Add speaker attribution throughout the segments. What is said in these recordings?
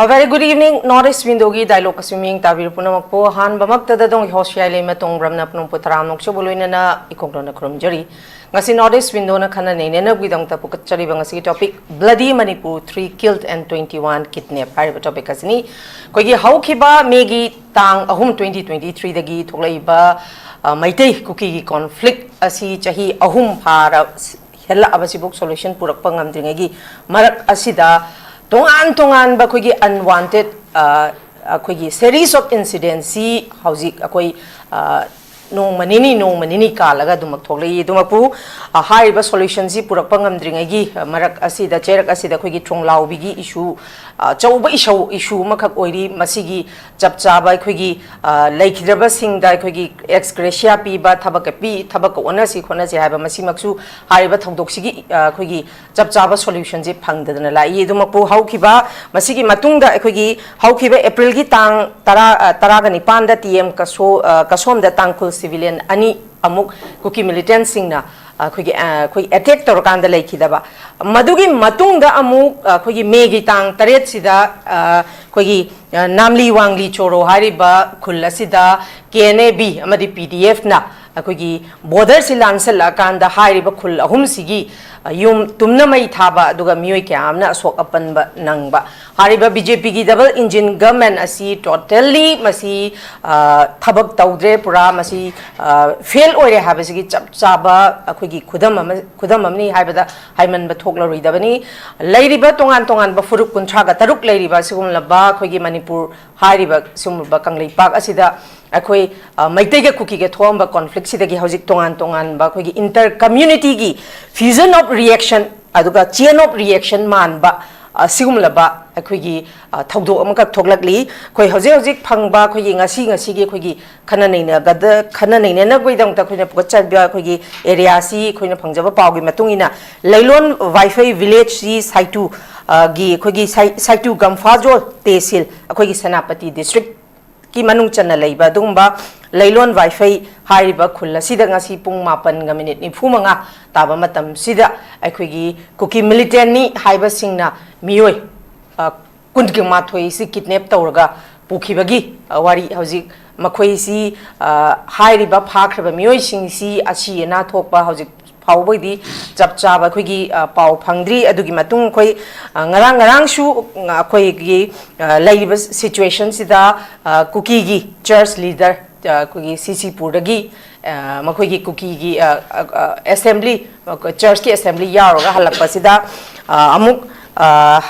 Speaker 1: A very good evening. Norris Windogi dialogue assuming Tabir Punamako, Han Bamakta dong HEEYAI LEIMA tong Bramna Punum Putram Nokshobuluina, Ikongona Krumjuri. Ngasi Norris window na kana nena widong tapukat chari bangasi topic Bloody Manipur 3 killed and 21 kidnapped. Hari topic kasini. Kogi haukiba megi tang ahum 2023 dagi thuklaiba maitei kuki conflict asi chahi ahum para hella abasibuk solution purak pangamdringagi marak asida tongan ba kogi unwanted kogi series of incidents si hauzik akoi nong manini kalaga dumak thoklei dumapu hariba solution si purak pangamdringagi marak asida cherak asida kogi thonglawbigi issue chauba issue makak oiri masigi chapchaba kogi laikhidraba singda kogi ex gratia piba thabak onasi khonasi haiba masimaksu hariba thongdoksigi kogi chapchaba solution ji phangdadana lai dumapu haukiba masigi matungda kogi haukiba april gi tang tara ga nipan da tm kasom da tangkul civilian ani amuk kuki militant singna koi attack tor kan da laikhidaba madugi matungda amuk koi megi tang taret sida koi namli wangli choro hariba khulasida knab amadi pdf na koi border silansal kan da hariba khul ahum sigi yum tumna mai thaba duga mioi kyamna asok apan ba nangba hariba bjp gi double engine government asi totally masi thabak tawdre pura masi fail oire habasigi chaba akhoi khudam amni haibada haiman ba thokla roidabani leiriba tongan ba furuk kunthra ga taruk leiriba sigum laba khoi gi manipur hariba sumba kanglei pak asida akhoi maitega kuki ge thomba conflict sidagi hojik tongan ba khoi gi inter community gi fusion of reaction aduga chain of reaction man ba sigum laba akhoi gi thawdo amaka thoklakli khoi hojik phangba khoi gi ngasi gi khoi gi khana nei na goi dang ta khoi na pukcha bia khoi gi area si khoi na phangjaba paw gi matungina leilon wifi village si saitu gi khoi gi saitu gamfajo tehsil akhoi gi sanapati district ki manung chana leiba dungba leilon wifi hariba khulla sida ngasi pung 8:94 taba matam sida akhoi gi kuki militant ni haiba singna mioi kungi mathoi si kidnap tawraga pukhibagi wari hojik makhoi si hariba phakraba mioi sing si achi na thokpa hojik 파우버디 잡잡아 거기 파우 팡드리 아두기 마tung 거의 ngarang shu 거기 라이브 시츄에이션시다 쿠키기 church leader 거기 CC पुरगी मखोगी कुकीगी assembly church की assembly यारोगा हलपसिदा अमुक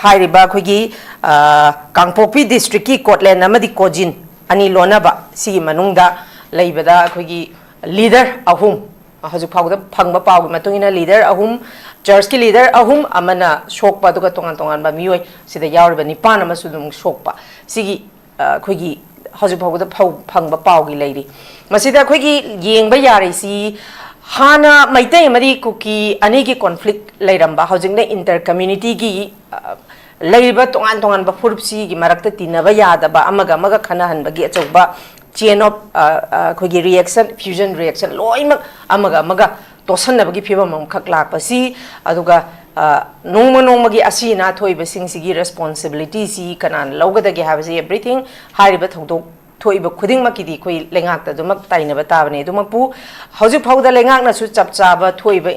Speaker 1: हाइरिबा खोगी Kangpokpi district की कोटलैंड अमदी cuisine अनि लोनाबा सी मनुंगदा लेइबदा खोगी leader ahum हजूक फाउदा फंगबा pav मतुंगिना leader ahum church ki leader ahum amana shokpa duga tongan ba mioi sida yaurba nipan ama sudum shokpa sigi khoigi hajuk faugda phangba paw gi leiri masida khoigi yengba yari si hana maitai mari kuki ani gi conflict leiramba hajingna inter community gi leiba tongan ba furupsi gi marakta tinaba yada ba amaga khana hanba gi achokba chain of khoigi reaction fusion reaction loimak amaga tosanabagi phibam khak lakpasi aduga nongma asi na thoiba singsigi responsibility si kanan lawgadagi habasi everything hariba thongdok thoiba khuding makidi khoi lengak ta dumak tainaba tabane dumakpu hojik phauda lengak na su chapchaba thoiba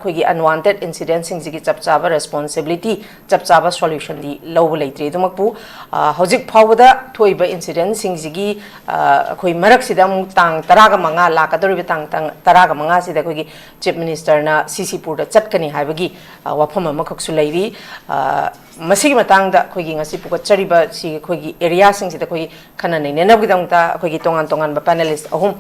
Speaker 1: khoigi unwanted incident singsigi chapchaba responsibility chapchaba solution di lawba leitri dumakpu hojik phauda thoiba incident singsigi khoi marak sida mu tang taraga manga lakadori tang taraga manga sida khoigi chief minister na cc pur da chatkani haibagi wafam ama khaksu leiri masigi matang da khoigi ngasi pukat chariba si khoigi area sing sida khoigi khana nei nenab gidangta khoigi tongan ba panelist ahum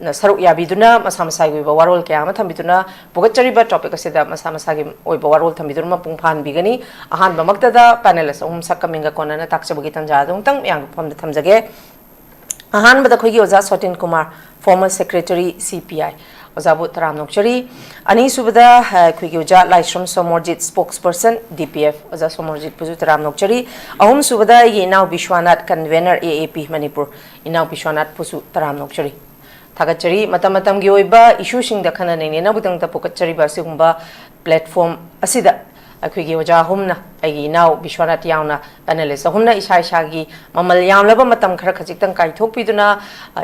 Speaker 1: na saruk yabiduna masama gi ba warol kya ma thambiduna pukat chariba topic asida masama gi oi ba warol thambiduna pungphan bigani ahan ba makta da panelist ahum sakaminga kona na takchabagi tanja dung tang yang pham da thamjage ahan ba da khoigi oja SOTIN KUMAR former secretary CPI Ozabu Taram Nokchari, Ani Subada, Kuiguja, LAISHRAM SOMORJIT spokesperson, DPF, Oza SOMORJIT Puzu Taram Nokchari, Ahum Subada, Now BISHWANATH convener AAP Manipur, Now BISHWANATH Puzu Taram Nokchari. Tagachari, Matamatam Gioiba, issue Shing the Kananina, Nabutang Tapokachari Basumba platform, Asida, Akuigi Oja Humna, Now BISHWANATH Yauna, panelist ahumna isha ishagi mamal yamlaba matam khara khajiktan kaithokpiduna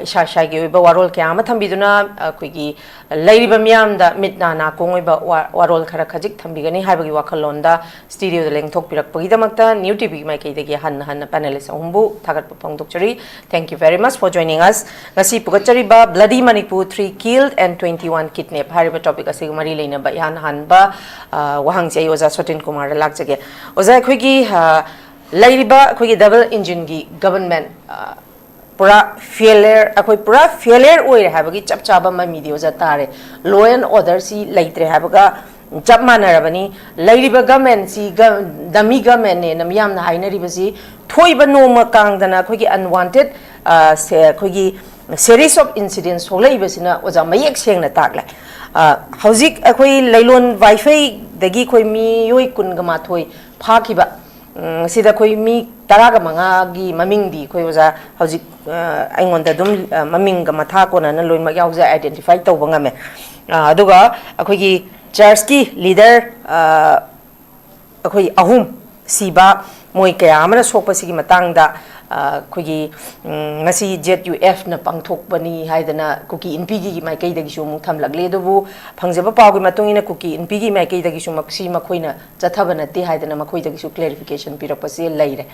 Speaker 1: isha ishagi oiba warol kya ama thambiduna akoigi leiriba miyamda mitna na kongoiba warol khara khajik thambigani haibagi wakhalonda studio da lengthokpirakpagi damakta new tv mai kaidagi han panelist ahumbu thagat pangdokchari. Thank you very much for joining us. Ngasi pugachari ba bloody Manipur 3 killed and 21 kidnapped hariba topic asig mari leina ba yan han ba wahang jai oza SOTIN KUMAR lakjage oza khoigi lairiba khoigi double engine gi government pura failure akoi pura failure oire habagi chap chaba ma media oza tare law and order si laitre habaga chap manarabani lairiba government si dami government ne namyam na hainariba si thoiba noma kangdana khoigi unwanted khoigi series of incidents holaiba sina oza mayek sengna takla hauzik akoi lailon wifi dagi khoi mi yoi kunga ma thoi phakiba sida khoi mi taraga manga gi maming di khoi oza hauzik aingonda dum maming ga matha kona na loin ma yauza identify tawba ngame aduga akoi gi church ki leader akoi ahum siba moi kaya amana sokpa sigi matangda khogi ngasi ZUF na pangthokbani haidana kuki inpigi gi mai kai dagi su mu thamlagle dobu phangjaba pawgi matungina kuki inpigi mai kai dagi su maksi makhoina chathabana te haidana makhoi dagi su clarification pirapasi laire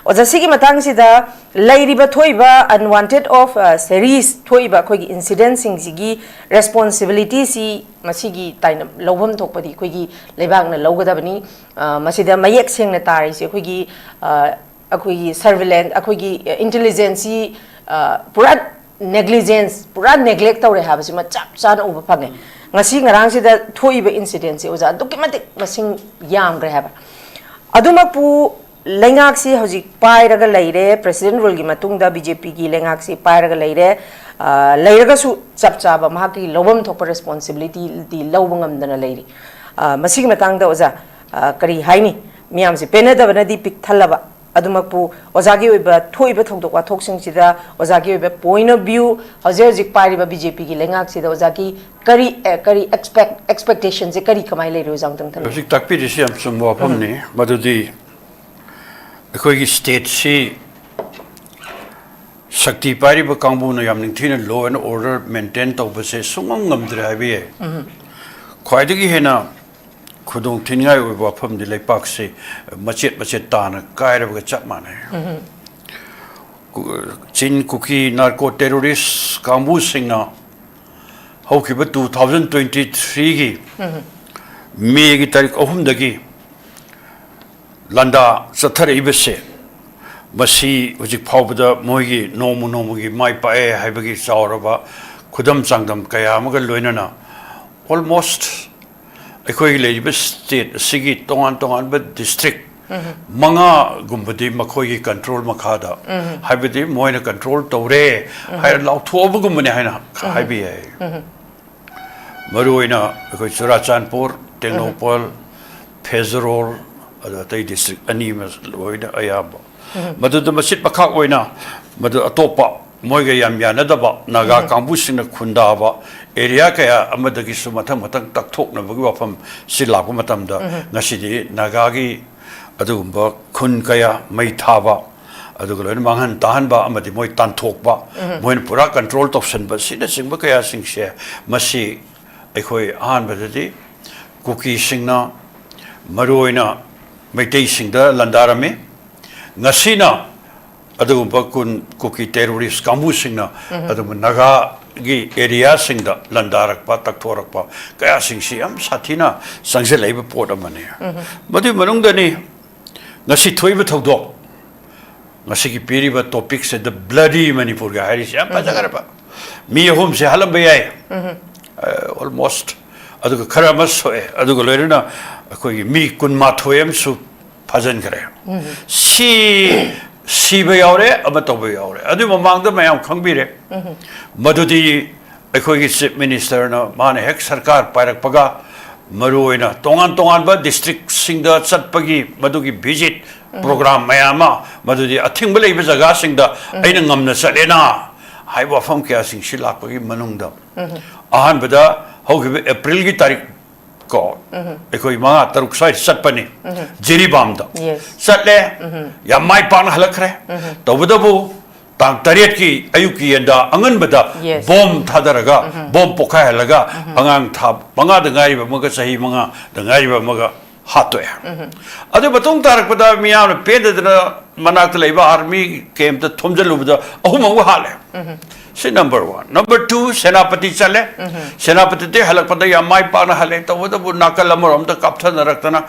Speaker 1: oja sigi matang sida lairiba thoiba unwanted of series thoiba khogi incident sing sigi responsibility si masigi taina lobam thokpadi khogi leibang na logadabani masida mayek sengna tari se khogi akoigi surveillance akoigi intelligence pura negligence pura neglect tawre habasi ma chap chan uba phange ngasi ngarang sida thoiba incident se oja documentic masing yam gre haba adumak pu lengak si hojik pairaga leire president rule gi matungda BJP gi lengak si pairaga leire leiraga su chap chaba ma ki lobam thokpa responsibility di lobangam dana leiri masig matangda oja kari haini miyam si penada bana di pik thalaba adumakpu ozagi oiba thoiba thongdokwa thoksing sida ozagi oiba point of view hojik pariba BJP gi lengak sida ozagi kari expectations e kari kamai le rozang tang than
Speaker 2: hojik takpi disi am sumwa phamni madudi akhoi gi state si shakti pariba kangbu na yam ningthina law and order maintain tawba se sungam ngamdre habi khwaidagi hena khudong thingai oiba phamdi leipak se machet tana kairaga chap mane chin kuki narco terrorist kambu singna hokiba 2023 gi me gi tarik ahum dagi landa sathar ibse masi hojik phawbada moigi nomu gi mai pae haibagi sauraba khudam changdam kaya amaga loinana almost akhoi leiba state sigi tongan ba district manga gumbadi makhoi gi control makhada haibadi moina control tawre hai lauthoba gumbani haina haibi ai maruina akhoi Churachandpur Tenopal Fezrol atai district animas loida ayaba madu masit pakha oina madu atopa moiga yam yanadaba naga kambusina khundaba area kaya amadagi su mathang takthokna bagi wafam silakwa matamda ngasidi nagagi adugumba khun kaya mai thaba adugalo manghan tahanba amadi moi tanthokba moin pura control option ba sina singba kaya singse masi akhoi han badadi kuki singna maroina maitei singda landarame ngasina adugumba kun kuki terrorist kambu singna adum naga gi area singda landarakpa takthorakpa kaya singsi am sathina sangse leiba pot amane madu manungdani ngasi thoiba thodok ngasi gi periba topic se the bloody Manipur ga haris am pajagarpa mi home se halam bayai almost aduga kharamas hoye aduga loirina akoi mi kunma thoyam su phajan kare siba yaure abatoba yaure adu mamangda mayam khangbire madudi akhoi gi chief minister na mane hek sarkar pairak paga maruina tongan ba district singda chatpagi madugi visit program mayama madudi athingba leiba jaga singda aina ngamna chalena haiba fam kya sing silakpagi manungda ahan bada hogi April gi tarik ko ekoi manga taruk sai satpani jiribamda
Speaker 1: Yes.
Speaker 2: satle ya mai pan halakre tobudabu tang tariat ki ayuki enda angan bada
Speaker 1: Yes.
Speaker 2: bom thadaraga bom pokai halaga angang thab manga dangai ba maga sahi manga dangai ba maga hatwe adu batung tarak pada miyam pedadra manak leiba army camp ta thomjalubda ahumang hale see number 1 number 2 senapati chale senapati te halak pada ya mai pa na hale to woda bu nakal amarom ta kaptha narakna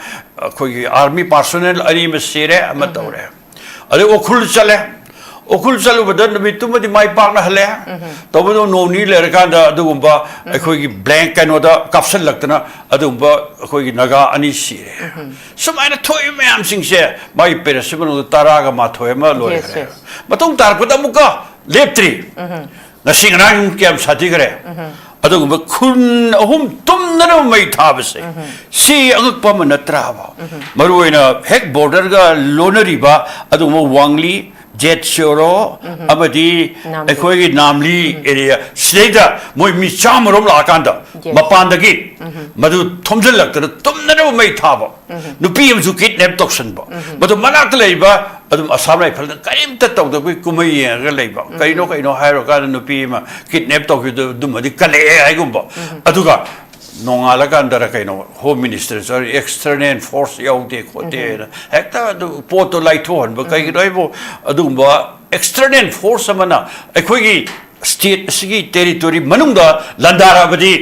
Speaker 2: khoi army personnel ani me sire ama tawre adu okhul chale okul chalu badan mi tumadi mai pak na hale to bodo no ni le rakanda adugumba akhoi gi blank kano da caption laktana adugumba akhoi gi naga ani sire sumaina thoi mayam sing se mai peresibno tara ga ma thoi ma loi
Speaker 1: Yes,
Speaker 2: kare
Speaker 1: yes.
Speaker 2: matung tar ko da muka leptri na singrang kem sati kare adugumba khun ahum tumna mai thabase si angak pa manatra ba maruina hek border ga lonari ba adugumba wangli jet shoro amadi
Speaker 1: Namli.
Speaker 2: ekoi namli area sneda moi mi chamrom la kanda
Speaker 1: Yes.
Speaker 2: mapandagi madu thomjal lakta tumna mai thaba nupi am su kidnap toxin ba madu manak leiba adum asam lai phal kaim ta tawda bi kumai ga leiba kaino hairo ka nupi ma kidnap tok dum adi kale ai gumba aduga nongala kandara kaino home minister sorry external force yaude khote hekta adu poto laithon ba kai roibo adumba external force amana ekhoigi state sigi territory manungda landara badi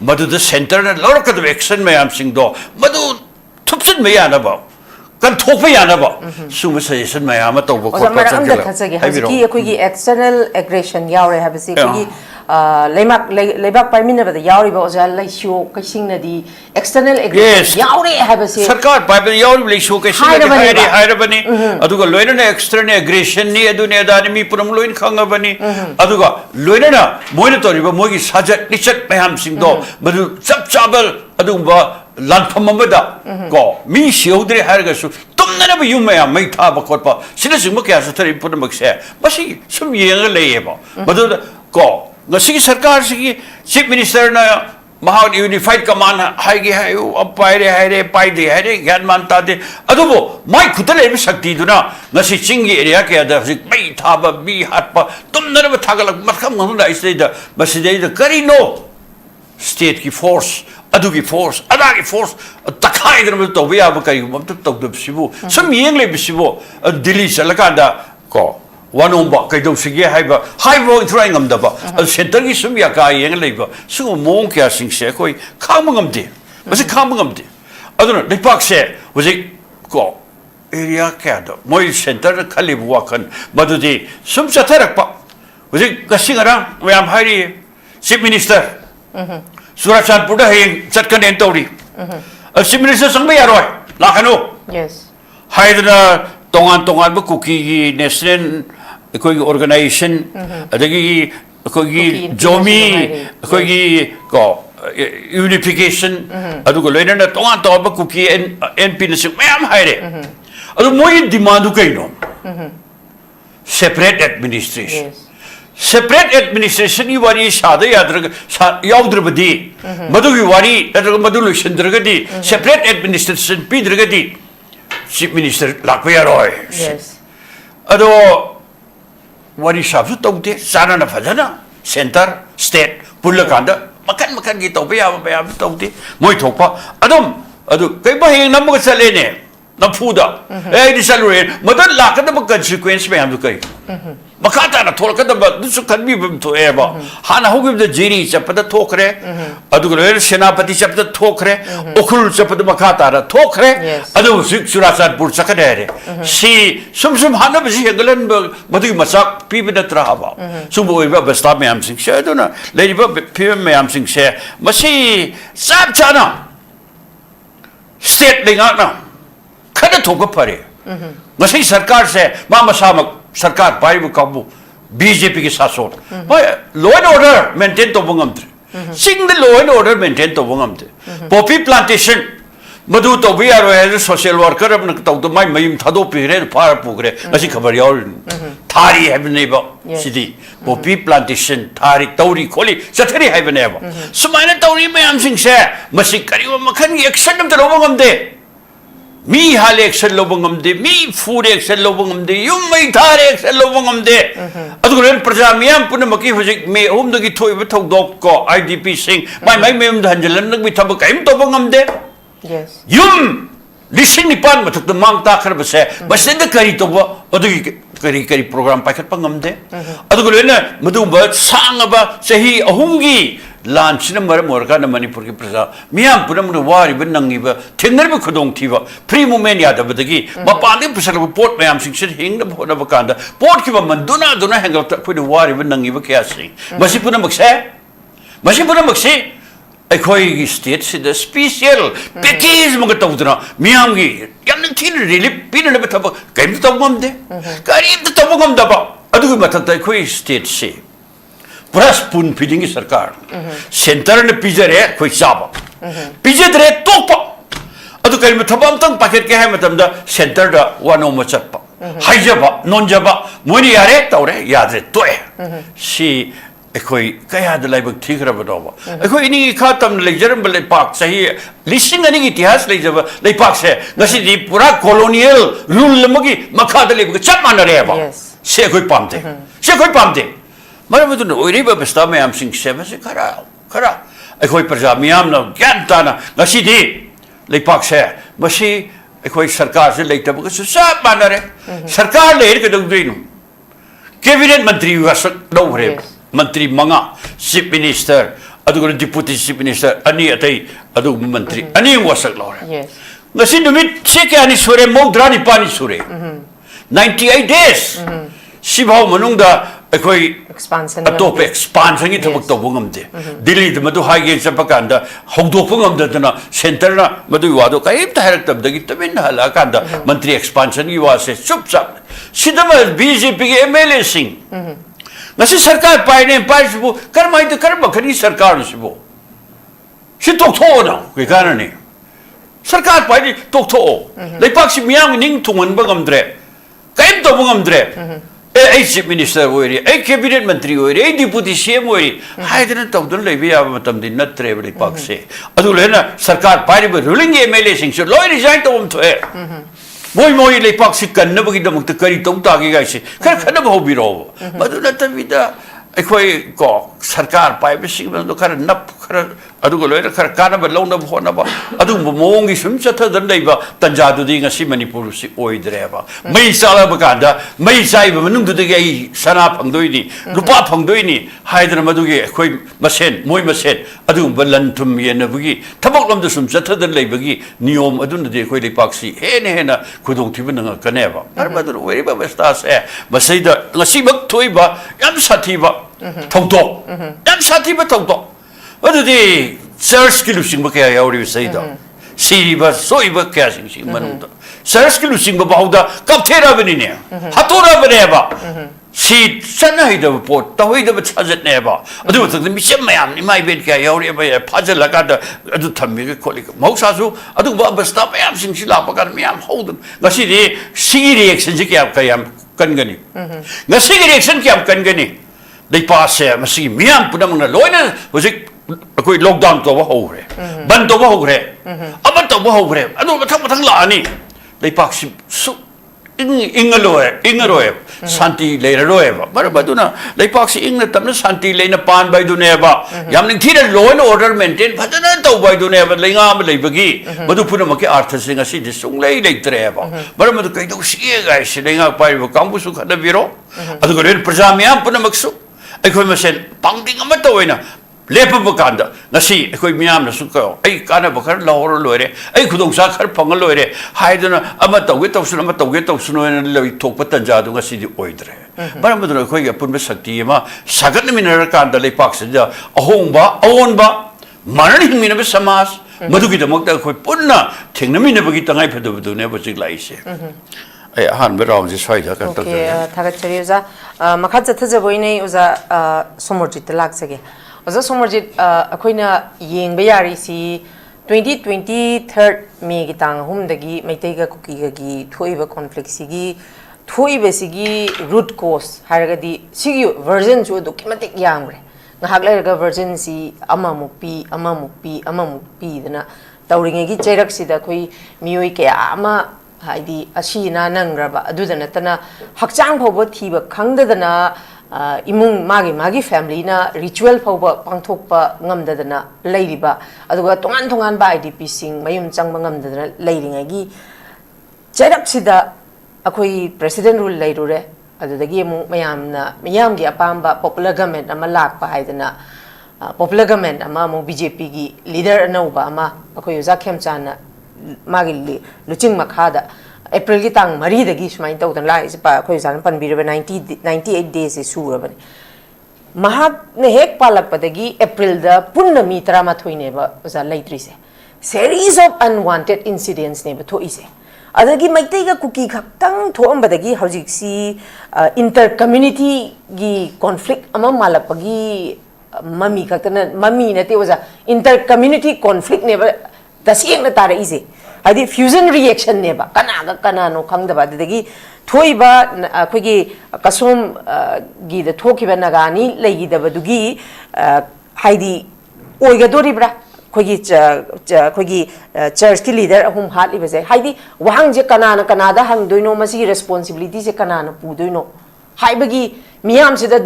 Speaker 2: madu the center na lorka the action mayam sing do madu thupsin mayana ba kan thokpa yana ba suma suggestion mayam to ba
Speaker 1: Oza mara amda khasagi haziki ekoi external aggression yaure habasi ekoi leimak paimina bada yauri ba oza laisho kaising na di external aggression yaure habasi
Speaker 2: sarkar pai yauri laisho kaising na di hairabani aduga loina na external aggression ni adune adani mi puram loin khanga bani aduga loina na moina tori ba mogi sajat nichat mayam sing do madu chap chabal adumba lanpham amada ko mi shiodre hargasu tumna ba yum mayam mai tha ba khotpa sina singma kya sa thari puram se basi sum yenga leyeba madu ko ngasi sarkar sigi chief minister na maha unified command haigi hayu apaire haire paide haire gyan manta de adubo mai khutale bi shakti duna ngasi chingi area ke ada sik mai thaba bi hatpa tumna ba thagalak makham ngunda isida baside da karino state ki force adugi force adagi force takai drum to biya ba kai mum to do sibu sum yengle bi sibu delhi salakanda ko wanumba kai do sige haiba haibo trying am daba center gi sum ya ka yeng leiba su mong kya sing se koi khamangam de basi khamangam de aduna lepak se waji ko area kya do moi center khali buwa khan madudi sum chatharak pa waji kasingara mayam hairi chief minister surachan puda heng chatkan en tori chief minister sangba yaroi lakano
Speaker 1: yes
Speaker 2: haidna tongan ba kuki national ekoi organization adagi ekoi jomi ekoi ko unification adugo loina na tongan ba kuki np na sing mayam haire adu moi demand du kaino separate administration
Speaker 1: yes
Speaker 2: separate administration ni wari shada yaudrbadi madugi wari adra madulu shindragadi separate administration pidragadi chief minister lakpaya roy
Speaker 1: yes
Speaker 2: ado wari sabsu tawte sana na fajana center state pulakanda makan gi tawpe ya tawte moi thokpa adum adu kai ba heng nam ga salene na phuda di salure madan lakada ba consequence me am kai makata na tholkada ba dusu kanbi bum to eba hana hogib da jiri chapada thokre adu le senapati chapada thokre okhul chapada makata ra thokre adu sik surasat pur chakade si sum hana ba si hegalan ba madu masak pi bida trahaba sum oiba basta me am sing she adu na le ba pi me am sing she masi sab chana state linga na khada thokpa pare masi sarkar se ma masamak सरकार पाइब काबू BJP के शासन law and order maintain तो बंगम थे सिंग the law and order maintain तो बंगम थे पॉपी प्लांटेशन मधु तो भी यार है सोशल वर्कर अपने तो मैं मयूम था दो पीरे फार पुगरे ऐसी खबर यार थारी है बने बा सिद्धि पॉपी प्लांटेशन थारी तौरी खोली चतरी है बने बा सुमाइने तौरी में हम सिंह से मसीह करीब मखन एक्शन में तो लोगों हम दे मी हाल एक्शन लोगों हम दे मी फूड एक्शन लोगों हम दे यूं मैं थारे एक्शन लोगों हम दे अदुगरेन प्रजामियां पुन मकी हुजिक में होम दगी थोई बथौ डॉक को आईडीपी सिंह मैं में धंजलन नग भी थब काइम तो बंगम दे यूं लिसिंग निपान मथक द मांग ताखर बसे बसेंद करी तो अदुगी करी करी प्रोग्राम पाखत पंगम दे अदुगरेन मधु ब सांगबा सही अहुंगी लांचना मरम मोरका न मणिपुर की प्रजा मियाम पुनम न वारी ब नंगी ब थिंगर ब खुदोंग थी ब फ्री मूवमेंट याद बदगी मपाने पसर ब पोर्ट मयाम सिंह से हिंग न भोना ब कांदा पोर्ट की ब मंदुना दुना हेंगल त खुद वारी ब नंगी ब क्या सिंह मसी पुनम बक्से अखोई की स्टेट से द स्पेशल पैकेज मग तौदना मियाम की याम थीन रिलीफ पिन न बथब कइम तौगम दे करीब तौगम दबा अदुगी मथक त अखोई स्टेट से पूरा स्पून फीडिंग की सरकार सेंटर ने पिजरे कोई चाबा पिजरे तोप अदु कई थबम तंग पैकेट के है मतलब सेंटर दा वानो मचप हाइजबा नॉनजबा मोनी यारे तौरे यादरे तोए सी अखोई कया द लाइबक ठीक रबदोबा अखोई इनी खातम लेजरम बले पाक सही लिस्टिंग अनि इतिहास लेजब ले पाक से नसी दी पूरा कॉलोनियल रूल लमगी मखा द लेबक चप मान रेबा से कोई पामते मरे मधु ओरी व्यवस्था में हम सिंह से बसे खरा अखोई प्रजा मियाम न ज्ञान ताना नसी दी लेपाक से बसी अखोई सरकार से लेते बक सब मान रे सरकार लेर के दगदइनु कैबिनेट मंत्री वासक दौरे मंत्री मंगा चीफ मिनिस्टर अदुगु डिप्यूटी चीफ मिनिस्टर अनि अतै अदुगु मंत्री अनि वासक लौरे नसी नुमित से के अनि सुरे मौद्रा नि पानी सुरे 98 days सिभाव मनुंगदा अखोई अतोप एक्सपांशन की थबक तो बुंगम दे दिल्ली द मधु हाई सब कांदा हौदोपंगम दना सेंटर ना मधु वादो कई तहरक तब दगी तमिन हला कांदा मंत्री एक्सपांशन की वासे चुपचाप सिदम बीजेपी के एमएलए सिंह नसी सरकार पाइने पाइसबो करमाइ त कर बखरी सरकार सिबो सि तोथो ना के कारण ने सरकार पाइने तोथो लेपाक सि मियाम निंग थुमन बगमद्रे कई तो बगमद्रे ए चीफ मिनिस्टर होइरे ए कैबिनेट मंत्री होइरे ए डिप्यूटी सीएम होइरे हाइदन तौदन लेबि या मतम दिन नत्रे बले पाक से अदु लेना सरकार पाइबे रूलिंग एमएलए सिंह से लोय रिजाइन तो थोए मोई ले पाक से कन्नबगी दमक करी तौ तागे गाइसे खर खन बहुबिरो मदु नतबिदा अखोई को सरकार पाइबे सिंह खर नप खर अदुगो लोय खर कानब लौनब होनब अदु मोंगी सुम चथदन लेबा तंजादुदी ngasi मणिपुर से ओइद्रेबा मै चालब कादा मै चाइब मनुंगदुदि आई सना फंगदोइनी रुपा फंगदोइनी हाइदर मदुगे अखोई मसेन मोय मसेन अदु बलन थुम येनबगी थबक लमद सुम चथदन लेबगी नियम अदुनदि अखोई लेपाक्सी हेना खुदोंग थिबन कनेबा परबदु ओइबा व्यवस्था से मसैदा ngasi बक थोइबा याम साथीबा थौदो याम साथीबा थौदो अदुदि चर्च की लुसिंग बकया यावरि सैदा सीरीबा सोइबा क्या सिंग मनुदा चर्च की लुसिंग बाउदा कपथेरा बनिने हतोरा बनेबा सी सना हिदब पोट तहोइदब छजटनेबा अदु तक मिसम मयाम नि माइ बेट क्या यावरि बा फाजल कादा अदु थम्मी के खोलि मौसासु अदु बस्ता मयाम सिंग सिला पकर मयाम हौदन गसी दे सी रिएक्शन जे क्या कयाम कनगनी गसी रिएक्शन क्या कनगनी लेपासे मसी मियाम पुनमना लोइना हुजिक कोई लॉकडाउन तो वो हो रहे बंद तो वो हो रहे अब तो वो हो रहे अदो मथंग लानी लेपाक सु इंगलोए शांति लेरोए बरबदुना लेपाक इंग तमन शांति लेना पान बाइदुनेबा याम निथीर लॉ एंड ऑर्डर मेंटेन फजना तो बाइदुनेबा लेंगाम लेबगी मधु पुनमके अर्थ सिंग असि दिसुंगलै लेतरेबा बरमदु कइदो सिए गाइस लेंगा पाइबो कांबुसु खदबिरो अदुगो रेन प्रजा मियाम पुनमकसु अखोय मसेन पांगदिंग अमत होइना लेपब कांदा नसी अखोय मियाम नसु को आई काना बखर लाहौर लोरे आई खुदोंसा खर फंग लोरे हाइदना अम तौगे तौसुनो लई थोप तंजादु ngasi di oidre baramudro अखोय अपुन शक्ति मा सागन मिनर कांदा लेपाक से अहोंबा अवोनबा मारन हिमिनब समाज मधुगी दमक अखोय पुन्ना थेंगनमिनबगी तंगाइ फदबदुने बजिक लाइसे ए हान बेराव जे साइदा का तक
Speaker 1: थागत चरियोजा मखा चथजबोइने उजा सोमोरजित लाक्सगे ओजा Somorjit अखोइना येंगबे यारिसी 2023 May ki tang hum dagi maitai ga kuki ga gi thoiba conflict sigi thoiba sigi root cause haragadi sigi version chu documentic yangre ngahak lai ga version si amamupi dana tawringe gi chairak sida khoi mioi ke ama haidi asina nangraba adudana tana hakchang phobo thiba khangdadana imung magi family na ritual phoba pangthokpa ngamdadana leiriba aduga tongan ba IDP sing mayum changba ngamdadana leiringa gi chairak sida akoi president rule leirure adudagi mu mayam gi apamba popular government ama lakpa haidana popular government ama mu BJP gi leader anauba ama akoi uza khemchana magi luching makhada April ki tang mari dagi sumain tau dan lai pa khoi san pan biraba 98 days is surabani mahak ne hek palak padagi April da punna mi trama thoine ba uza laitri se series of unwanted incidents ne ba thoi se adagi maitai ga kuki khaktang thoam badagi hojik si inter community gi conflict ama malak pagi mami khaktana mami na te uza inter community conflict ne ba dasieng na tara ise adi fusion reaction ne ba kana no khangda ba dagi thoi ba khoi gi kasom gi da thoki ba nagani legi da badugi haidi oiga dori bra khoi gi church ki leader ahum hat liba se haidi wahang je kana da hang doino masi responsibility se kana na pu doino haibagi miyam se da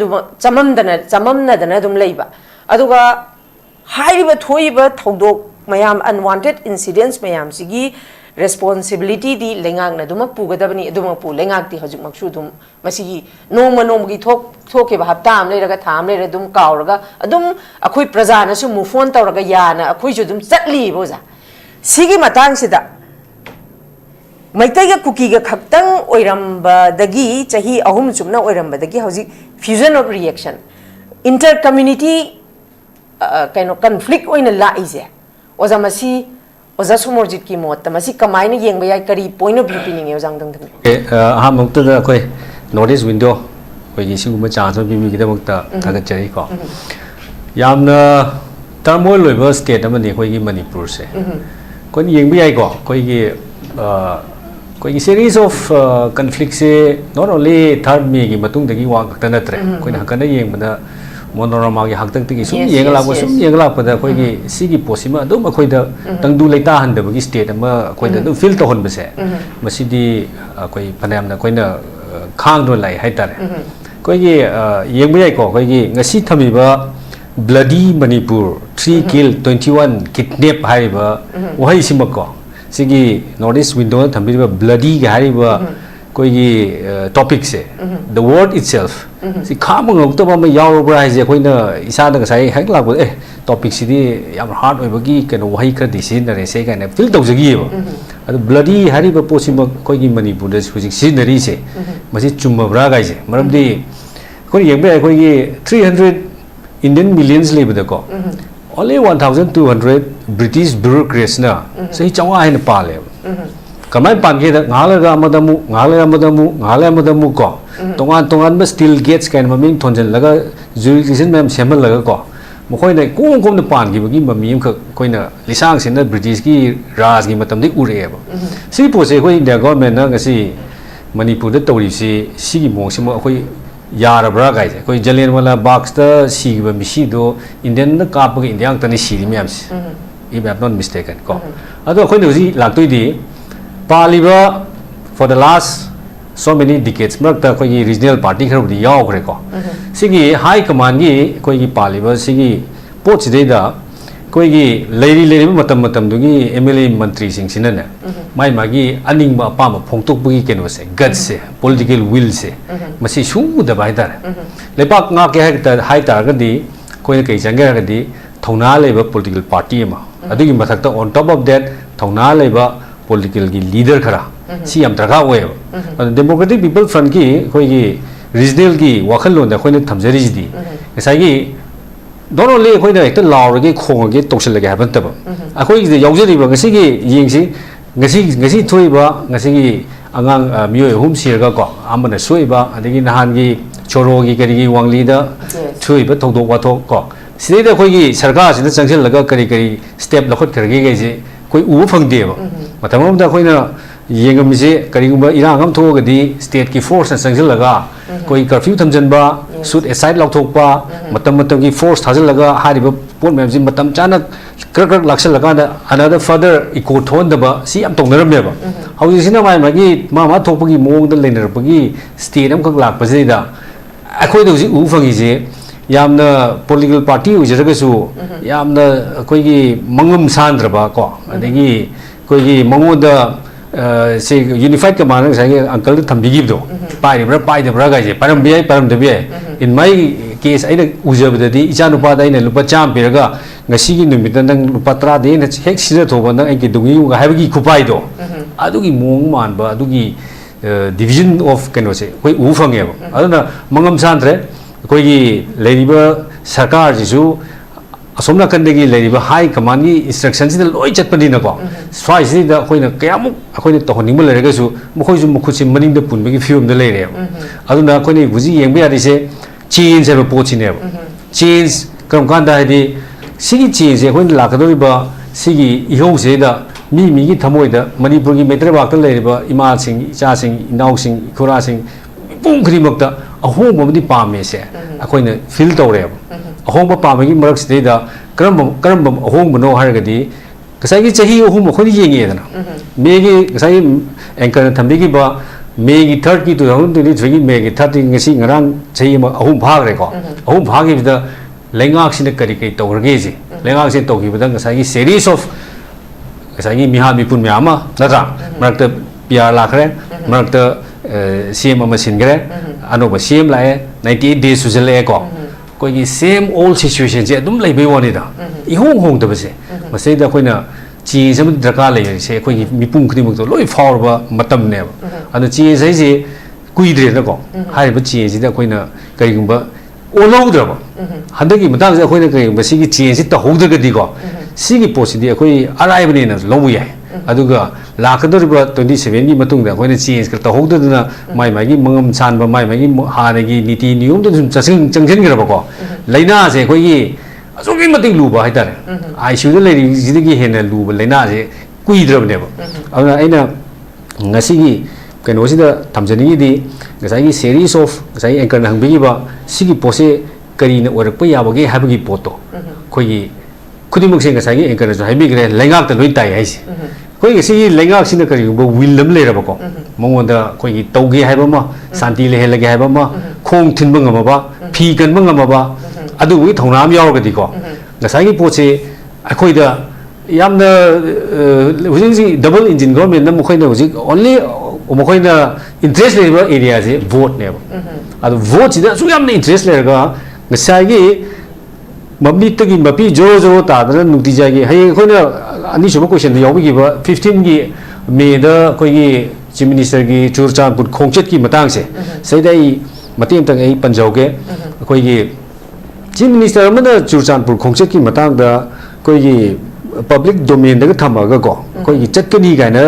Speaker 1: chamamna dana dum leiba aduga haiba thoi ba thodok mayam unwanted incidents mayam sigi responsibility di lengak na dumak pugadabani dumak pu lengak di hajuk maksu dum masigi noma gi thoke ba hapta am le raga tham le dum kauraga adum akhoi praja na su mu phone tawraga yana akhoi ju dum chatli boza sigi matang sida maitai ga kuki ga khaktang oiramba dagi chahi ahum chumna oiramba dagi hauji fusion of reaction inter community kaino conflict oina la ise oza masi oza somorjit ki mot masi kamaina yengba yai kari point of view pining yo jang dang dang
Speaker 3: ha mukta da koi notice window koi gi siguma chance bi bi gi da mukta taga chari ko yamna turmoil loiba state amani koi gi Manipur se koi yengba yai ko koi gi series of conflicts se not only third me gi matung da gi wa ka tanatre koi na kana yengba da monorama gi haktak ti sum yengla bo sum yengla pada koi gi sigi posima do ma koi da tangdu leita han da gi state ma koi da do feel to hon bese masidi koi panam na koi na khang do lai hai tare koi gi yengba yai ko koi gi ngasi thami ba bloody Manipur 3 kill 21 kidnap hai ba wahai simako sigi notice window thambi ba bloody ga hai ba koi gi topic se the word itself si kham ngok to ma yaw bra hai je koi na isa da sai hak la bo topic si di yam hard oi bagi ken wahai kha disin na re se ka na feel tau jagi ba adu bloody hari ba posima koi gi Manipur da su si nari se masi chumma bra ga je maram di koi yeng ba koi gi 300 Indian millions le ba da ko only 1200 British bureaucrats na sai chawa hai na pa le kamai pan ke da ngala madamu ko tongan ba steel gates kain maming thonjel laga jurisdiction mem semal laga ko mokoi na kom da pan gi bagi mamim kha koina lisang sin na British ki raj gi matam di ure ba si po se koi india government na ngasi Manipur da tori si gi mong sima koi yara bra gai je koi jalen wala box ta si gi ba mi si do indian na ka pa gi india ta ni si ri mem si if I am not mistaken ko ado koi no ji lak toi di Paliba for the last so many decades markta koi regional party khar budi yaw khre ko sigi high command gi koi gi Paliba sigi pot chide da koi gi leiri matam du gi MLA mantri sing sinana mai magi aning ba pa ma phongtok bu gi keno se guts se political will se masi su da bai dar lepak nga ke high tar ga di koi kai janga ga di thona leba political party ma adu gi mathak ta on top of that thona leba political ki leader khara si am targa we democratic people front ki khoi gi regional ki wakhal lon da khoi ne thamjari ji ngai gi don't only khoi ne ekta law gi khong gi toksel ga haban tab akhoi gi yaujari ba ngasi gi ying si ngasi thoi ba ngasi gi angang miyoi hum sir ga ko amana soi ba adigi nahan gi choro gi kari gi wangli da thoi ba thodok wa thok ko सिदे अखोई सरकार सिदा चंगसिल लगा करी करी step लखत करगे गैसे कोई उ फंगदेबा मतमम दा अखोइना येंगमसे करीगुंबा इरांग हम थोगदी स्टेट की फोर्स ना चंगसिल लगा कोई कर्फ्यू थमजनबा सूट एसाइड लौथोकपा मतम मतम की फोर्स थाजल लगा हारिबा पोट मैमसि मतम चाना कर कर लक्ष्य लगा अनदर फर्दर इको थोंदबा सी am तोंगनरमेबा हौजिसिना माय मागी मा थोपगी मोंग द लेनरपगी स्टेट am खक लाकपसिदा अखोइ दोजि उ फंगिसे यामना पॉलिटिकल पार्टी उजरगसु यामना कोइगी मंगम सांद्रबा को अदगी कोइगी मंगोदा से यूनिफाइड कमांड सागे अंकल थंबिगिबदो पाइबरा पाइदबरा गाइजे परम दबियाय इन माय केस आइना उजबददी इचानुपा दाइना लुपा चाम पिरगा ngasi numit nang lupa 3 de na hek sira thoba nang ai ki dungi ga haibagi khupai do adugi mong man ba adugi division of kano se koi u fange ba aduna mangam santre koi gi leiriba sarkar jisu asomna kandegi leiriba high command gi instructions da loi chatpani na ko swai si da koi na kyamu koi na to honing ba lerega su mokoi su mokhuchi maning da punbagi film da leire aduna koi ni buji yengba yari se change ba pochi ne change kam kan da di सिगी change से अखोइन लाकदोरिबा सिगी इहो सेदा मी की थमोइदा मणिपुर की मेत्र बाक्ता लेरिबा इमा सिंह इचा सिंह इनाउ सिंह खुरा सिंह पुम खरिमक्ता अहोंग बमदि पामे से अखोइन फील तौरे अहोंग पामेगी मरक सिदेदा करम अहोंग बनो हारगदी कसाई चही अहोंग अखोइन येंगेदना मेगी कसाई एंकर थंबिगी बा मेगी 3 की 2023 की मेगी 30 ngasi ngarang chही अहोंग भाग रेको अहोंग भागी बिदा लेंगाक्सिन करी कई तौरगेजे लेंगाक्सिन तौगिबदा ngसाई series of ngसाई मिहा मिपुन म्यामा नत्रा मरक्त पियार लाखरे मरक्त सीएम अमा सिनगरे अनोबा सीएम लाए 98 days सुजले को कोई सेम ओल्ड सिचुएशन जे दुम लेबे वनिदा इहोंग होंग दबसे मसेदा कोइना चेंज अम दरकार लेय से कोई मिपुम खनिमुक तो लोई फावरबा मतम ने अन चेंज है कुइद्रे नको हारिबा चेंज सिदा कोइना करिगुंबा ओलौद्रबा हदगी मतंग से अखोइना करिगुंबा सिगी चेंज सिता होद्रगदी को सिगी पोसिदी अखोइ अराइबने न लौबु याय अदुगा लाकदोरिबा 27 की मतुंग दा अखोइना चेंज करता होद्रदना माइ माइगी मंगम सानबा माइ माइगी हानगी नीति नियम तो चसिंग चंगजन गरबा को लेना से अखोइगी असुगी मतिंग लुबा हाइतारे आईसीयू दा लेरि जिदगी हेना लुबा लेना से कुइद्रबनेबा अदुना आइना ngasiगी कनोसिदा थमजनिगी ngसाई series of ngसाई एंकर नंगबिगिबा सिगी पोसे करीना ओरकपा याबगे हाबगी पोतो खोगी खुदिमकसे ngसाई एंकर जो हाइबिगरे लेंगाक त लोइ ताइ हाइसे खोगी सिगी लेंगाक सिना करीबो विलम लेरबको मंगोंदा खोगी तौगे हाइबमा शांति लेहेलगे हाइबमा खोंग थिनबा ngमबा फी कनबा ngमबा अदुगी थौनाम यावगदी को ngसाई पोसे अखोइदा यामना हुजिंगसी डबल इंजिन गवर्नमेंट न मखोइना हुजिंग ओनली मखोइना इंटरेस्ट लेबा एरिया से वोट ने अदु वोट सिदा सुयामना इंटरेस्ट लेरगा ngसाई मम्बितगी मपी जो जो तादना नुति जागी हाय खोइना अनि सुबो क्वेश्चन यावबिगिबा 15 की मे दा कोइगी चीफ मिनिस्टर की चुरचानपुर खोंगचत की मतंग से सैदाई मतेम तंग ए पंजावगे कोइगी चीफ मिनिस्टर अमना चुरचानपुर खोंगचत की मतंग दा कोइगी पब्लिक डोमेन दग थमागा को कोई चटकनी गायना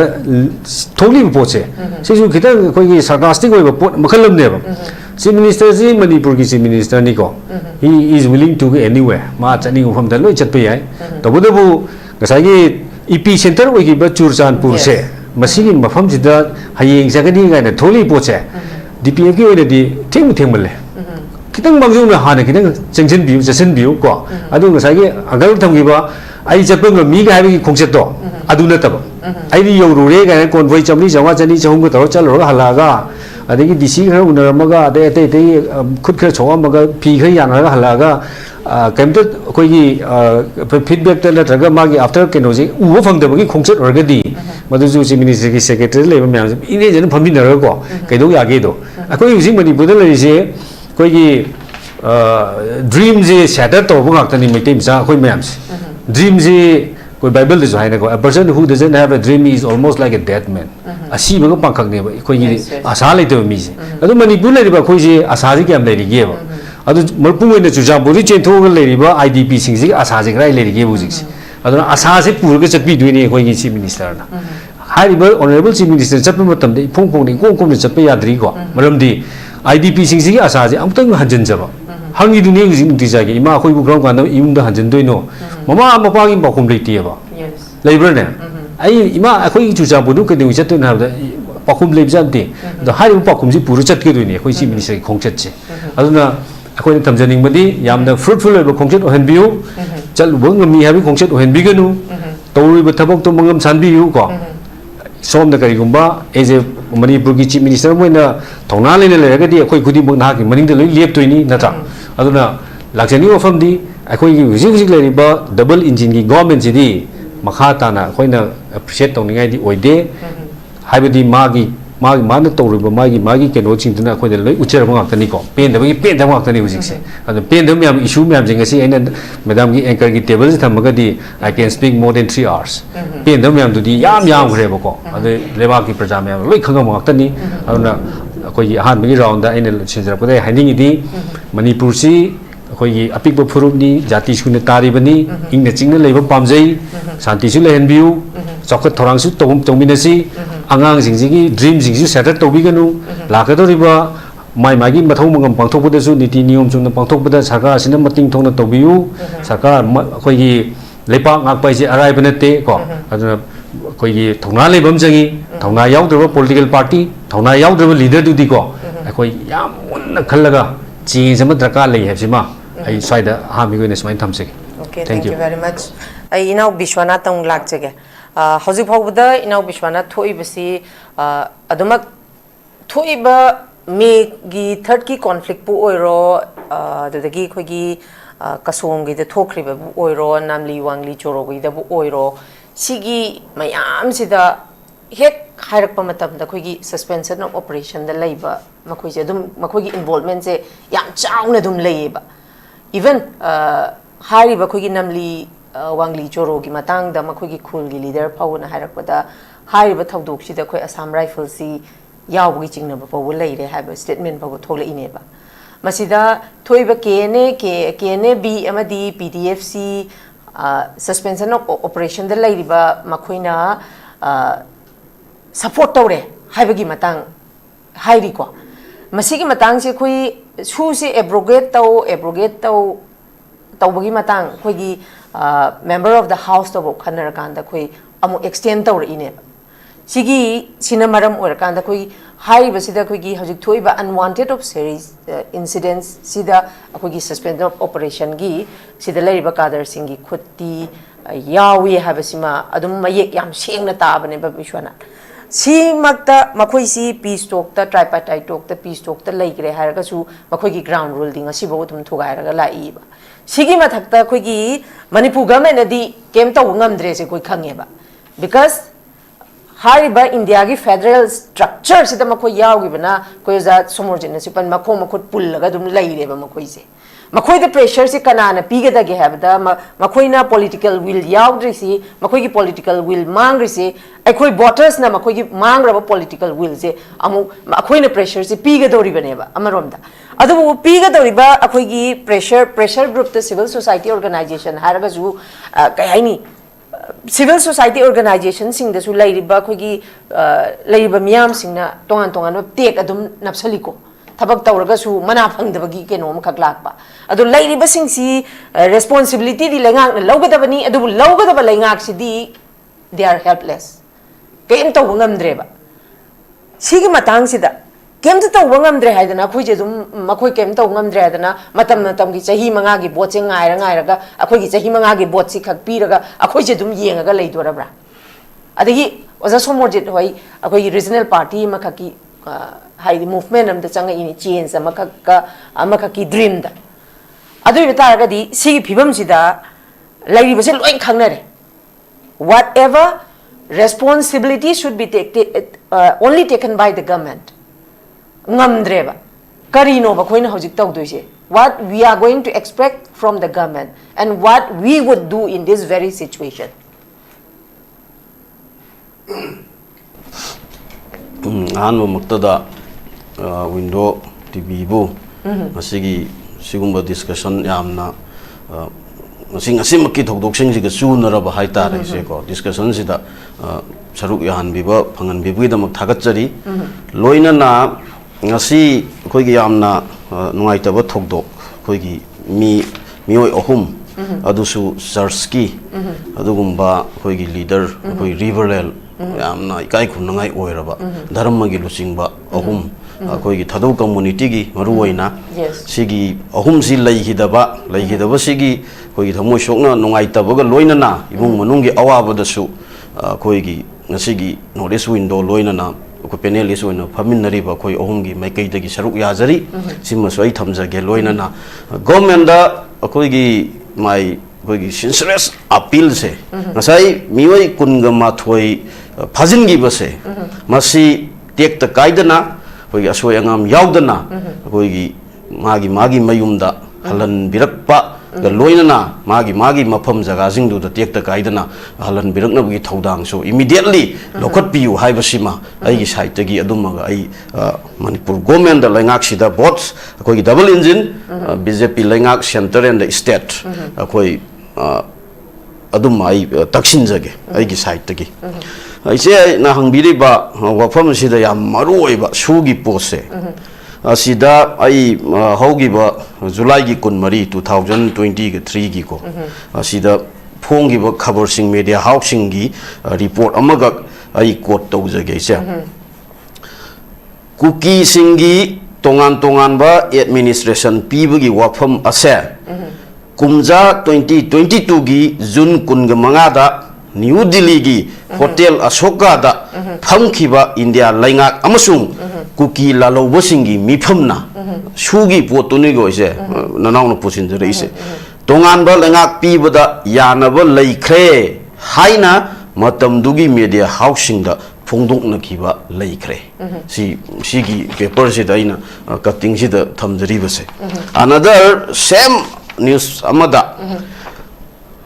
Speaker 3: थोली पोचे सिजु खिता कोई सार्कास्टिक ओइबा पोट मखलम नेबा चीफ मिनिस्टर जी मणिपुर की चीफ मिनिस्टर निको he is willing to go anywhere मा चनी उफम द लोइ चटपे याय तबुदबु गसागी ईपी सेंटर ओइगिबा चुरचानपुर से मसिगी मफम जिदा हयेंग जगनी गायना थोली पोचे डीपीएफ की ओइदि थेंगमले खितंग बंगजुना हाने खितंग चंगजन बिउ जसन बिउ को अदु गसागी अगल थमगिबा आई जपंग मी का हाबी खोंगसेतो अदु नतब आई यौरुरे गाय कॉन्वॉय चमनी जवा चनी चहुंग तरो चलो हलागा अदगी डीसी खर उनरमगा अते अते अते खुद खर छोमगा फी खर यानगा हलागा केमत कोई फीडबैक त नत्रगा मागी आफ्टर केनोजी उबो फंगदबगी खोंगसेत ओरगदी मदुजु चीफ मिनिस्टर की सेक्रेटरी लेबा म्याम इने जन फमिनरगो कैदो यागे दो अकोई उसी मणिपुर लरिसे कोई ड्रीम जे शैटर तोबो गाक्तनी मिटे मिसा कोई ma'am dream ji koi bible de jaina ko a person who doesn't have a dream is almost like a dead man asi ba ko pakhak ne ba koi gi asa lai to mi ji adu manipur lai ba koi ji asa ji kyam lai ri ge ba adu marpu ne chu jam bori chen thog lai ri ba idp sing ji asa ji rai lai ri ge bu ji adu asa se pur ge chat bi dui ne koi gi chief minister na hai ba honorable chief minister chat pa matam de phong phong ni ko ko ne chat pa ya dri ko maram di idp sing ji asa ji amtang hanjan jaba hangi dunia uji nuti jagi ima aku ibu ground kan ibu dah hanjen tu ino mama apa pagi bakum leti apa labor ne ai ima aku ibu cuci bodoh ke dia ucap tu nak bakum lep jadi dah hari bakum si puru cat ke tu ni aku isi minister kongcat je aduna aku ni tamjaning badi yang dah fruitful level kongcat ohen biu cal bang mi habi kongcat ohen biganu tahu ibu tabok tu mengam san biu ko som dah kari gumba as a Manipur ki chief minister mo na thongna le le ga di akoi khudi bang na ki maning de loi lep toi ni na ta aduna laksani ofam di akoi ki hujik le ba double engine ki government si di makha ta na akoi na appreciate tong ngai di oide haibadi magi mana tawri ba magi keno ching tuna akoi de loi ucher bang ta ni ko pen da bang ta ni hujik se adu pen da myam issue myam jing si aina madam ki anchor ki table se thamaga di I can speak more than 3 hours pen da myam tu di yam gre ba ko adu leba ki praja myam loi khang bang ta ni aduna akoi ki han bi round da aina chinjra ko de haning di Manipur si akoi ki apik ba phurup ni jati sune tari bani ing na ching na leba pamjai santi su lehen biu chokot thorang su tongmina si angang singji dream singju set to biganu lakato riba mai magi mathau mangam pangthok pada su niti niyom chung na pangthok pada sarkar sina mating thong na to biu sarkar khoi gi lepa ngak pai je arai banate ko aduna khoi gi thongna le bam jangi thongna yaw dro political party thongna yaw dro leader du di ko khoi yam mun khallaga chi jama darka le heb sima ai saida ha mi go ne smain thamse
Speaker 1: okay thank you very much ai inau Bishwanath tong lak chege hauji phawda inau Bishwanath thoi basi adumak thoi ba me gi third ki conflict pu oiro dadagi khoi gi kasong gi de thokri ba bu oiro namli wangli choro gi da bu oiro sigi mayam sida hek hairak pa matam da khoi gi suspension of operation da leiba makhoi je dum makhoi gi involvement je yam chauna dum leiba even hari ba khoi gi namli wangli choro gi matang da makhoi gi khul gi leader pawna hairak pa da hari ba thodok si da khoi Assam rifle si yaw gi chingna ba pawu leire ha ba statement ba thole ine ba masida thoiba kene b amadi pdfc suspension of operation da leiriba makhoina support tawre haibagi matang hairi ko masigi matang se khoi su se abrogate taw tawbagi matang khoi gi member of the house to khanar kan da khoi amu extend tawre ine sigi sinamaram or kan da khoi hai basida khoi gi hajik thoiba unwanted of series incidents sida khoi gi suspend of operation gi sida leiriba kadar singi khutti yawi habasima adum mayek yam sengna tabane ba Bishwanath si makta makhoi si peace talk ta tripartite talk ta peace talk ta leigre haraga su makhoi gi ground rule ding asi bo tum thugai raga lai ba sigi mathakta khoi gi Manipur government adi kem taw ngamdre se koi khange ba because hariba India gi federal structure sida makhoi yawi bana koi za SOMORJIT na sipan makho makhot pullaga dum leire ba makhoi se makhoi the pressure se kanana pigada ge habda makhoi na political will yaudri si makhoi gi political will mangri se akhoi voters na makhoi gi mangra ba political will se amu makhoi na pressure se pigadori bane ba amaromda adu pigadori ba akhoi gi pressure group the civil society organization haraga ju kai haini civil society organization sing da su leiriba khoi gi leiriba miyam singna tongan tek adum napsaliko tabak tawraga su mana phangdabagi keno ma khak lakpa adu leiriba sing si responsibility di lengak na lawgadabani adu lawgadaba lengak si di they are helpless kem taw ngamdre ba sigi matang sida kem taw ngamdre haidana khoi je dum makhoi kem taw ngamdre haidana matam gi chahi manga gi bot che ngairaga akhoi gi chahi manga gi bot si khak piraga akhoi je dum yengaga leidora bra adagi oza SOMORJIT hoi akhoi gi regional party ma khaki high movement am the changa ini change amaka ki dream da adu bita ga di si phibam sida lairi base loin khangnare whatever responsibility should be only taken by the government ngamdre ba karino ba khoina hojik taw doise what we are going to expect from the government and what we would do in this very situation
Speaker 4: Anmo Muktada window TV bu masigi sigumba discussion yamna masing asim ki thokdok sing siga sunara ba haita re se ko discussion sida saruk yahan biba phangan bibu da mak thagat chari loina na ngasi khoi gi yamna nungai taba thokdok khoi gi mioi ahum adusu church ki adugumba khoi gi leader khoi riverel yamna ikai khunangai oiraba dharma gi luchingba ahum khoi gi thadau community gi maruoina sigi ahum si leihidaba sigi khoi gi thamoi sokna nungai taba ga loina na ibung manung gi awaba dasu khoi gi ngasigi notice window loina na ko panelist oina faminari ba khoi ahum gi maikai dagi saruk yazari simma soi thamjage loina na government da khoi gi mai khoi gi sincerous appeal se ngasai mioi kunga ma thoi phajin gi base masi tek ta kaidana khoi gi asoi angam yaudana khoi gi magi mayumda halan birakpa ga loina na magi mafam jaga jing du da tek ta kaidana halan birakna gi thodang so immediately lokhat piu haibasima ai gi site gi aduma ga ai manipur government da lengak sida both khoi gi double engine bjp lengak center and the state khoi aduma ai taksin jage ai gi site gi ai se na hangbiri ba wafam sida yam maru oi ba sugi pose asida ai hogi ba July gi kunmari 2020 gi 3 gi ko asida phong gi ba khabar sing media housing gi report amaga ai quote to jage se cookie sing gi tongan ba administration pibu gi wafam ase kumja 2022 gi June kun ga manga da New Delhi gi hotel Ashoka da thamkhiba India laingak amasung cookie lalobo singi miphamna sugi potuni go ise nanaw na pusin jere ise tongan ba laingak pibada yanaba leikhre haina matam dugi media housing da phongdok na kiba leikhre sigi paper se daina cutting si da thamjari base another same news amada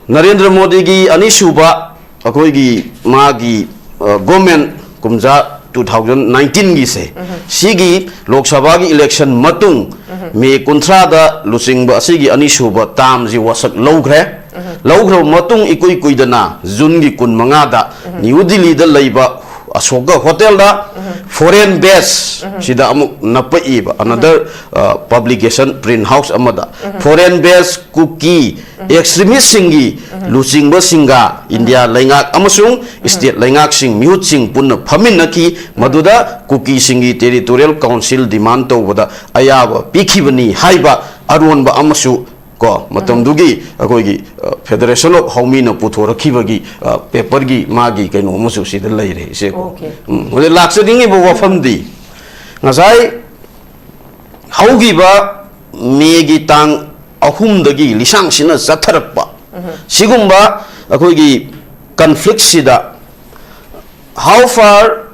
Speaker 4: Narendra Modi gi anisuba akoi gi magi government kumja 2019 gi se sigi Lok Sabha gi election matung me kunthra da lusingba sigi anisuba tam ji wasak logre matung ikoi kuidana June gi kun manga da New Delhi da leiba Ashoka hotel da foreign base sida amuk napai ba another publication print house amada foreign base cookie extremist singi lusingba singa India laingak amasung state laingak sing mute sing punna phaminaki maduda cookie singi territorial council demand to boda ayaba pikhibani haiba aronba amasu ko matam dugi akoi gi federation of homi na puthoraki paper gi magi kaino musu sid lai re se ko ole laksadingi bo wafamdi ngasai haugi ba megi tang ahum dagi lisang sina zatharakpa sigumba akoi gi conflict sida how far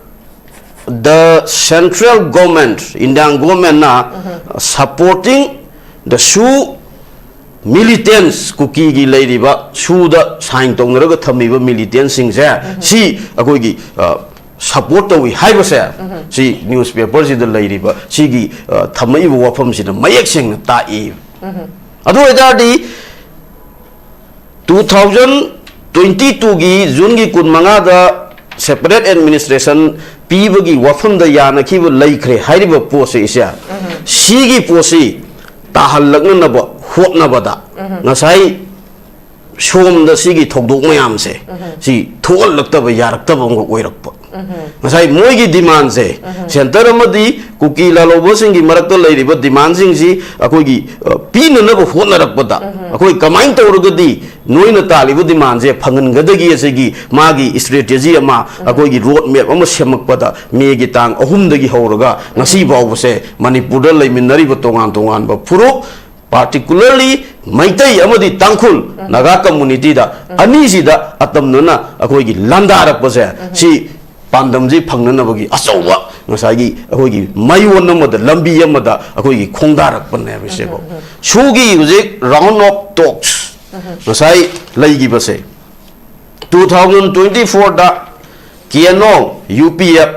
Speaker 4: the central government Indian government na supporting the shoe militants cookie gi leiriba suda sign tongraga thamiba militants singse si akoi gi support to we haibase si newspaper si da leiriba si gi thamai bu wafam si da mayak sing ta e adu edadi 2022 gi June gi kun manga da separate administration piba gi wafam da yana ki bu leikhre hairiba pose isya si gi pose tahallakna na ba hotna bada ngasai shom da sigi thokdok mayam se si thol lakta ba yarak ta bang oirakpa ngasai moi gi demand se center amadi cookie lalobo singi marakta leiriba demand sing si akoi gi pina na ba hotna rakpada akoi kamain tawrugadi noina talibu demand se phangan gadagi asigi magi strategy ama akoi gi road map ama semakpada megi tang ahum dagi horaga ngasi bawse Manipur da leiminari ba tongan ba puro particularly Maitai amadi Tangkhul Naga community da anisi da atamnuna akoi gi landarak pase si pandamji phangnana bagi asawa ngasagi akoi gi mayon amada lambi amada akoi gi khongdarak panne bise ko sugi ujik round of talks ngasai laigi base 2024 da kiano UPF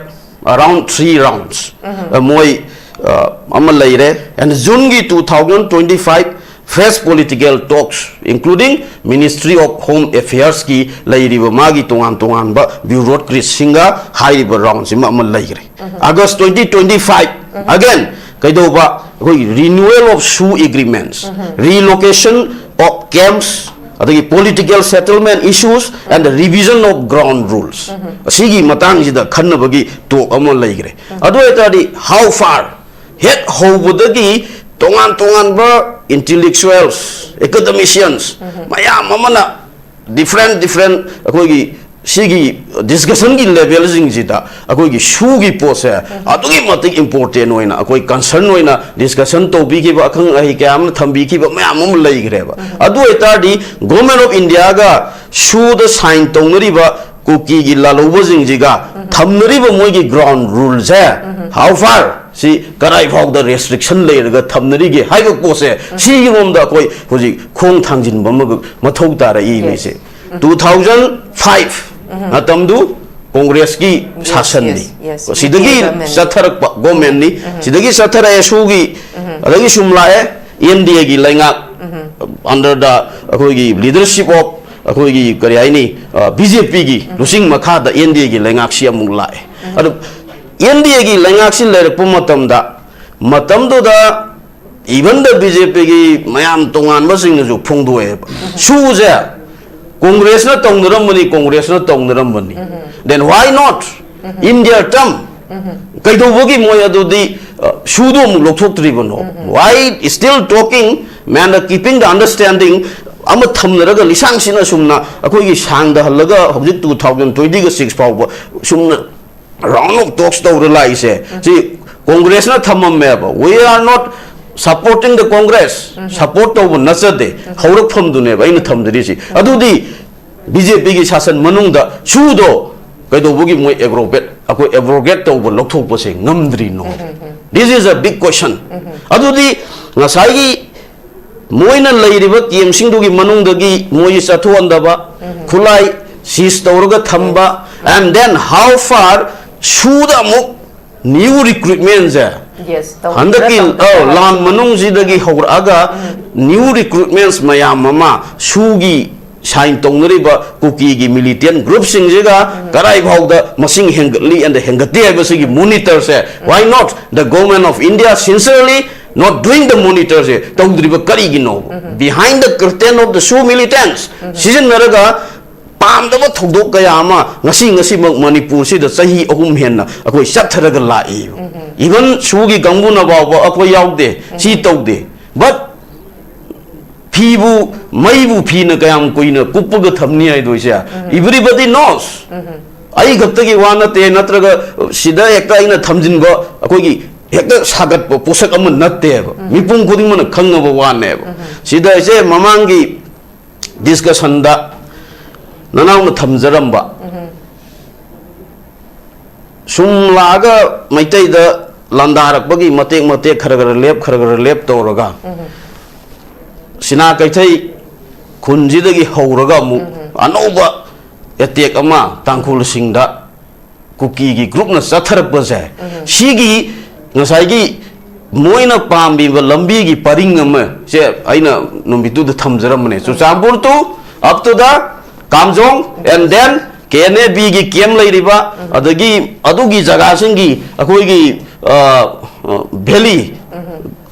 Speaker 4: around 3 rounds moi Amalaire and June 2025 fresh political talks including Ministry of Home Affairs ki lairiba magi tongan ba bureaucrat singa high rounds ima amalaire August 2025 again kaidoba renewal of SHU agreements, relocation of camps, political settlement issues, and the revision of ground rules. Sigi matang sida khanabagi talk amo laigre. Adu how far head hobudagi tongan ba intellectuals, academicians, mayam amana different akogi sigi discussion gi level jing jita akogi SHU gi pose adugi matik important hoina akoi concern hoina discussion to bi ki ba khang ahi kyam thambi ki ba mayam am lai gre ba adu etadi government of India ga SHU the sign tongnari ba kuki gi lalobo jing jiga thamnari ba moi gi ground rules hai how far si karai phok the restriction lay ga thamnari gi hai ga pose si gi mom da koi hoji khong thangjin ba ma thok ta ra i se 2005 Atamdu Congress ki shasan ni sidagi satharak government ni sidagi sathara SHU adagi shumla NDA gi lainga under the akoi leadership of akoi kari aini BJP gi lusing makha da NDA gi lainga si amung la adu NDA gi lainga si le pumatam da even the BJP gi mayam tongan masing na ju phongdu e SHU ja Congress na tongnaramani Congress na tongnaramani then why not India term kaido bogi moya do di SHU do mu lokthok tribano why still talking man keeping the understanding ama thamnaraga lisang sina sumna akoi gi sangda halaga hobjik 2026 paw sumna round of talks to realize see Congress na thamam me we are not supporting the Congress, support of Nasade, Horok from Duneva in the Tamdrisi. Adudi BJP Sasan Manunda, Shudo, Kadobugi Mo abrogate over Loktopo saying, Namdri no. This is a big question. Adudi Nasagi Moina lady, but Yem Sindugi Manundagi, Moisa Tuandaba, Kulai, Sistoga Tamba, and then how far should a new recruitments there?
Speaker 1: Yes.
Speaker 4: Handaki lan manung zidagi horaga new recruitments mayam mama SHU shine tongnari ba kuki gi militant group sing jiga karai bhawda masing hengali and the hengati abasigi monitor se why not the government of India sincerely not doing the monitors tongdri ba kari gi no behind the curtain of the SHU militants season naraga pam da ba thogdok kaya ama ngasi Manipur si da sahi ahum henna akoi satharaga lai even SHU gi ganguna ba akoi yaude si taude but pibu maibu phina kayam koina kuppaga thamni ai doisa everybody knows ai gakta gi wana te natraga sida ekta ina thamjin ba akoi gi hekta sagat ba posak am natte ba mipung khuding man khangna ba wane ba sida ise mamangi discussion da nanaw na thamjaram ba sumlaga maitai da landarak bagi matek kharagar lep toraga sina kaitai khunji dagi horaga mu anoba attack ama tangkhul singda kuki gi group na satharap ba se sigi ngasai gi moina pambi ba lambi gi paring ama se aina numbitu da thamjaram ne Chuchampur to up to the Kamjong and then KNB gi kem lairiba adagi adugi jaga singi akoi gi valley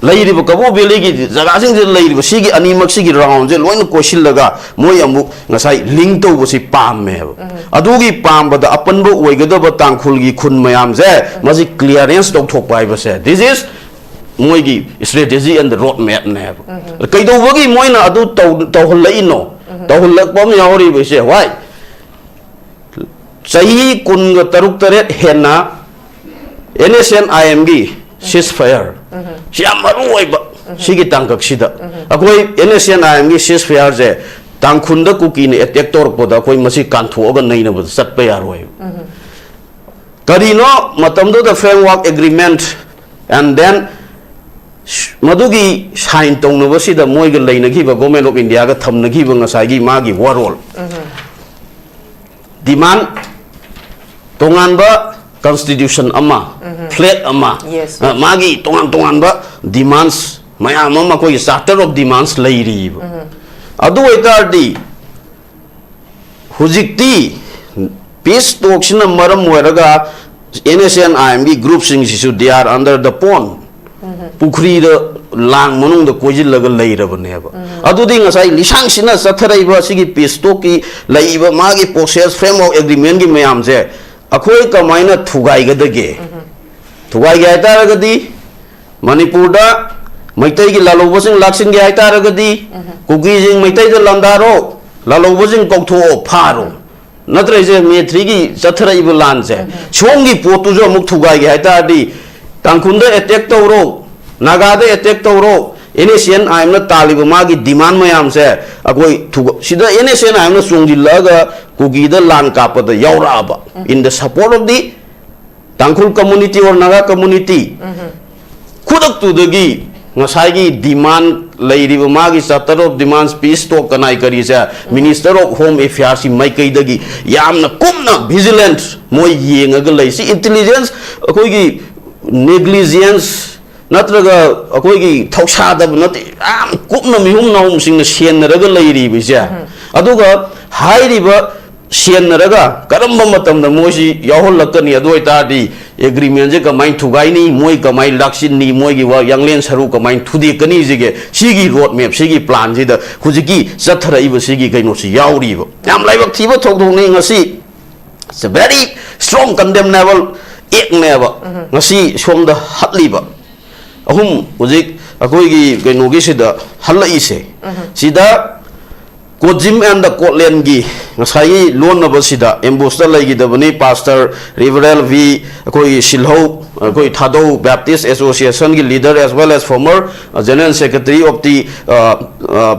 Speaker 4: lairiba kabu valley gi jaga sing lairiba sigi animak sigi round je loin kosil laga moi amu ngasai link to bosi pam me adugi pam bada apan bo oigada ba tangkhul gi khun mayam je maji clearance tok thok pai ba se this is moi gi strategy and the road map ne kaido bogi moi na adu to hol lai no to hol lak bom yauri ba se why sahi kun ga taruk taret henna NSNIM gi ceasefire siam maru oi ba sigi tangkak sida akoi NSNIM gi ceasefire je tangkhunda kuki ne attack tor poda koi masi kantho ga nei na ba sat pa yar oi karino matam do the framework agreement and then madugi sign tong no sida moi ga leina gi ba government of India ga thamna gi ba ngasai gi ma gi warol demand tongan ba constitution ama flat ama magi tongan ba demands mayam ama koi charter of demands lairi adu etardi hujikti peace talks na maram weraga NSNIM gi group sing sisu they are under the pond पुखरी लांग मनुंग कोजिल लेरबनेब अदुदी ngasai lisang sina satharaiba sigi pisto ki laiba magi process framework agreement gi mayam je akhoi kamaina thugai gadage thugai ga taragadi manipur da maitai gi lalobasing laksin gi taragadi kugi jing maitai da landaro lalobasing koktho pharo natre je me 3 gi satharaiba lan je chongi potu jo muk thugai gi taradi tangkhunda attack tawro nagada attack tawro NSN आयमना तालिब मागी demand मयाम से अकोई सिदा NSN आयमना सोंजिल्लागा कुगीदा लान कापदा यावराबा in the support of the Tangkhul community और नागा कम्युनिटी खुदक तुदगी ngसाइगी डिमांड लेरिब मागी चार्टर ऑफ डिमांड्स पीस तो कनाई करी से मिनिस्टर ऑफ होम अफेयर्स सी माइकैदगी यामना कुमना विजिलेंट मोय येंगगा लैसी इंटेलिजेंस अकोईगी नेग्लिजेंस नत्रगा अकोईगी थौसादब नते आम कुपना मिहुम नाउम सिंग सेनरगा लैरी बिसे अदुगा हाइरिबा सेनरगा करम्बा मतम द मोसी याहोलकनी अदोय तादी एग्रीमेंट जे कमाइन थुगाइनी मोय कमाइन लाक्सिनी मोयगी वा यांगलेन सरु कमाइन थुदे कनी जिगे सिगी रोड मैप सिगी प्लान जिदा खुजिकी चथराइबा सिगी कैनो सि याउरिबो याम लाइबक थिबा थोकदोंनि ngasi it's a very strong condemnable act नेबा ngasi somda hatliba ahum uzik akoigi kainogi sida halai se sida Kojim and the Kotlen gi ngasai loan na basida embosster lagi da bani pastor Riverel V koi Shilho koi Thado Baptist Association gi leader as well as former general secretary of the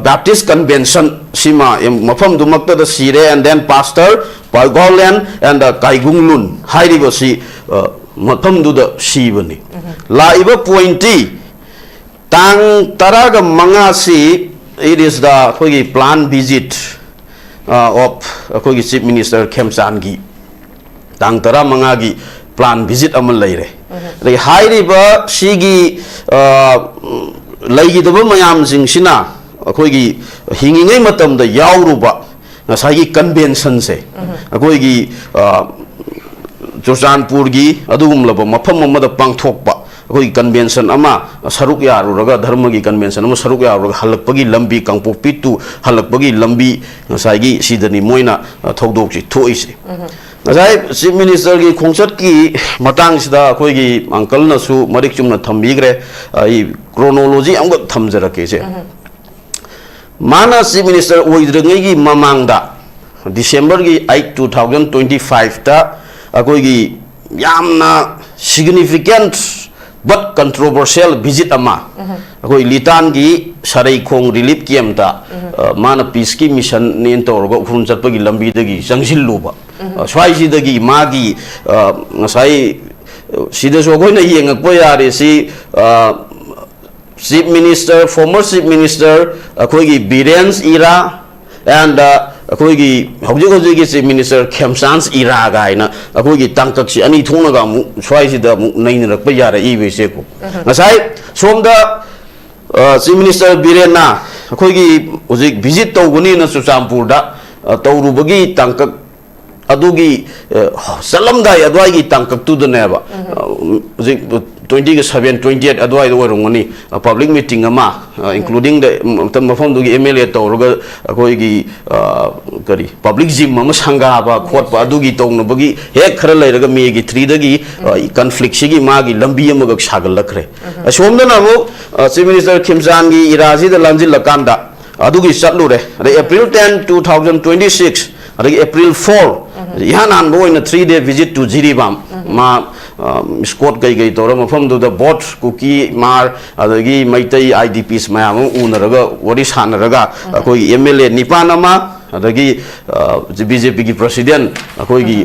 Speaker 4: Baptist convention sima mafam dumakta da sire and then pastor Pagolan and Kaigunglun hairi basi mafam du da sibani la iba pointi tang taraga mangasi it is the planned visit of Chief Minister Khemchandgi tang tara mangagi planned visit amal leire the high river sigi laigi the mayam sing sina akoigi hingingai matam da yauruba ngasai convention se akoigi Churchanpur gi adugum laba mafam amada pangthokpa अखोई convention अमा सरुक यारुरगा धर्म की convention अमा सरुक यारुरगा हलकपगी लंबी Kangpokpi to हलकपगी लंबी ngसाइगी Sydney Moina थौदोकसि Thoise ngसाइ chief minister की खोंसत की मतांग सिदा अखोइगी अंकल नसु मरिक चुमना थंबिग्रे ई क्रोनोलॉजी अंग थमजरके से माना चीफ मिनिस्टर ओइद्रंगैगी ममांगदा डिसेंबर की 8 2025 ता अखोइगी यामना significant but controversial visit ama akoi litan gi sarai khong relief camp ta mana peace ki mission nin torgo khun chatpa gi lambi dagi jangsil luba swai ji dagi magi ngasai sida so goi na yengak po yare si chief minister former chief minister akoi gi Birens era and akoi gi hojig gi chief minister Khemchand's era gaina akoi gi tangkak si ani thona ga mu swai si da mu nain rak pa yara I be se ko ngasai somda chief minister Birena akoi gi hojig visit tawguni na Churchanpur da tawrubagi tangkak adugi salamdai adwai gi tangkak tu da neba hojig 27 28 adwai do rongani public meeting ama including the mafam du gi MLA tawruga akoi gi kari public gym ama sanga ba khot pa du gi tong no bagi hek khara leiraga me gi 3 dagi conflict sigi ma gi lambi ama ga sagal lakhre asomda na mo chief minister Khemchandgi iraji da lamjil lakanda adu gi chatlure April 10 2026 adu April 4 yanan boina 3-day visit to Jiribam ma Scott gai gai tora mafam du the bot cookie mar adagi maitai IDPs mayam unaraga wari sanaraga akoi MLA nipanama adagi BJP ki president akoi gi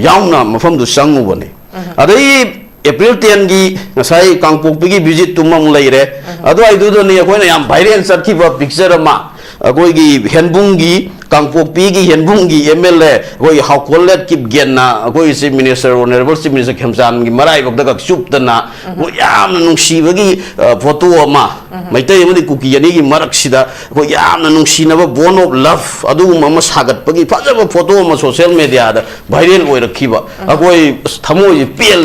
Speaker 4: yauna mafam du sangu bane adai April 10 gi ngasai kangpokpi gi visit tumam leire adu ai du ni akoi na yam viral sarki ba picture ma akoi gi henbung gi kangpokpi gi henbung gi MLA akoi haukolet kip genna akoi chief minister honorable chief minister Khemchand gi marai bak da chuptana ko yamna nungsibagi photo ama maitai amadi kuki yani gi marak sida ko yamna nungsina ba bone of love adu mama sagat pagi fajaba photo ama social media da viral oi rakhiba akoi thamoi pel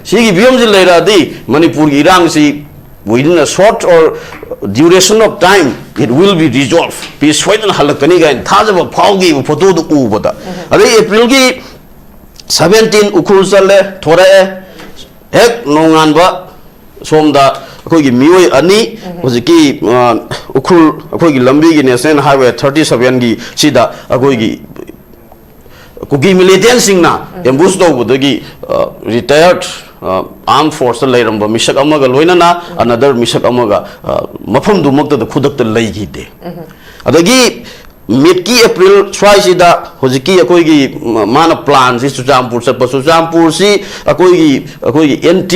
Speaker 4: sigi biom ji leira di manipur gi irang si within a short or duration of time, it will be resolved. Peace fight and halakani guy, Tazaba Paugi, photo to Ubada. April 17 Ukurusale, Tore, Ek Nonganba, Somda, Kogi Mui Ani, was a key Ukur, Kogi Lambi in a Sen Highway 37 Sida, Agogi. Kugi militant na embusto budagi retired armed force lairam ba misak amaga loina na another misak amaga mafam du makta da khudak ta lai gi de adagi midki april swai sida hojiki akoi gi mana plan si sujampur si akoi gi nt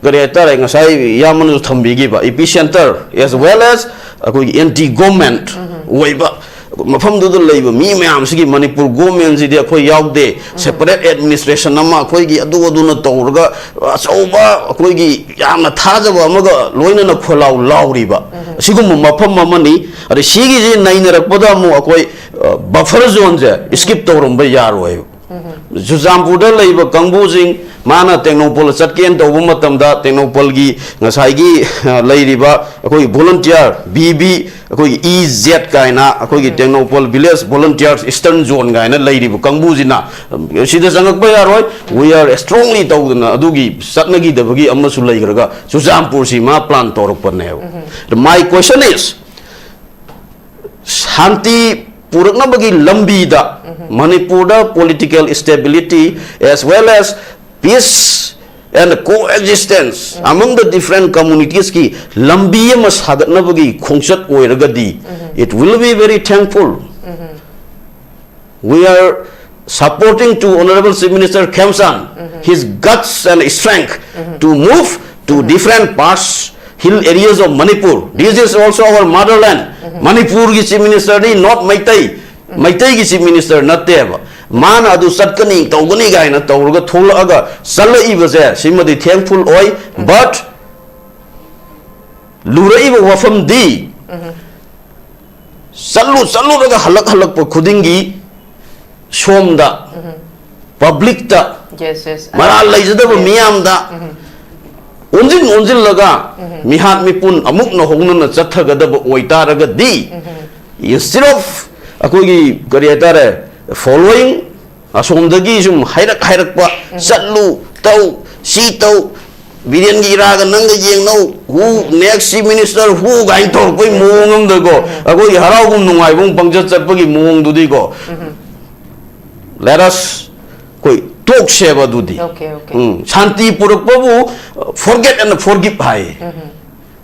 Speaker 4: greater ngasai yaman thambi gi ba epicenter as well as akoi gi anti government waiba mafam du leiba mi mayam sigi manipur government ji de khoi yaude separate administration nama khoi gi adu na tawrga achauba khoi gi yamna thajaba amaga loina na kholau lauriba sigum mafam mamani ari sigi ji nainarakpada mu akoi buffer zone je skip tawrum ba yaroi Juzampur da leiba kangbu jing mana technopol chatken to bumatam da technopol gi ngasai gi leiriba akoi volunteer bb akoi ez kaina akoi gi technopol village volunteers eastern zone gaina leiriba kangbu jina sida sangak ba yaroi we are strongly tawdna adugi satnagi dabagi amasu leigraga Juzampur si ma plan torok parne my question is shanti purakna bagi lambi da Manipur da political stability as well as peace and coexistence among the different communities ki lambi mas hagatna bagi khongchat oiragadi it will be very thankful we are supporting to Honorable Chief Minister Khemsan his guts and strength to move to different parts hill areas of Manipur. This is also our motherland. Manipur ki Chief Minister ni not Maitai. Maitai ki Chief Minister not there. Man adu satkani tawgani guy na tawga tholaga sala ibase simadi thankful oi but lurai ba wafam di salu raga halak pa khudingi somda public ta
Speaker 1: yes
Speaker 4: mara laijada ba miyam da onjin laga mihat mipun amuk na hongna na chathaga ba oitaraga di instead of akogi kariyatare following asomdagi sum hairak pa satlu tau si tau Bidian gira nang jeng no who next Chief Minister who gain tor koi mongam da go akoi harau gum nungai bung pangjat chat pagi mong du di go let us koi talk sheba du di
Speaker 1: okay
Speaker 4: shanti purak babu forget and forgive hai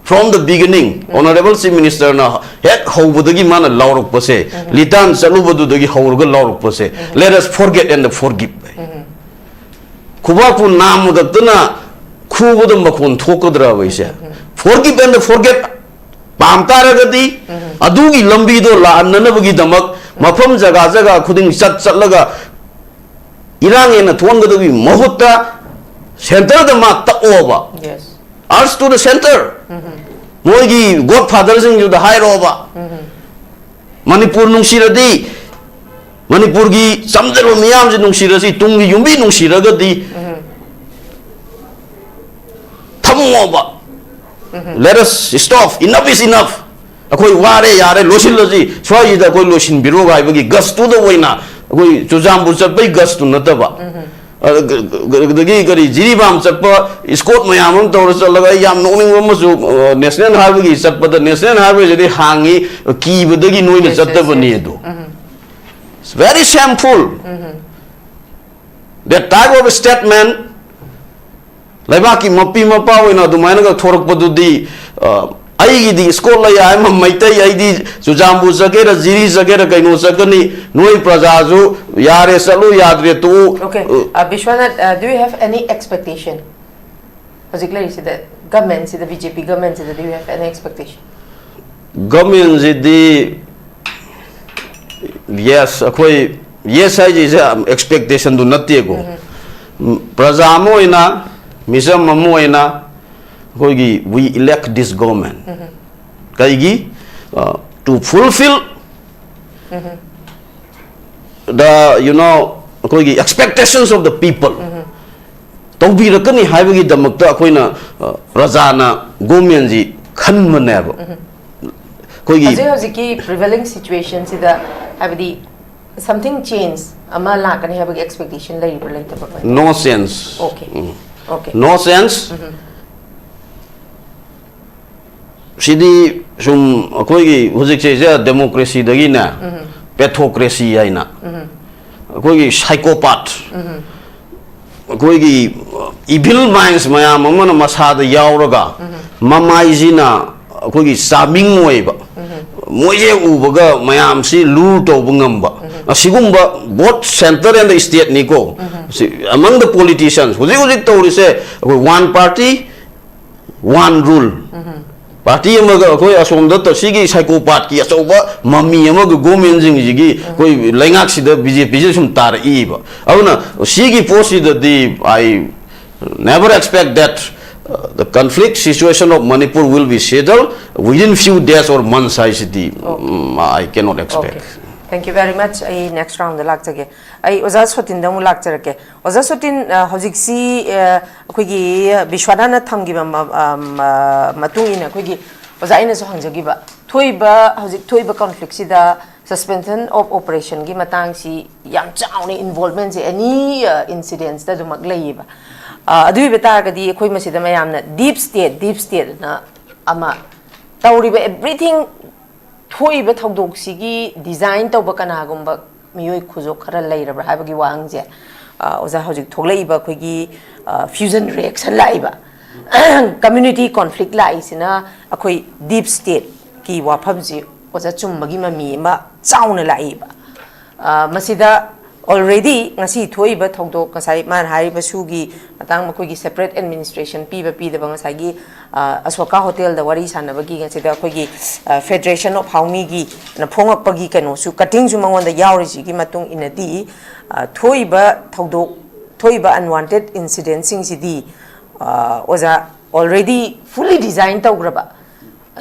Speaker 4: from the beginning Honorable Chief Minister na hek hobudagi mana laurok pase litan chalu badu dagi hauruga laurok pase let us forget and forgive kubapu namu daktana Kubudam Bakun Tokadra Visa. Forgive and forget Pamtaragadi Adugi Lambido La Nanabagi Damak Mapam Zagazaga couldn't shut Salaga Irang in a Twangadavi Mohuta Center the Mata over.
Speaker 1: yes
Speaker 4: Arts to the center. Mogi godfathers in the high over. Manipur Nungshiradi Manipurgi Samdero Miams in Nungshirasi Tungi Yumbi Nungshiragadi. Let us stop. Enough is enough. Akoi ware yare losin loji. Swai da koi losin biro gai bagi gas tu da waina. Akoi Juzampur chat bai gas tu nata ba. Dagi kari jiri bam chat pa iskot mayamam tawra chat laga yam noning wama su national highway gi chat pa da national highway jadi hangi ki badagi noi na chat ta bani do. It's very shameful. That type of statement. Laibaki mapi mapa wina dumaina ga thorak padudi ai di school la ya ma maitai ai di Juzampur sagera jiri sagera kaino sagani noi prajaju yare salu yadre tu
Speaker 1: okay Bishwanath do you have any expectation particularly see the government see the BJP government see do you have any expectation
Speaker 4: government di yes akoi yes ai ji expectation do natte go prajamo ina Misam Mamoina, we elect this government. Kaigi to fulfill the expectations of the people. ꯇꯧꯕꯤꯔꯛꯀꯅꯤ ꯍꯥꯏꯕꯒꯤꯗꯃꯛꯇ ꯑꯩꯈꯣꯏꯅ ꯔꯥꯖꯥꯅ ꯒꯣꯔꯃꯦꯟꯁꯤ ꯈꯟꯕꯅꯦꯕ ꯑꯩꯈꯣꯏꯒꯤ
Speaker 1: ꯍꯧꯖꯤꯛꯀꯤ prevailing situation sida habdi something change ama lakani habagi expectation leibra leitaba
Speaker 4: no sense
Speaker 1: okay okay
Speaker 4: no sense sidi sum akoigi hojik se democracy dagi na pathocracy aina akoigi psychopath akoigi evil minds mayam amana masada yauraga mamai jina akoigi saming oiba moje ubaga mayam si lu tawba ngamba asigumba both center and the state niko among the politicians hojik tawrise one party one rule party amaga akoi asomda to sigi psychopath ki asoba mami amaga government jing jigi koi lengak sida BJP je sum tar iba auna sigi post the I never expect that the conflict situation of Manipur will be settled within few days or months. I cannot expect.
Speaker 1: Okay. Thank you very much. I next round the lak jage. I oza sotin damu lak jarake. Oza sotin hojik si akoigi Bishwanath thamgi matung ina akoigi oza ina so hangjagi ba thoiba hojik thoiba conflict sida suspension of operation gi matang si yam chauni involvement si any incidents da dumak leiba adui beta gadi khoi masida mayamna deep state na ama tawriba everything thoiba thodok sigi design tawba kana gumba miyoi khujo khara leirabra habagi wangje oza hojik thoglaiba khoigi fusion reaction laiba community conflict laisina akhoi deep state ki wafamji oza chumbagi mami ma chauna laiba masida already ngasi thoiba thodok kasai man hariba sugi matang makoigi separate administration piba ngasai gi Asoka hotel da wari sanabagi ngasida koigi federation of haumi gi na phongakpagi kano su cutting ju mangon da yauri gi matung inadi thoiba thodok thoiba unwanted incidents sing sidi oza already fully designed tawgraba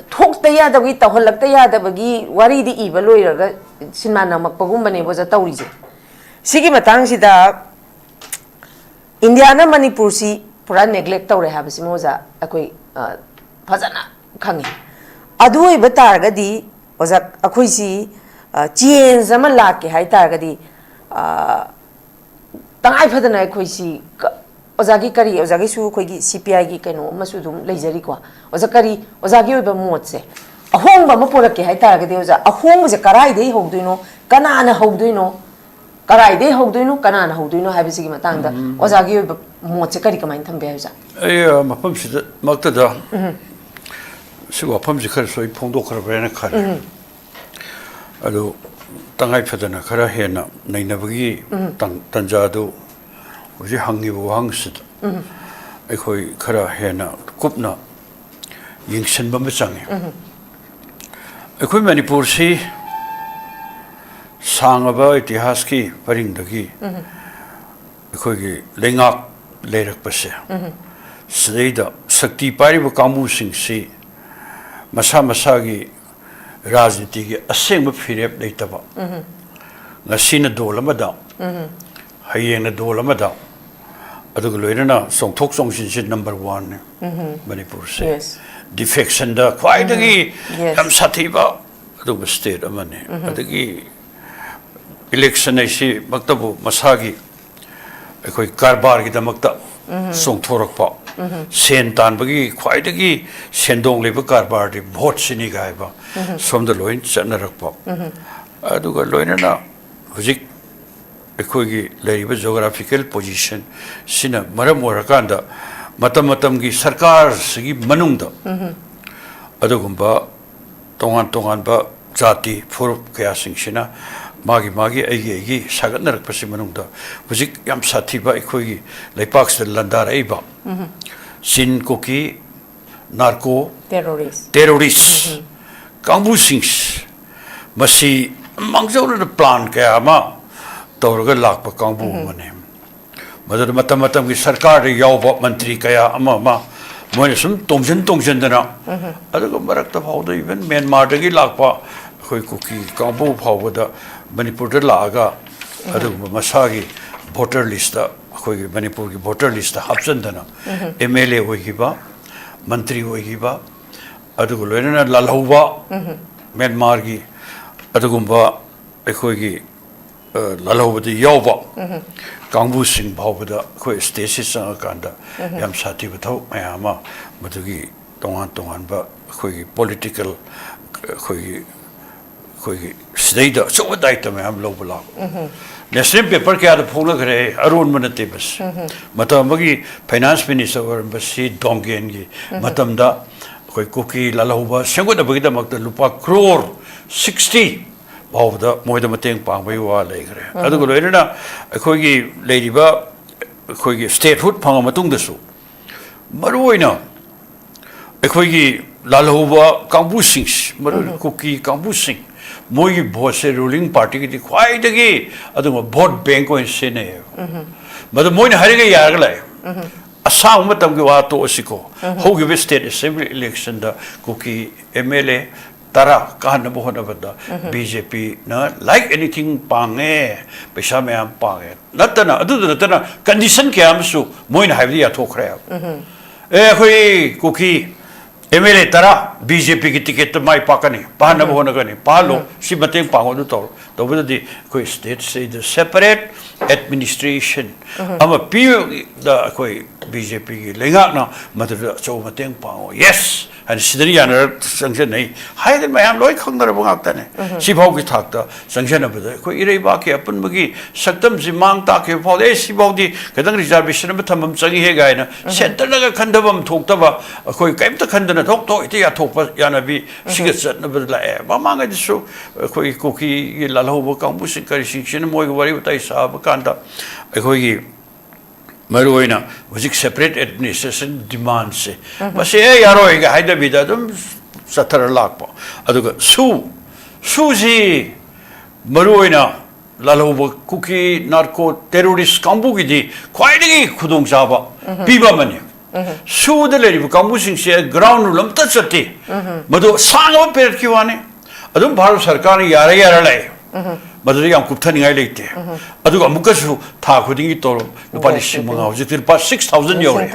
Speaker 1: thok ta yadagi tawhalak ta yadabagi wari di iba loiraga sinmana makpagumbane boza tawrije sigi matang sida India na Manipur si pura neglect tawre habasi moza akoi fazana khangi adui batargadi oza akoi si change ama lake hai targadi tangai phadana akoi si ozagi kari ozagi su khoi gi CPI gi kaino masu dum leijari ko ozakari ozagi oiba motse ahongba mapurake hai targadi oza ahong je karai dei hogduino kanana hogduino karai dei hogduino kanana hogduino habisi gi matangda ozagi oiba motse kari kamain thambe haja
Speaker 2: ai mapam sida maktada siwa pam ji khar soi phongdo khar bena khar ado tangai phadana khara hena nainabagi tanja do oji hangi bo hang sid ai khara hena kupna yingsen bam changi ai Manipur si sangaba itihas ki paring dagi ai lengak lerak pase Sida sakti pari ba kamu sing si masa gi rajniti gi aseng ba phirep leitaba ngasina dolama da hayeng na dolama da adu loirana songthok songsin number 1 Manipur se defection da kwai dagi am sathiba adu state amane adagi election ai si maktabu masagi akoi karbar gi damakta songthorakpa sen tanbagi khwaidagi sendong leba karbar di vote sini gaiba somda loin chanarakpa aduga loinana hujik ekoigi leiba geographical position sina maram orakanda matam gi sarkar sigi manungda adugumba tongan ba jati furup kaya singsina magi aigi sagatnarak pasi manungda hujik yam sathiba ekoigi leipak se landar aiba sin koki narco terrorist kambu sings masi mangjauna plan kaya ma tawraga lakpa kambu mane madar matam gi sarkar yawba mantri kaya ama moine sum tongjen dana aduga marakta phawda even Myanmar dagi lakpa khoi koki kambu phawda Manipur da laga aduga masagi voter list da ꯑꯩꯈꯣꯏꯒꯤ ꯃꯅꯤꯄꯨꯔꯒꯤ voter list ꯍꯥꯞꯆꯟꯗꯅ MLA ꯑꯣꯏꯈꯤꯕ ꯃꯟꯇ꯭ꯔꯤ ꯑꯣꯏꯈꯤꯕ ꯑꯗꯨꯒ ꯂꯣꯏꯅꯅ ꯂꯥꯜꯍꯧꯕ ꯃ꯭ꯌꯥꯟꯃꯥꯔꯒꯤ ꯑꯗꯨꯒꯨꯝꯕ ꯑꯩꯈꯣꯏꯒꯤ ꯂꯥꯜꯍꯧꯕꯗ ꯌꯥꯎꯕ ꯀꯥꯡꯕꯨꯁꯤꯡ ꯐꯥꯎꯕꯗ ꯑꯩꯈꯣꯏ ꯁ꯭ꯇꯦꯠꯁꯤ ꯆꯪꯉꯀꯥꯟꯗ ꯌꯥꯝ ꯁꯥꯊꯤꯕ ꯊꯕꯛ ꯃꯌꯥꯝ ꯑꯃ ꯃꯗꯨꯒꯤ ꯇꯣꯉꯥꯟ ꯇꯣꯉꯥꯟꯕ ꯑꯩꯈꯣꯏꯒꯤ ꯄꯣꯂꯤꯇꯤꯀꯦꯜ ꯑꯩꯈꯣꯏꯒꯤ ꯁꯤꯗꯩꯗ ꯑꯆꯧꯕ ꯗꯥꯏꯇ ꯃꯌꯥꯝ ꯂꯧꯕ ꯂꯥꯛꯄ ꯅꯦꯁꯅꯦꯜ ꯄꯦꯄꯔ ꯀꯌꯥꯗ ꯐꯣꯡꯅꯈ꯭ꯔꯦ ꯑꯔꯣꯟꯕ ꯅꯠꯇꯦ ꯕꯁ ꯃꯇꯝ ꯑꯃꯒꯤ ꯐꯥꯏꯅꯥꯟꯁ ꯃꯤꯅꯤꯁꯇꯔ ꯑꯣꯏꯔꯝꯕ ꯁꯤ ꯗꯣꯡꯒꯦꯟꯒꯤ ꯃꯇꯝꯗ ꯑꯩꯈꯣꯏ ꯀꯨꯀꯤ ꯂꯥꯜꯍꯧꯕ ꯁꯦꯝꯒꯠꯅꯕꯒꯤꯗꯃꯛꯇ ꯂꯨꯄꯥ crore 60 ꯐꯥꯎꯕꯗ ꯃꯣꯏꯗ ꯃꯇꯦꯡ ꯄꯥꯡꯕꯒꯤ ꯋꯥ ꯂꯩꯈ꯭ꯔꯦ ꯑꯗꯨꯒ ꯂꯣꯏꯅꯅ ꯑꯩꯈꯣꯏꯒꯤ ꯂꯩꯔꯤꯕ ꯑꯩꯈꯣꯏꯒꯤ ꯁ꯭ꯇꯦꯠꯍꯨꯠ ꯐꯪꯉ ꯃꯇꯨꯡꯗꯁꯨ ꯃꯔꯨꯑꯣꯏꯅ ꯑꯩꯈꯣꯏꯒꯤ ꯂꯥꯜꯍꯧꯕ ꯀꯥꯡꯕꯨꯁꯤꯡ ꯀꯨꯀꯤ ꯀꯥꯡꯕꯨꯁꯤꯡ ꯃꯣꯏꯒꯤ ꯚꯣꯠꯁꯦ ꯔꯨꯂꯤꯡ ꯄꯥꯔꯇꯤꯒꯤꯗꯤ ꯈ꯭ꯋꯥꯏꯗꯒꯤ ꯑꯗꯨꯒꯨꯝꯕ ꯚꯣꯠ ꯕꯦꯡꯛ ꯑꯣꯏꯅ ꯁꯤꯖꯤꯟꯅꯩꯌꯦꯕ ꯃꯗꯨ ꯃꯣꯏꯅ ꯍꯥꯏꯔꯒ ꯌꯥꯔꯒ ꯂꯥꯛꯑꯦ ꯑꯁꯥꯡꯕ ꯃꯇꯝꯒꯤ ꯋꯥ ꯇꯣꯛꯑꯁꯤꯀꯣ ꯍꯧꯈꯤꯕ ꯁ꯭ꯇꯦꯠ ꯑꯦꯁꯦꯝꯕ꯭ꯂꯤ ꯏꯂꯦꯛꯁꯟꯗ ꯀꯨꯀꯤ MLA 10 ꯀꯥꯍꯟꯅꯕ ꯍꯣꯠꯅꯕꯗ BJPꯅ ꯂꯥꯏꯛ ꯑꯦꯅꯤꯊꯤꯡ ꯄꯥꯡꯉꯦ ꯄꯩꯁꯥ ꯃꯌꯥꯝ ꯄꯥꯡꯉꯦ ꯅꯠꯇꯅ ꯑꯗꯨꯗ ꯅꯠꯇꯅ ꯀꯟꯗꯤꯁꯟ ꯀꯌꯥ ꯑꯃꯁꯨ ꯃꯣꯏꯅ ꯍꯥꯏꯕꯗꯤ ꯌꯥꯊꯣꯛꯈ꯭ꯔꯦꯕ ꯑꯩꯈꯣꯏ ꯀꯨꯀꯤ MLA 10 BJPꯒꯤ ꯇꯤꯀꯦꯠꯇ ꯃꯥꯏ ꯄꯥꯛꯀꯅꯤ ꯄꯥꯍꯟꯅꯕ ꯍꯣꯠꯅꯒꯅꯤ ꯄꯥꯍꯜꯂꯣ ꯁꯤ ꯃꯇꯦꯡ ꯄꯥꯡꯉꯣ ꯑꯗꯨ ꯇꯧꯔꯣ ꯇꯧꯕꯗꯗꯤ ꯑꯩꯈꯣꯏ ꯁ꯭ꯇꯦꯠꯁꯤꯗ ꯁꯦꯄꯔꯦꯠ ꯑꯦꯗꯃꯤꯅꯤꯁꯇ꯭ꯔꯦꯁꯟ ꯑꯃ ꯄꯤꯕꯗ ꯑꯩꯈꯣꯏ BJPꯒꯤ ꯂꯩꯉꯥꯛꯅ ꯃꯗꯨꯗ ꯑꯆꯧꯕ ꯃꯇꯦꯡ ꯄꯥꯡꯉꯣ ꯌꯦꯁ ꯍꯥꯏꯅ ꯁꯤꯗꯅ ꯌꯥꯅꯔ ꯆꯪꯁꯤꯟꯅꯩ ꯍꯥꯏꯗꯅ ꯃꯌꯥꯝ ꯂꯣꯏ ꯈꯪꯅꯔꯕ ꯉꯥꯛꯇꯅꯦ ꯁꯤꯐꯥꯎꯒꯤ ꯊꯥꯛꯇ ꯆꯪꯁꯤꯟꯅꯕꯗ ꯑꯩꯈꯣꯏ ꯏꯔꯩꯕꯥꯛꯀꯤ ꯑꯄꯨꯟꯕꯒꯤ ꯁꯛꯇꯝꯁꯤ ꯃꯥꯡ ꯇꯥꯛꯈꯤꯕ ꯐꯥꯎꯗ ꯁꯤꯐꯥꯎꯗꯤ ꯈꯤꯇꯪ ꯔꯤꯖꯥꯔꯕꯦꯁꯟ ꯑꯃ ꯊꯝꯐꯝ ꯆꯪꯏꯍꯦ ꯀꯥꯏꯅ ꯁꯦꯟꯇꯔꯅꯒ ꯈꯟꯊꯐꯝ ꯊꯣꯛꯇꯕ ꯑꯩꯈꯣꯏ ꯀꯩꯝꯇ ꯈꯟꯗꯅ ꯊꯣꯛ ꯍꯦꯛꯇ ꯌꯥꯊꯣꯛꯄ ꯌꯥꯅꯕꯤ ꯁꯤꯒ ꯆꯠꯅꯕꯗ ꯂꯥꯛꯑꯦ ꯃꯃꯥꯡꯉꯩꯗꯁꯨ ꯑꯩꯈꯣꯏꯒꯤ ꯀꯨꯀꯤꯒꯤ ꯂꯥꯜꯍꯧꯕ ꯀꯥꯡꯕꯨꯁꯤꯡ ꯀꯔꯤꯁꯤꯡꯁꯤꯅ ꯃꯣꯏꯒ ꯋꯥꯔꯤ ꯋꯥꯇꯥꯏ ꯁꯥꯕ ꯀꯥꯟꯗ ꯑꯩꯈꯣꯏꯒꯤ ꯃꯔꯨꯑꯣꯏꯅ ꯍꯧꯖꯤꯛ ꯁꯦꯄꯔꯦꯠ ꯑꯦꯗꯃꯤꯅꯤꯁꯇ꯭ꯔꯦꯁꯟ ꯗꯤꯃꯥꯟꯁꯦ ꯃꯁꯤ ꯌꯥꯔꯣꯏꯒ ꯍꯥꯏꯗꯕꯤꯗ ꯑꯗꯨꯝ ꯆꯠꯊꯔ ꯂꯥꯛꯄ ꯑꯗꯨꯒ ꯁꯨꯁꯤ ꯃꯔꯨꯑꯣꯏꯅ ꯂꯥꯜꯍꯧꯕ ꯀꯨꯀꯤ ꯅꯥꯔꯀꯣ ꯇꯦꯔꯣꯔꯤꯁ ꯀꯥꯡꯕꯨꯒꯤꯗꯤ ꯈ꯭ꯋꯥꯏꯗꯒꯤ ꯈꯨꯗꯣꯡꯆꯥꯕ ꯄꯤꯕ ꯑꯃꯅꯤ ꯁꯨꯗ ꯂꯩꯔꯤꯕ ꯀꯥꯡꯕꯨꯁꯤꯡꯁꯦ ꯒ꯭ꯔꯥꯎꯟ ꯔꯨꯜ ꯑꯝꯇ ꯆꯠꯇꯦ ꯃꯗꯨ ꯁꯥꯡꯉꯕ ꯄꯦꯔꯠꯀꯤ ꯋꯥꯅꯤ ꯑꯗꯨꯝ ꯚꯥꯔꯠ ꯁꯔꯀꯥꯔꯅ ꯌꯥꯔ ꯂꯥꯛꯑꯦ ꯃꯗꯨꯗ ꯌꯥꯝ ꯀꯨꯞꯊꯅꯤꯡꯉꯥꯏ ꯂꯩꯇꯦ ꯑꯗꯨꯒ ꯑꯃꯨꯛꯀꯁꯨ ꯊꯥ ꯈꯨꯗꯤꯡꯒꯤ ꯇꯣꯂꯣꯞ ꯂꯨꯄꯥ 5,000 ꯍꯧꯖꯤꯛꯇꯤ ꯂꯨꯄꯥ 6,000 ꯌꯧꯔꯦ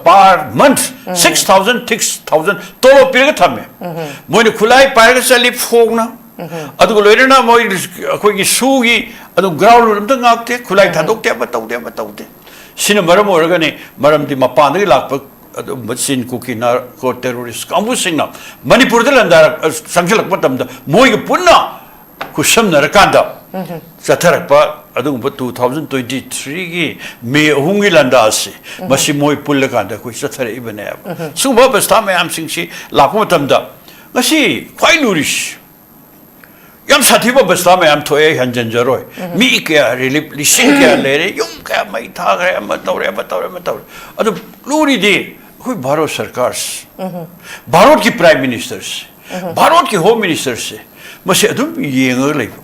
Speaker 2: ꯄꯥꯔ ꯃꯟꯊ 6,000 6,000 ꯇꯣꯂꯣꯞ ꯄꯤꯔꯒ ꯊꯝꯃꯦ ꯃꯣꯏꯅ ꯈꯨꯠꯂꯥꯏ ꯄꯥꯏꯔꯒ ꯆꯠꯂꯤ ꯐꯣꯡꯅ ꯑꯗꯨꯒ ꯂꯣꯏꯅꯅ ꯃꯣꯏ ꯑꯩꯈꯣꯏꯒꯤ ꯁꯨꯒꯤ ꯑꯗꯨꯝ ꯒ꯭ꯔꯥꯎꯟ ꯔꯨꯜ ꯑꯝꯇ ꯉꯥꯛꯇꯦ ꯈꯨꯠꯂꯥꯏ ꯊꯥꯗꯣꯛꯇꯦ ꯑꯃ ꯇꯧꯗꯦ ꯁꯤꯅ ꯃꯔꯝ ꯑꯣꯏꯔꯒꯅꯤ ꯃꯔꯝꯗꯤ ꯃꯄꯥꯟꯗꯒꯤ ꯂꯥꯛꯄ ꯑꯗꯨꯝꯕ ꯆꯤꯟ ꯀꯨꯀꯤ ꯅꯥꯔꯀꯣ ꯇꯦꯔꯣꯔꯤꯁ ꯀꯥꯡꯕꯨꯁꯤꯡꯅ ꯃꯅꯤꯄꯨꯔꯗ ꯆꯪꯁꯤꯜꯂꯛꯄ ꯃꯇꯝꯗ ꯃꯣꯏꯒ ꯄꯨꯟꯅ ꯈꯨꯠꯁꯝꯅꯔꯀꯥꯟꯗ ꯆꯠꯊꯔꯛꯄ ꯑꯗꯨꯒꯨꯝꯕ 2023ꯒꯤ ꯃꯦ 3ꯒꯤ ꯂꯥꯟꯗꯥꯁꯤ ꯃꯁꯤ ꯃꯣꯏ ꯄꯨꯜꯂꯀꯥꯟꯗ ꯑꯩꯈꯣꯏ ꯆꯠꯊꯔꯛꯏꯕꯅꯦꯕ ꯁꯤꯒꯨꯝꯕ ꯑꯕꯁꯊꯥ ꯃꯌꯥꯝꯁꯤꯡꯁꯤ ꯂꯥꯛꯄ ꯃꯇꯝꯗ ꯉꯁꯤ ꯈ꯭ꯋꯥꯏ ꯂꯨꯔꯤꯁꯤ ꯌꯥꯝ ꯁꯥꯊꯤꯕ ꯑꯕꯁꯊꯥ ꯃꯌꯥꯝ ꯊꯣꯛꯑꯦ ꯍꯟꯖꯤꯟꯖꯔꯣꯏ ꯃꯤ ꯀꯌꯥ ꯔꯤꯂꯤꯞ ꯂꯤꯁꯤꯡ ꯀꯌꯥ ꯂꯩꯔꯦ ꯌꯨꯝ ꯀꯌꯥ ꯃꯩ ꯊꯥꯈ꯭ꯔꯦ ꯑꯃ ꯇꯧꯔꯦ ꯑꯗꯨ ꯂꯨꯔꯤꯗꯤ ꯑꯩꯈꯣꯏ ꯚꯥꯔꯠ ꯁꯔꯀꯥꯔꯁꯤ ꯚꯥꯔꯠꯀꯤ ꯄ꯭ꯔꯥꯏꯝ ꯃꯤꯅꯤꯁꯇꯔꯁꯤ ꯚꯥꯔꯠꯀꯤ ꯍꯣꯝ ꯃꯤꯅꯤꯁꯇꯔꯁꯤ ꯃꯁꯤ ꯑꯗꯨꯝ ꯌꯦꯡꯉꯒ ꯂꯩꯕ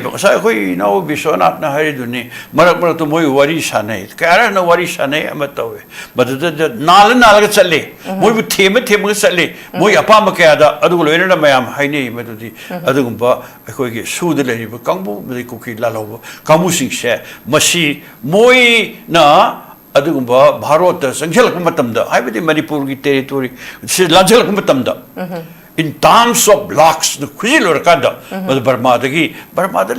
Speaker 2: ꯉꯁꯥꯏ ꯑꯩꯈꯣꯏ ꯏꯅꯥꯎ ꯕꯤꯁ꯭ꯋꯥꯅꯥꯊꯅ ꯍꯥꯏꯔꯤꯗꯨꯅꯤ ꯃꯔꯛꯇ ꯃꯣꯏ ꯋꯥꯔꯤ ꯁꯥꯟꯅꯩ ꯀꯌꯥꯔꯛꯅ ꯋꯥꯔꯤ ꯁꯥꯟꯅꯩ ꯑꯃ ꯇꯧꯋꯦ ꯃꯗꯨꯗ ꯅꯥꯜꯂꯒ ꯆꯠꯂꯦ ꯃꯣꯏꯕꯨ ꯊꯦꯝꯃꯒ ꯆꯠꯂꯦ ꯃꯣꯏ ꯑꯄꯥꯝꯕ ꯀꯌꯥꯗ ꯑꯗꯨꯒ ꯂꯣꯏꯅꯅ ꯃꯌꯥꯝ ꯍꯥꯏꯅꯩ ꯃꯗꯨꯗꯤ ꯑꯗꯨꯒꯨꯝꯕ ꯑꯩꯈꯣꯏꯒꯤ ꯁꯨꯗ ꯂꯩꯔꯤꯕ ꯀꯥꯡꯕꯨ ꯃꯗꯩ ꯀꯨꯀꯤ ꯂꯥꯜꯍꯧꯕ ꯀꯥꯡꯕꯨꯁꯤꯡꯁꯦ ꯃꯁꯤ ꯃꯣꯏꯅ ꯑꯗꯨꯒꯨꯝꯕ ꯚꯥꯔꯠꯇ ꯆꯪꯁꯤꯜꯂꯛꯄ ꯃꯇꯝꯗ ꯍꯥꯏꯕꯗꯤ ꯃꯅꯤꯄꯨꯔꯒꯤ ꯇꯦꯔꯤꯇꯣꯔꯤ ꯁꯤ ꯂꯥꯟꯁꯤꯜꯂꯛꯄ ꯃꯇꯝꯗ in terms of blocks the khujilorkanda but Burma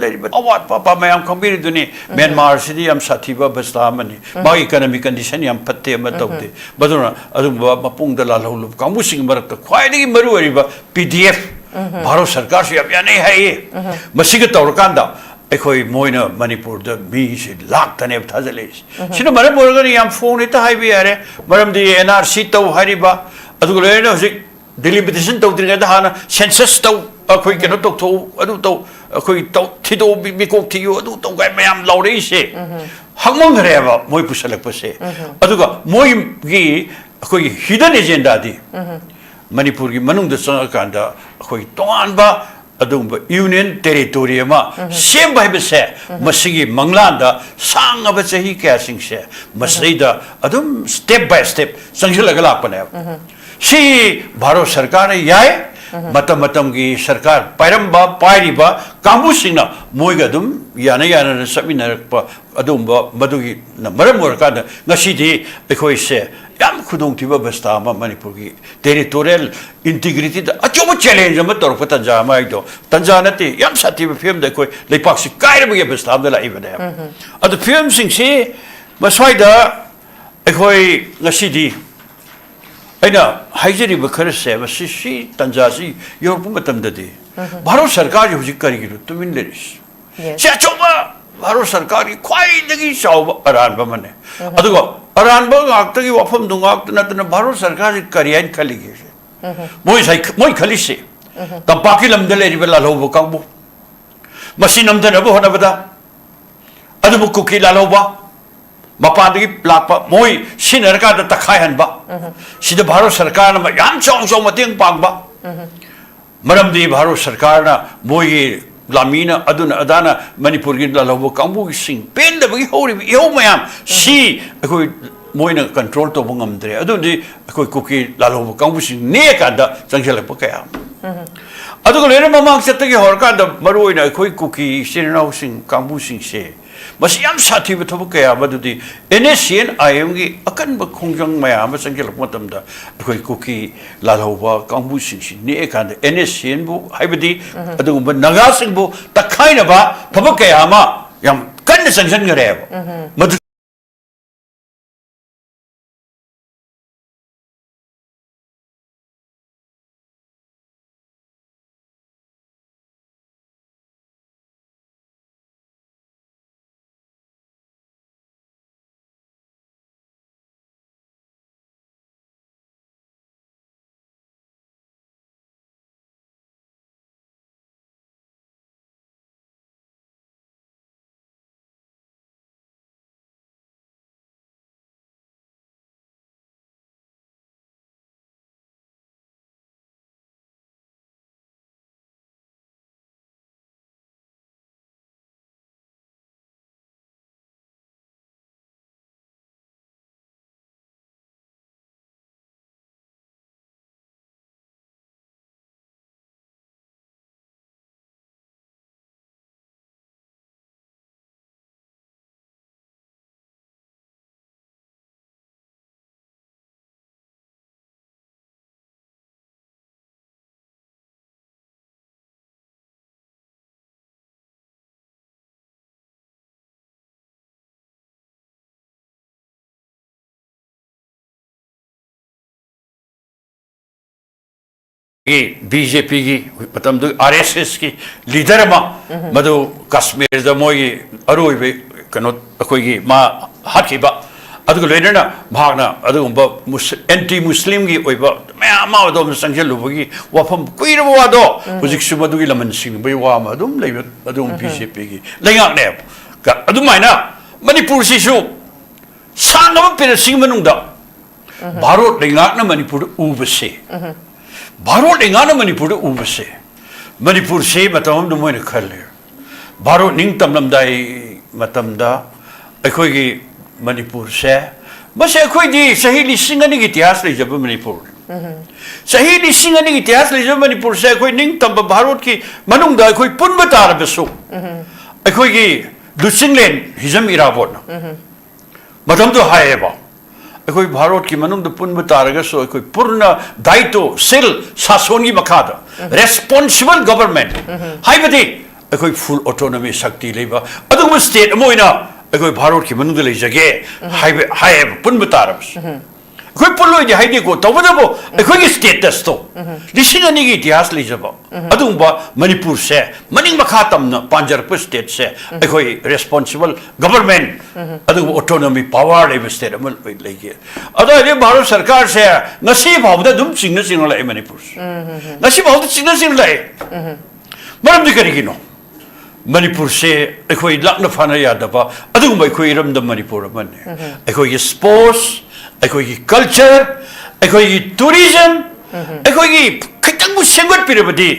Speaker 2: leriba awat papa mayam khambiri Myanmar sidi yam sathiba bastamani ma economic condition yam patte ma tawde baduna adumba mapung da lalhulu kamu sing marakta khwaidagi maru ariba PDF Bharat Sarkar se yam nahi hai masiga tawrkanda ꯑꯩꯈꯣꯏ ꯃꯣꯏꯅ ꯃꯅꯤꯄꯨꯔꯗ ꯃꯤꯁꯤ ꯂꯥꯛꯇꯅꯦꯕ ꯊꯥꯖꯤꯜꯂꯛꯏꯁꯤ ꯁꯤꯅ ꯃꯔꯝ ꯑꯣꯏꯔꯒꯅꯤ ꯌꯥꯝ ꯐꯣꯡꯅ ꯍꯦꯛꯇ ꯍꯥꯏꯕ ꯌꯥꯔꯦ ꯃꯔꯝꯗꯤ NRC ꯇꯧ ꯍꯥꯏꯔꯤꯕ ꯑꯗꯨꯒ ꯂꯣꯏꯅꯅ ꯍꯧꯖꯤꯛ ꯗꯤꯂꯤꯃꯤꯇꯦꯁꯟ ꯇꯧꯗ꯭ꯔꯤꯉꯩꯗ ꯍꯥꯟꯅ ꯁꯦꯟꯁꯁ ꯇꯧ ꯑꯩꯈꯣꯏ ꯀꯩꯅꯣ ꯇꯧꯊꯣꯛꯎ ꯑꯗꯨ ꯇꯧ ꯑꯩꯈꯣꯏ ꯊꯤꯗꯣꯛ ꯃꯤꯀꯣꯛ ꯊꯤꯌꯨ ꯑꯗꯨ ꯇꯧ ꯀꯥꯏ ꯃꯌꯥꯝ ꯂꯥꯎꯔꯛꯏꯁꯦ ꯍꯛꯃꯟꯈ꯭ꯔꯦꯕ ꯃꯣꯏ ꯄꯨꯁꯜꯂꯛꯄꯁꯦ ꯑꯗꯨꯒ ꯃꯣꯏꯒꯤ ꯑꯩꯈꯣꯏꯒꯤ ꯍꯤꯗꯟ ꯑꯦꯖꯦꯟꯗꯥꯗꯤ ꯃꯅꯤꯄꯨꯔꯒꯤ ꯃꯅꯨꯡꯗ ꯆꯪꯉꯀꯥꯟꯗ ꯑꯩꯈꯣꯏ ꯇꯣꯉꯥꯟꯕ ꯑꯗꯨꯒꯨꯝꯕ ꯌꯨꯅꯤꯌꯟ ꯇꯦꯔꯤꯇꯣꯔꯤ ꯑꯃ ꯁꯦꯝꯕ ꯍꯥꯏꯕꯁꯦ ꯃꯁꯤꯒꯤ ꯃꯪꯂꯥꯟꯗ ꯁꯥꯡꯉꯕ ꯆꯍꯤ ꯀꯌꯥꯁꯤꯡꯁꯦ ꯃꯁꯤꯗ ꯑꯗꯨꯝ ꯁ꯭ꯇꯦꯞ ꯕꯥꯏ ꯁ꯭ꯇꯦꯞ ꯆꯪꯁꯤꯜꯂꯒ ꯂꯥꯛꯄꯅꯦꯕ ꯁꯤ ꯚꯥꯔꯠ ꯁꯔꯀꯥꯔꯅ ꯌꯥꯏ matam matam gi sarkar pairamba pairiba kamu singna moiga dum yana yana na sabina pa adumba madugi na maram morkada ngasidi ekhoi se yam khudong tiba basta ma manipur gi territorial integrity da achomo challenge ma tor pata jama ido tanzania ti yam sati be film de koi leipak si kaira be basta da la ibada adu film sing se maswaida ekhoi ngasidi aina haijeri ba khar se ba si tanzasi yorpu matam da di bharo sarkar ji hujik kari gi tumin leris se achoma bharo sarkar gi khwai dagi chawba aran ba mane adugo aran ba ngak tagi wafam dungak na bharo sarkar ji kariyan khali gi moi khali se tampaki lamda leri ba lalo ka bu masi namda na bo na bada adu bu kuki lalo ba mapandagi lakpa moi sinar ka da takhai han ba sida bharo sarkar na yam chong chong mating pang ba maram di bharo sarkar na moi lamina aduna adana manipur gi lalo ka bu sing pen da bi hori yo mayam si koi moi na control to bungam dre adu di koi kuki lalo ka bu sing ne ka da changjala pa kaya adu ko lena mamang chatagi hor ka da maroi na koi kuki sinau sing ka bu sing se mas yam sati be thob kaya badudi NSCN ayongi akan ba khongjang maya ma sangjal matam da koi kuki lalhoba kambu sing ne kan NSCN bu haibadi adu ba naga sing bu takhaina ba thob kaya ma yam kan sangjang ngare ba BJP की मतलब तो RSS की leader मा मधु Kashmir the मोई अरोई बे कनो कोई की माँ हाथ की बा अदुग लेने ना भागना अदुग बा एंटी मुस्लिम की ओई बा मैं आमा वादो में संजय लुबगी वाफम कोई रो वादो मुझे सुबह दुगी लमन सिंह बे वाम अदुम ले अदुम BJP की लेंगा ने का अदुम मायना मणिपुर सिसु सांगम पेर सिंह मनुंदा भारत लेंगा ना मणिपुर उबसे भारत इंगाना मणिपुर उबसे मणिपुर से मतम दु मोइन खले भारत निंग तमलमदाई मतमदा अखोई की मणिपुर से बस अखोई दी सही लिसिंग अनि की इतिहास ले जब मणिपुर सही लिसिंग अनि की इतिहास ले जब मणिपुर से अखोई निंग तम भारत की मनुंगदा अखोई पुनब तार बसु अखोई की दुसिंगलेन हिजम इराबोन मतम तो हायबा अखोई भारत की मनुंग पुनब तारगसो अखोई पूर्ण दायित्व सिल शासनगी मखादा रेस्पॉन्सिबल गवर्नमेंट हाइबदी अखोई फुल ऑटोनॉमी शक्ति लेबा अदुगम स्टेट मोइना अखोई भारत की मनुंग ले जगे हाय पुनब तारबस अखोई पुलोय दि हाइदि को तबदबो अखोई स्टेटस तो लिसिंग अनि की इतिहास ले जबो अदुगम मणिपुर से मनिंग मखा तमना पांजरप स्टेट से अखोई रेस्पॉन्सिबल गवर्नमेंट अदुगम ऑटोनॉमी पावर लेब स्टेट अमल लेगे अदो ये भारत सरकार से नसी भावदा दुम सिंग सिंग लाइ मणिपुर नसी भावदा सिंग सिंग लाइ मरम दि करिगिनो मणिपुर से अखोई लाकना फाना यादबा अदुगम अखोई रमद मणिपुर मने अखोई स्पोर्ट्स अखोई कल्चर अखोई टूरिज्म अखोई खितंग सेंगत पिरबदी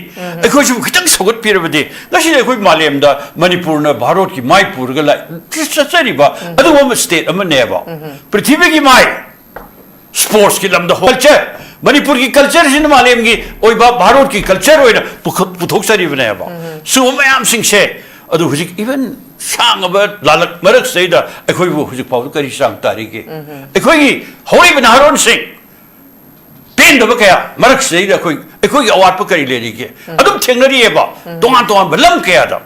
Speaker 2: अखोई सु खितंग सगत पिरबदी गसि अखोई मालेमदा मणिपुर न भारत की माइपुर गला ससरिबा अदुगम स्टेट अमनेबा पृथ्वी की माइ स्पोर्ट्स की लमदा कल्चर मणिपुर की कल्चर से मालेम की ओइबा भारत की कल्चर होइना पुथोक सरी बनेबा सु मयाम सिंह से अदु हुजिक इवन सांगब लालक मरक सेदा अखोइबु हुजिक पाउ करी सांग तारी के अखोई होई बनारोन सिंह पेन दब कया मरक सेदा अखोई अवाट प करी लेरी के अदुम थेंगनरी एबा तोंगान तोंगान बलम कया दा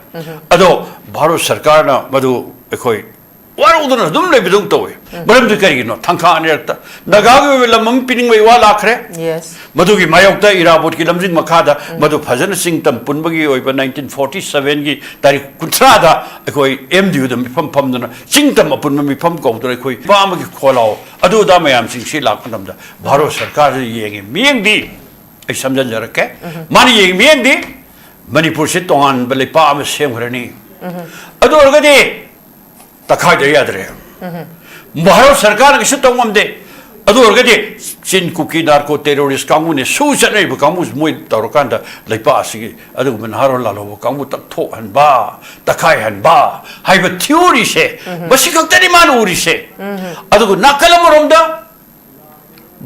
Speaker 2: अदो भारत सरकार ना मदु अखोई वारोदन दुम ले बिदुम तोय मरम दु करी नो थंखा अनेरता नगागे लमम पिनिंग वे वा लाखरे
Speaker 1: Yes.
Speaker 2: मधुगी मायोक्ता इराबोट की लमजिंग मखादा मधु फजन सिंह तम पुनबगी ओइबा 1947 की तारीख कुंथरादा अखोई एमडीयू दम फम फम दना सिंह तम अपुन मी फम कौदरे अखोई पाम की खोलाओ अदुदा मयाम सिंह से लाखनमदा भारत सरकार येंगे मियंगदी ऐ समझन जरके मानी येंगे मियंगदी मणिपुर से तोहान बले पाम सेमरनी अदु अरगदे तखा जयादरे भारत सरकार के सुतंगमदे अदु अरगदे चिन कुकी नार्को टेररिस्ट कांगू ने सुजने ब कांगू मोय तौरकांदा लैपा असि अदु मनहारो लालो कांगू तक थो हनबा तखाय हनबा हाइब थ्योरी से बसी खक्तनी मानुरी से अदु नाकलमरोमदा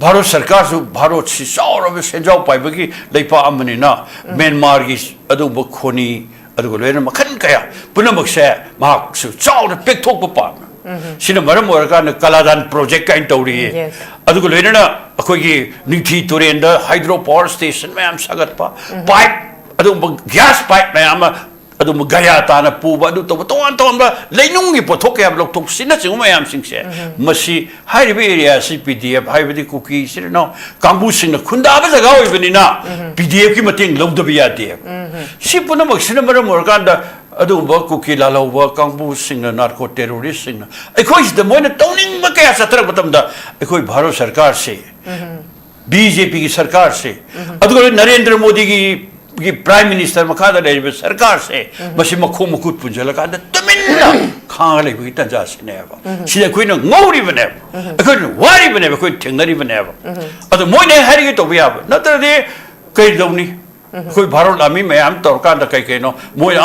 Speaker 2: भारत सरकार सु भारत सि साउरब सेजाव पाइबगी लैपा अमनिना म्यांमार की अदु बखोनी अदु लोयन मखन कया पुनमक से माक सु चाउर पेक्थोक पा सिना मरम ओरकान कलादान प्रोजेक्ट काइन तौरी अदुगो लोयना अखोगी निथि तुरेंद हाइड्रो पावर स्टेशन मैम सगतपा पाइप अदु गैस पाइप मैम अदु गया ताना पुबा अदु तो तोन तोन लेनुंगी पोथोक या ब्लॉक तो सिना सिंग मैम सिंगसे मसी हाइबे एरिया सी पीडीएफ हाइबे कुकी सिनो कांबू सिंग खुंदाबा जगह होइबनिना पीडीएफ की मतेंग लौदबि यादे सि पुनमक सिना मरम ओरकान अदुबा कुकी लालौबा कांबू सिंग नार्को टेररिस्ट सिंग अखोई द मोइन तौनिंग कया सत्रक मतमदा अखोई भारत सरकार से बीजेपी की सरकार से अदुगो नरेंद्र मोदी की प्राइम मिनिस्टर मखादा लेबे सरकार से मसी मखो मुकुट पुंजलका तमिन्ना खांग लेबि तंजा सिनेबा सिने कोइनो ngौरी बने अखोई वारी बने अखोई थेंगनरी बने अदु मोइने हरिगे तो बिया नतरदे कई दौनी कोई भारत लामी मैम तौरकान कई कई नो मोय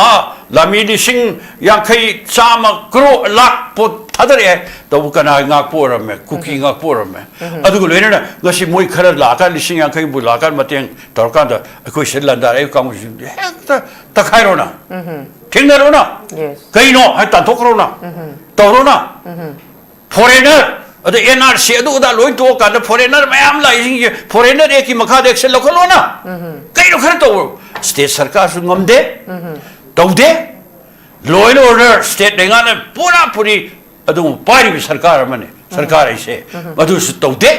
Speaker 2: लामी लिसिंग यांखई चामा करो लाख पोत थादरे तो कना पोरमे कुकी पोरमे अदुगो लोयना गसी मोय खर लाका लिसिंग यांखई बुलाका मतेंग तौरकान अखोई सेलंदा ए कामु हेक्ता तखाइरोना ठिंगरोना कईनो हाय ताथोकरोना तौरोना फॉरेनर अदे एनआरसी अदुदा लोइन तो कान फॉरेनर मैम लाइसिंग फॉरेनर एक की मखा देख से लोकलोना कईनो खर तो स्टेट सरकार सु ngमदे तौदे लॉ एंड ऑर्डर स्टेट नेगाने पूरा पूरी अदु पारी सरकार मने सरकार ऐसे अदु सु तौदे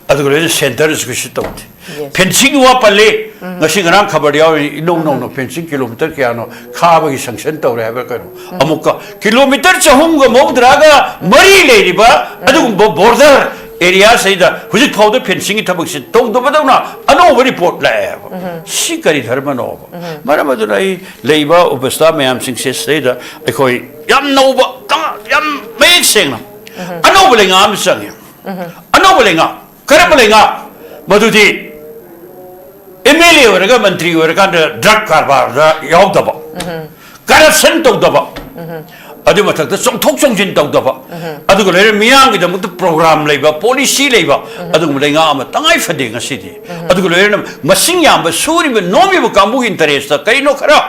Speaker 2: अदु ले सेंटर सु तौदे फेंसिंग वा पल्ले ngasi ngarang khabar yaw no fencing kilometer kya खाबगी संक्शन तौरे है करो अमुका किलोमीटर चहुम ग मौद्रागा मरी लेरिबा अदु बॉर्डर एरिया सहित हुजिक फाउद फेंसिंग की थबक से तौदबदौना अनोब रिपोर्ट लाए सी करी धर्मनो मरम अदुनाई लेबा उपस्था मयाम सिंह से सहित अखोई यम नौबा यम मेक सेंगना अनोब लेंगा am संगे अनोब लेंगा करब लेंगा मधुदी एमएलए होरगा मंत्री होरगा ड्रग कारबार यावदब करप्शन तौदब अदु मथक चोंथोक चोंजिन तौदब अदु लेर मियांग गिदमत प्रोग्राम लेबा पॉलिसी लेबा अदु लेंगा अम तंगाई फदे ngसिदि अदु लेर मसिंग याम सूरिब नोमिब कांबु इंटरेस्ट कइनो खरा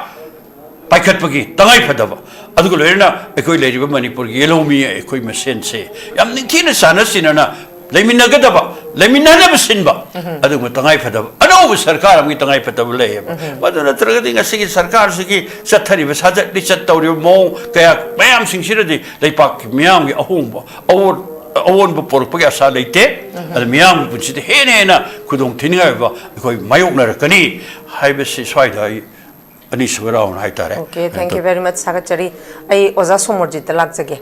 Speaker 2: पाइखतपगी तंगाई फदब अदु लेर एकोइ लेरिब मणिपुर येलोमी एकोइ मसेन से याम निथिन सानसिनना लेमिनगदब लेमिननब सिनबा अदु तंगाई फदब अनोब सरकार अमि तंगाई फदब लेब मदन तरगदि ngasi सरकार सिगी सथरिब साजत लिचत तौरि मो कया मयाम सिंगसिरदि लेपाक मियाम gi ahongba awon bu porpagi asa leite ad miyam bunchide hena kudong thininga ba koi mayoknar kani haibesi swaida ani sugaraun haitare
Speaker 1: Okay, thank you very much sagachari ai oza somorjit lak jage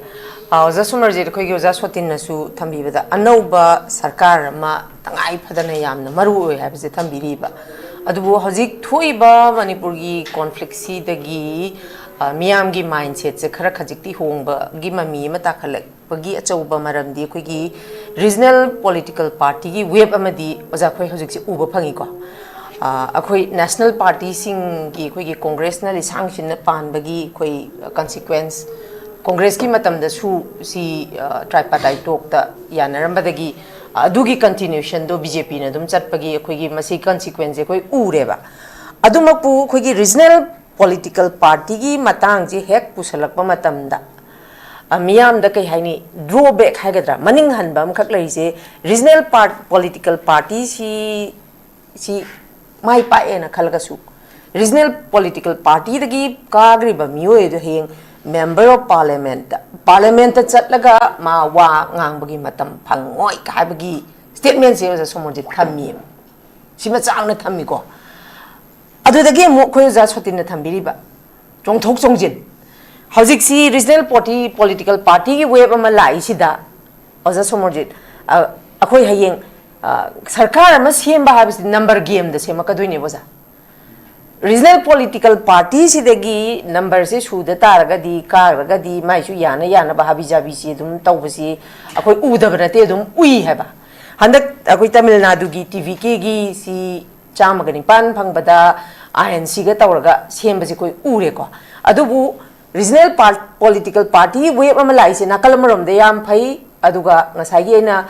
Speaker 1: oza somorjit khoi gi oza sotin nasu thambibada anauba sarkar ma tangai phadana yamna maru oi haibse thambiriba adubu hojik thoiba manipur gi conflict si dagi miyam gi mindset se khara khajikti hongba gi mami ma takhalak bagi achauba maramdi khoi gi regional political party gi web amadi oza khoi hojik se uba phangi ko अखोई national party सिंग की अखोई की कांग्रेस ना लिसांग सिन पान बगी अखोई consequence Congress की मतम द सु सी ट्राइपार्टाइट टॉक ता यानरम बदगी अदुगी कंटिन्यूशन दो बीजेपी ने दुम चटपगी अखोगी मसी consequence अखोई उरेबा अदुमकपु अखोगी रीजनल पॉलिटिकल पार्टी की मतंग जी हेक पुसलकपा मतमदा मियाम द कई हाइनी ड्रॉबैक हाइगद्रा मनिंग हनबा अमखक लैसे रीजनल पॉलिटिकल पार्टी सी माई पाएना खलगसु रीजनल पॉलिटिकल पार्टी दगी काग्रिबा मियोय दो हेंग member of parliament chatlaga ma wa ngangbagi matam phangoi kaibagi statement se oja somorjit thammi sima changna thammi ko adudagi mo khoi ja sotin na thambiri ba chongthok chongjin hojik si regional political party gi web ama lai sida oja somorjit akhoi hayeng sarkar ama semba habis number game da sema kaduine boza regional political party si degi number se suda taragadi karagadi mai su yana bahabi jabi si dum tawbasi akoi udabra te dum ui heba handak akoi Tamil Nadu gi TV ke gi si chamagani pan phangbada INC ga tawraga sembasi koi ure ko adubu regional political party we amalai se nakalamarom de yam phai aduga ngasai gi na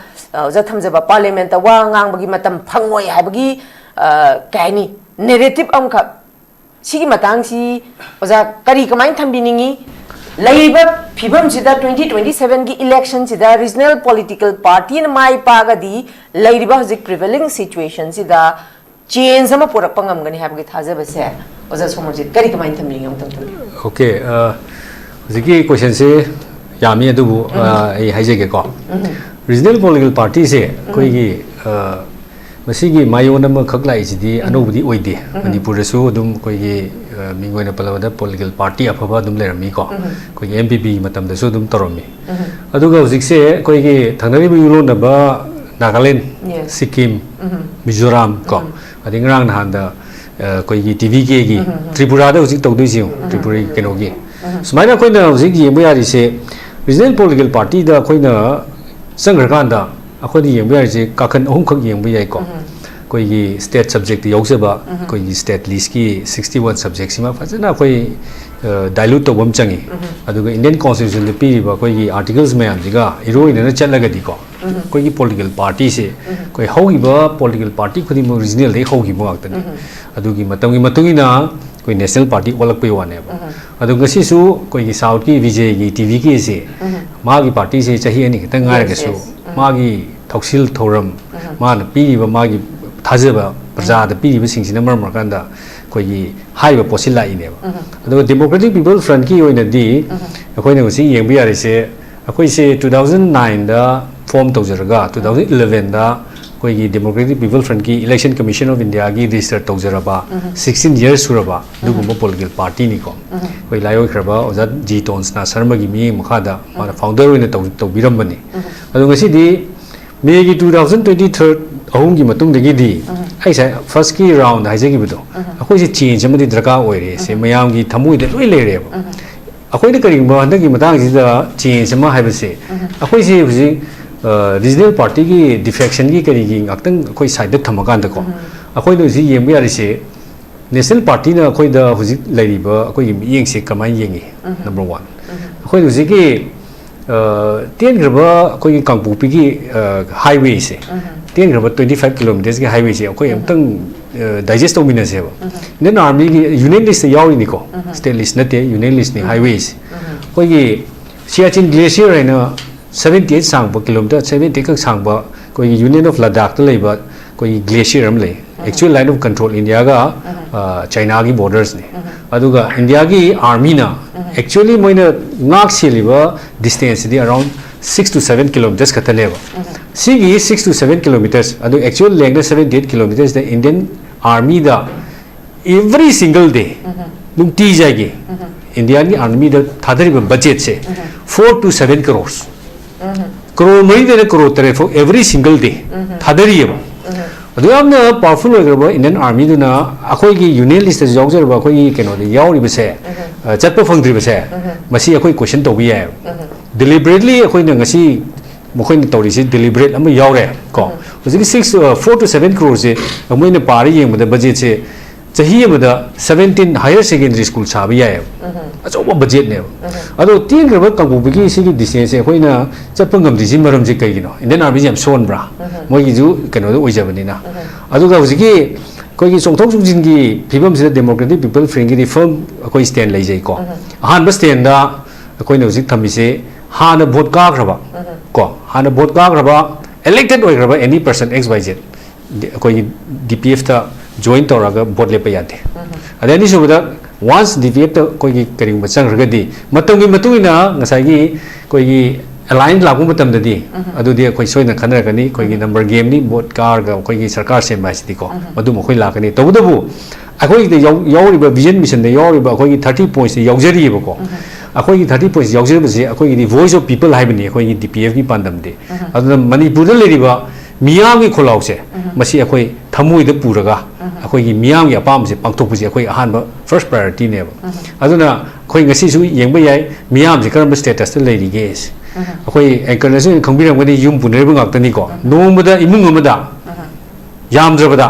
Speaker 1: ja thamjaba parliament wa ngang bagi matam phangoi habagi kaini narrative amkha सिगी Matang सी ओजा करी कमाइन थंबिनिंगी लाइबा फिबम सिदा 2027 की election सिदा regional political party न माई पागदी Laiba हजिक prevailing situation सिदा change अमा पुरक पंगमगनी हाबगी थाजबसे ओजा सोमरजित करी कमाइन थंबिनिंगी अमतंग
Speaker 3: ओके हजिकी क्वेश्चन से यामी अदुबु ए हाइजेगे को रीजनल पॉलिटिकल पार्टी से कोई मसीगी मायोन अमा खगलाई सिदी अनोबदी ओइदे मणिपुर सु दुम कोई मिंगोइना पलवदा पॉलिटिकल पार्टी अफबा दुम लेरमी को कोई एमपीपी मतम दसु दुम तरोमी अदुगा हुजिक से कोई थंगरी बियुलो नबा नागालैंड सिक्किम मिजोरम को अदिंगरांग नहांदा कोई टीवी के गी त्रिपुरा दा हुजिक तौदुइसिउ त्रिपुरा केनोगी सुमाइना कोइना हुजिक येंबो यारिसे रीजनल पॉलिटिकल पार्टी दा कोइना संग्रकांदा अखोदी येंबो यारिसे काखन अहुम खक येंबो याइ को कोई स्टेट सब्जेक्ट यौजबा कोई स्टेट लिस्ट की 61 सब्जेक्ट सिमा फजना कोई डाइल्यूट तौबम चंगी अदुगा इंडियन कॉन्स्टिट्यूशन दे पीरिबा कोई आर्टिकल्स में आमजिगा हिरोइन चलगदी को कोई पॉलिटिकल पार्टी से कोई हौगिबा पॉलिटिकल पार्टी खुदी मो रीजनल दे हौगिबो आक्तनी अदुगी मतंगी मतुगिना कोई नेशनल पार्टी ओलकपे वानेबा अदुगा सिसु कोई साउथ की विजय की टीवी की से मागी पार्टी से चाहिए नि खतंग गारगसु मागी थौसिल थौरम मान पीरिबा मागी थाजबा प्रजाद पीरिबा सिंगसिना मरमरकांदा कोई हाइबा पोसिला इनेबा अदुगा डेमोक्रेटिक पीपल फ्रंट की ओइनदी अखोइना उसी येंबि यारिसे अखोइ से 2009 दा फॉर्म तौजरगा 2011 दा कोई डेमोक्रेटिक पीपल फ्रंट की इलेक्शन कमीशन ऑफ इंडिया की रजिस्टर तौजरबा 16 इयर्स सुरबा दुगुम पॉलिटिकल पार्टी निको कोई लायो खरबा ओजा जी टोन्स ना शर्मा की मी मखादा माना फाउंडर ओइना तौबिरमबनी अदुगा सिदी मे की 2023 अहुम की मतुंग दगी दी ऐसा फर्स्ट की राउंड हाइजेगी बदो अखोइ से चेंज अमदी दरकार ओइरे से मयाम की थमुइदे लोइ लेरेब अखोइ ने करिंगबा हंदगी मतांग सिदा चेंज अमा हाइबसे अखोइ से हुजि रीजनल पार्टी की डिफेक्शन की करीगी ngaktang अखोइ साइड थमकान दको अखोइ नो जि येंबि यारिसे नेशनल पार्टी ना अखोइ दा हुजि लैरिबा अखोइ मियेंग से कमाय येंगी नंबर 1 अखोइ हुजि की तेन ग्रबा अखोइ कांगपुपी की हाईवे से तेन ग्रबा 25 किलोमीटर्स की हाईवे से अखोइ अमतंग डाइजेस्ट तौमिनसेबा नेन आर्मी की यूनियन लिस्ट यावरि निको स्टेट लिस्ट नते यूनियन लिस्ट नि हाईवे से अखोइ की सियाचिन ग्लेशियर है ना 78 सांगबा किलोमीटर 70 का सांगबा कोई यूनियन ऑफ लद्दाख तो लेबा कोई ग्लेशियर हम ले actual line of control India का चाइना की बॉर्डर्स ने अदुगा इंडिया की आर्मी ना एक्चुअली मोइना नाक सेलिबा डिस्टेंस दी अराउंड 6 to 7 kilometers खत लेबा सिगी 6 to 7 kilometers अदु actual length 78 kilometers the Indian army दा एवरी सिंगल डे नुंती जाएगी इंडिया की आर्मी दा थादरिबा बजट से 4 to 7 crores करोड़ मरी देने करोड़ तरह फो एवरी सिंगल डे थादरी है अदु यामना पावरफुल होगरबा इंडियन आर्मी दुना अखोई की यूनियन लिस्ट से जाउजरबा अखोई केनो दे यावरि बसे चटप फंगद्रि बसे मसी अखोई क्वेश्चन तौबि है डिलिबरेटली अखोई न ngasi मखोई न तौरि से डिलिबरेट अम यावरे को हुजिक 4 to 7 crores से अमोइन पारी येंबदा बजेट से chahi amada 17 higher secondary school sabi ya achoba budget ne ado tin graba kangbu bigi sigi distance e koina chapangam disi maram je kai gino indian army jam son bra moi gi ju kano do oijabani na ado ga hujiki koi gi songthok sungjin gi phibam sida democratic people friendly reform koi stand lai jai ko han ba stand da koina hujik thamise hana vote ka graba ko hana vote ka graba elected oi graba any person xyz koi dpf ta join toraga vote lepa yate adani subada once dpf ta koi gi karing bachang ragadi matongi matuina ngasai gi koi gi align lagu matam dadi adu dia koi soina khanra kani koi gi number game ni vote car ga koi gi sarkar sem bai sidi ko madu mo koi la kani to bu akoi de yauri ba vision mission de yauri ba koi gi 30 points de yaujari ba ko akoi gi 30 points yaujari ba se akoi gi voice of people hai bani akoi gi dpf gi pandam de adu manipur le ri ba miyam gi kholau se masi akoi thamui de puraga akoi gi miyam gi apam se pangthok pu se akoi ahan ba first priority ne ba aduna koi ngasi su yeng ba yai miyam se karam status te le ri ge se akoi anchor nasu khangbiram gani yum punai ba ngak tani ko nomada imung amada yam drabada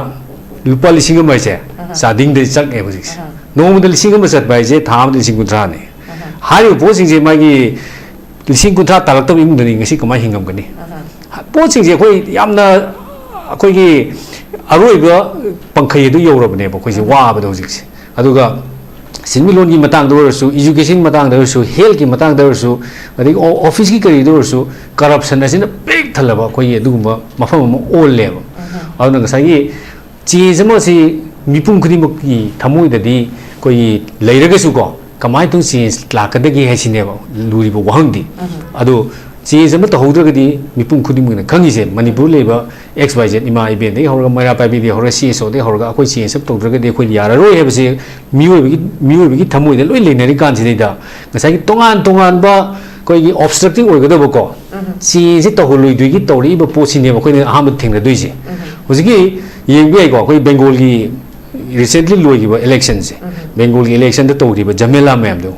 Speaker 3: lupa lising ma se sading de chak e bujik nomada lising ma sat bai je tham de lising kuntra ne hari bo sing je ma gi lising kuntra talak to imung dani ngasi kama hingam gani po sing je koi yamna akoi gi aroi ba pangkhai du yorabne ba koi je wa ba do jik se aduga sinmilon ki matang da su education matang da su health ki matang da su adi office ki kari da su corruption asin big thalaba koi edu ma mafam ma all level adu nga sai chi jamo si mipum khudi mok ki thamoi da di koi leiraga su ko kamai tung si lakadagi hasine ba luri ba wahang di adu chi jamo to hodra ga di mipum khudi mok na khangi se manipur leba xyz ima iben de horga mara pa bi de horga cso de horga akoi chi sab to dra ga de khoi yara ro he ba se mioi bi thamoi de loi leinari kan si da ngasai tongan ba koi gi obstructing oi ga da ba ko chi si to holoi dui gi to ri ba po si ne ba koi ne aham thing da dui si hoji gi yeng bi ko koi bengal gi recently loi gi ba election se bengal gi election da to ri ba jamela ma'am do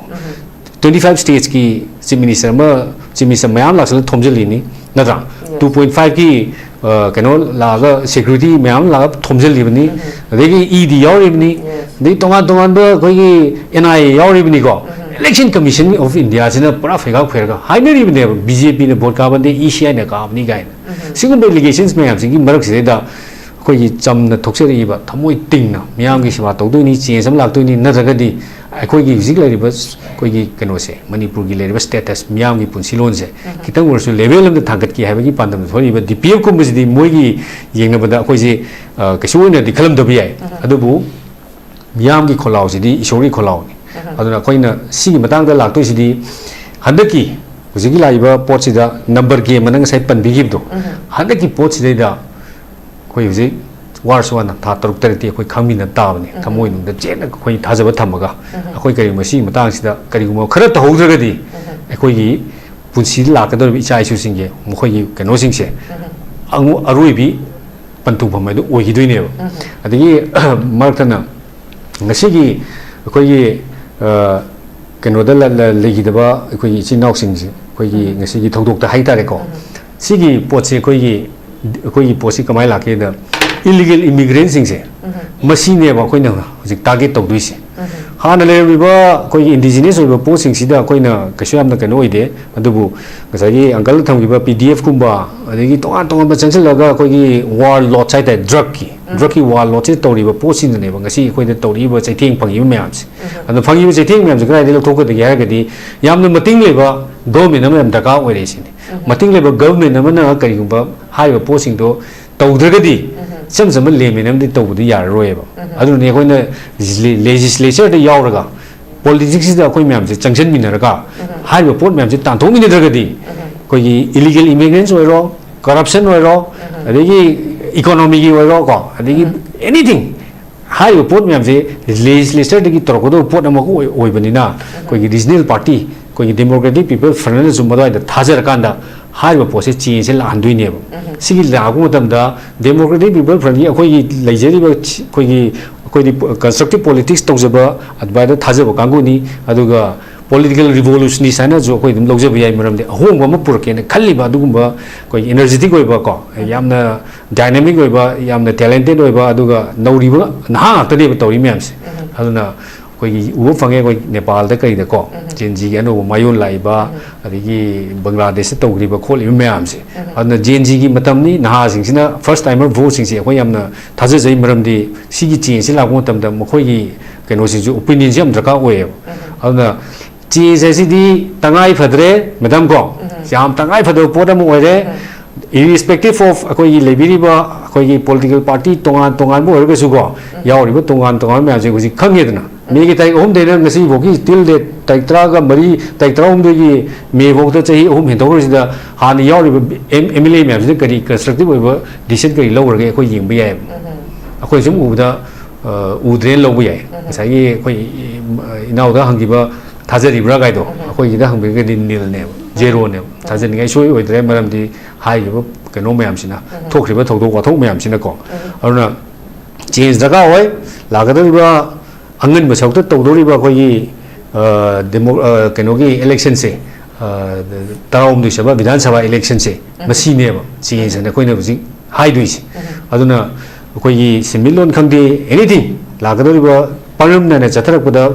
Speaker 3: 25 states ki chief minister mayam la sal thomjali ni na 2.5 ki kano laga security mayam laga thomjali bani adegi ed yauri bani de tongan ba koi gi ni yauri bani ko election commission of india sina pura fega phega hainari bani bjp ne vote ka bande eci ne ka bani gain single delegations mayam singi marak se da koi gi chamna thokseri ba thamoi tingna mayam gi siwa tawdoi ni change am lak toi ni na jaga di akoi gi hujik lai ba koi gi kano se manipur gi lai ba status mayam gi punsilon se kitang worsu level am da thangat ki haiba gi pandam thori ba dpf ko mji di moi gi yengna ba da koi je kasu ne di khalam da bi ai adu bu mayam gi kholau si di isori kholau ni aduna koi na si gi matang da lak toi si di handaki hujik lai ba pot si da number game manang sai pan bi gi do handaki pot si da koi hujik warso na tha taruk tarti koi khami na ta bani thamoi nu da chen koi thajaba thamaga koi kari masi matang sida kari gumo khara ta hodra di koi gi punsi la ka dor bi chai su singge mo koi gi kano sing se angu aroi bi pantu phamai do oi gi doi ne adigi martana ngasi gi koi gi kano da la le gi da ba koi gi chinok sing se koi gi ngasi gi thodok ta hai ta re ko sigi potse koi gi posi kamai la ke da illegal immigrants sing se machine ba koi na hojik target tok dui se hana le ri ba koi indigenous oi ba po sing sida koi na kasham na kano ide adubu ngasai uncle tham gi ba pdf kumba adegi tongan ba changsel laga koi gi war lot chai ta drug ki war lot che tori ba po sin ne ba ngasi koi da tori ba chaitheng phangi ba myam se adu phangi ba chaitheng myam se krai de thok ko de ya ga di yamna mating le ba government am daka oi re sin mating le ba government am na kari ba hai ba po sing do tawdra di sam sam le me nam di tawdu yar roe ba adu ne koi na legislature de yauraga politics da koi myam se changchen min raga hai ba pot myam se tan thong min da ga di koi illegal immigrants oi ro corruption oi ro adegi economy gi oi ro ko adegi anything hai ba pot myam se legislature de gi torkodo pot am ko oi bani na koi regional party koi democratic people front zum da thajar kanda hai ba pose chi se la andui ne sigi la ko tam da democratic people front gi koi leijeri ba koi constructive politics tawjaba adba da thajaba kangu ni aduga political revolutionist है ना जो कोई तुम लोग जब ये मरम दे Hong बम पुर के ने खाली बात दुगुम बा कोई energetic कोई बा को यामना dynamic कोई बा यामना talented कोई बा दुगा नौरी बा ना तने बतौरी में हमसे अदुना कोई वो फंगे कोई नेपाल दा कई दा को जेनजी के नो मायोन लाइबा अदिगी बांग्लादेश से तौरी बा खोल में हमसे अदुना जेनजी की मतम नि नहा सिंगसिना फर्स्ट टाइमर वोट सिंगसे कोई यामना थाजे जई मरम दि सिगी चेंज से लागो तम दा मखोई की कनो से जो ओपिनियन से हम दरकार होए अदुना चेंज ऐसी दी तंगाई फदरे मैडम को याम तंगाई फदो पोदम ओरे irrespective of अकोई लेबिरिबा अकोई political party तोंगान बो ओरगे सुगो यावरिबो तोंगान में आजे गुजी खंगेदना मेगी ताई ओम देना ngasi बोगी till de ताइत्रा का मरी ताइत्रा ओम देगी मे बोगता चाहिए ओम हिंदोरसिदा हान यावरिबो एमएलए में आजे करी कंस्ट्रक्टिव ओइबो डिसीजन करी लौरगे अकोई यिंबे याय अकोई जुम उदा उद्रेन लौबो याय ngसाई अकोई इनाउदा हंगिबा थाजरिब्रा गाइदो अकोई गिदा हंबेगे दिन नील ने जेरो ने थाजनिगाई सोई ओइद्रे मरमदी हाइबो कनो मैमसिना थोखरिबा थोदोक वाथोक मैमसिना को अरुना चेंज दगा होय लागदरिबा अंगन बसौत तौदोरिबा कोई डेमो कनोगी इलेक्शन से ताउम दुसबा विधानसभा इलेक्शन से मसीनेब चेंज ने कोइना बुजि हाइदुइस अदुना कोई सिमिलोन खंदे एनीथिंग लागदरिबा परमना ने चथरकपदा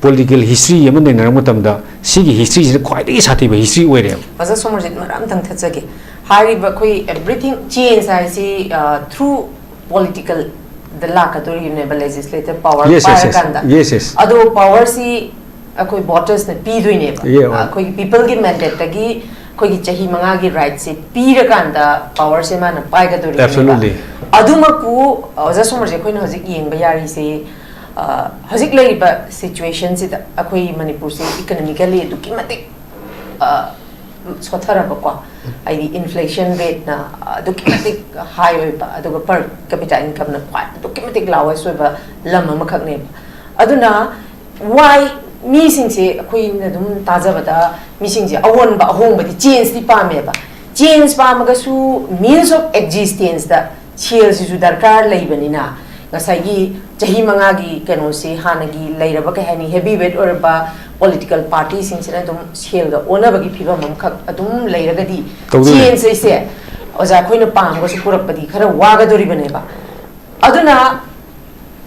Speaker 3: political history यमन ने नरम तमदा सिगी history से क्वाइटली साथी history ओइरे
Speaker 1: मजा सोमरजित मराम तंग थचगे हारिबा कोई everything change icy through political the lakadori enable legislative power पार कंदा अदो power सी कोई voters ने पी दुइने बा कोई people की mandate तगी कोई चाही मंगा की right से पीर कंदा power से माना पाएगा दोरी
Speaker 3: absolutely
Speaker 1: अदो मकु मजा सोमरजित कोई न हजिक येंग बयारी से हजिक लेबा सिचुएशन से अखोई मणिपुर से इकोनॉमिकली दुकी मते सोथरबको आइदी इन्फ्लेशन रेट ना दुकी मते हाई होइबा अदुगा पर कैपिटा इनकम ना क्वाइट दुकी मते लावे सोइबा लम अमखकने अदुना वाई मीसिंग से अखोई न दुम ताजबदा मीसिंग से अवोनबा अहोंबदी चेंज दि पामेबा चेंज पामगसु मीन्स ऑफ एक्जिस्टेंस दा छेल सिसु दरकार लेबनिना ngसाई चाही मंगागी कनो से हानगी लेरबा कहनी हेवी वेट ओरबा पॉलिटिकल पार्टी सिंगसिना तुम सेल गा ओनबगी फिबम मखक अदुम लेरगदी चेंज से ओजा खोइन पांगो से पुरपदी खरा वागदोरी बनेबा अदुना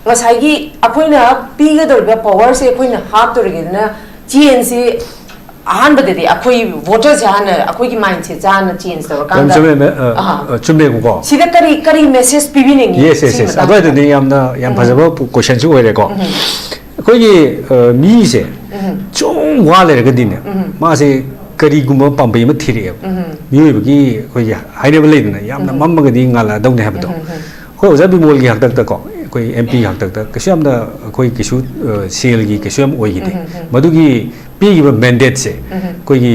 Speaker 1: ngसाई अखोइना पीगदोरबा पावर से अखोइना हातोरगेना चेंज से आहान बदेदे अखोई वोटर्स यान अखोई की माइंड से जान चेंज तोर कांदा
Speaker 3: चुमे को
Speaker 1: सिदा करी मैसेज पिबिनेंगी
Speaker 3: yes अदो दे याम फजबो क्वेश्चन सु ओइरे को कोई मी से चों वा लेरगदिने मा से करी गुम पंपे म थिरे मिबगी कोई हाइनेबल लेदना यामना मम्मगदी ngala दौने हाबदो को ओजा बिमोल की हक तक को कोई एमपी हक तक कसमना कोई किसु सेल की कसम ओइगिदे मदुगी पीगिबा मैंडेट से कोई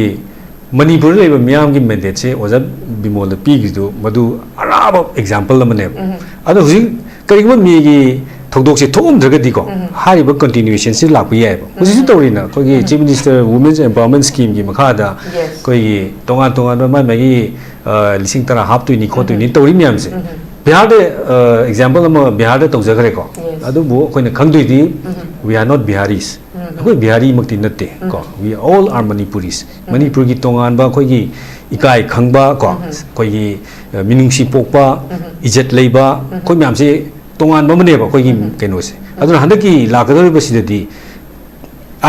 Speaker 3: मणिपुर लेबा मियाम की मैंडेट से ओजा बिमोल पीगिदो मदु अराब एग्जांपल अमने अदो हुजि करिगबा मिगी थौदोक से थोमद्रगदी को हारिबा कंटिन्यूएशन से लापि याय हुजि तौरिना कोई chief minister women's empowerment scheme की मखादा कोई तोंगा मा मैगी लिसिंग तरा हापतुनी खोतुनी तौरि मियाम से बिहार दे एग्जांपल बिहार दे तौजगरे को अदु बो कोइना खंगदुइदी वी आर नॉट बिहारीस अखोई बिहारी मक्ति नते को we all are Manipuris Manipur की तोंगान बा कोई इकाई खंगबा को कोई मिनुंगसी पोकबा इज्जत लेबा कोई म्याम से तोंगान बमने बा कोई केनो से अदु हंदकी लाकदर बसिददी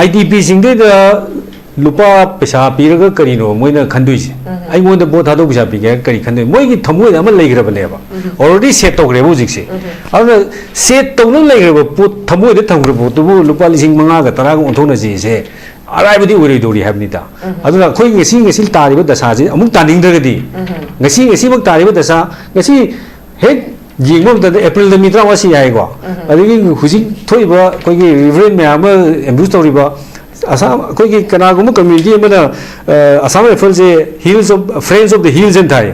Speaker 3: आईडीपी सिंगदे लुपा पैसा पीरगा करिनो मोइना खंदुइसे आई मोइना बो थादो पैसा पीगे करी खंदुइ मोइगी थमोइ अमा लेग्रबनेबा ऑलरेडी सेट तोग्रे बुजिकसे अदु सेट तौन लेग्रब पो थमोइ दे थमग्रब तुबु लुपा लिसिंग मंगा गा तरा गा ओंथोना जिसे अराइबदी ओरेदोरी हाबनिता अदुना खोइ ngasi तारिबा दसाजे अमुक तानिंगद्रगदी ngasi मक तारिबा दसा ngasi हेक येंगम त अप्रैल द मित्रा वासी आइगो अदुगी हुजि थोइबा कोइगी रिवरेन म्याम एम्ब्रूस तौरिबा असम कोई कनागुम कम्युनिटी में असम राइफल से hills of friends of the hills and थाई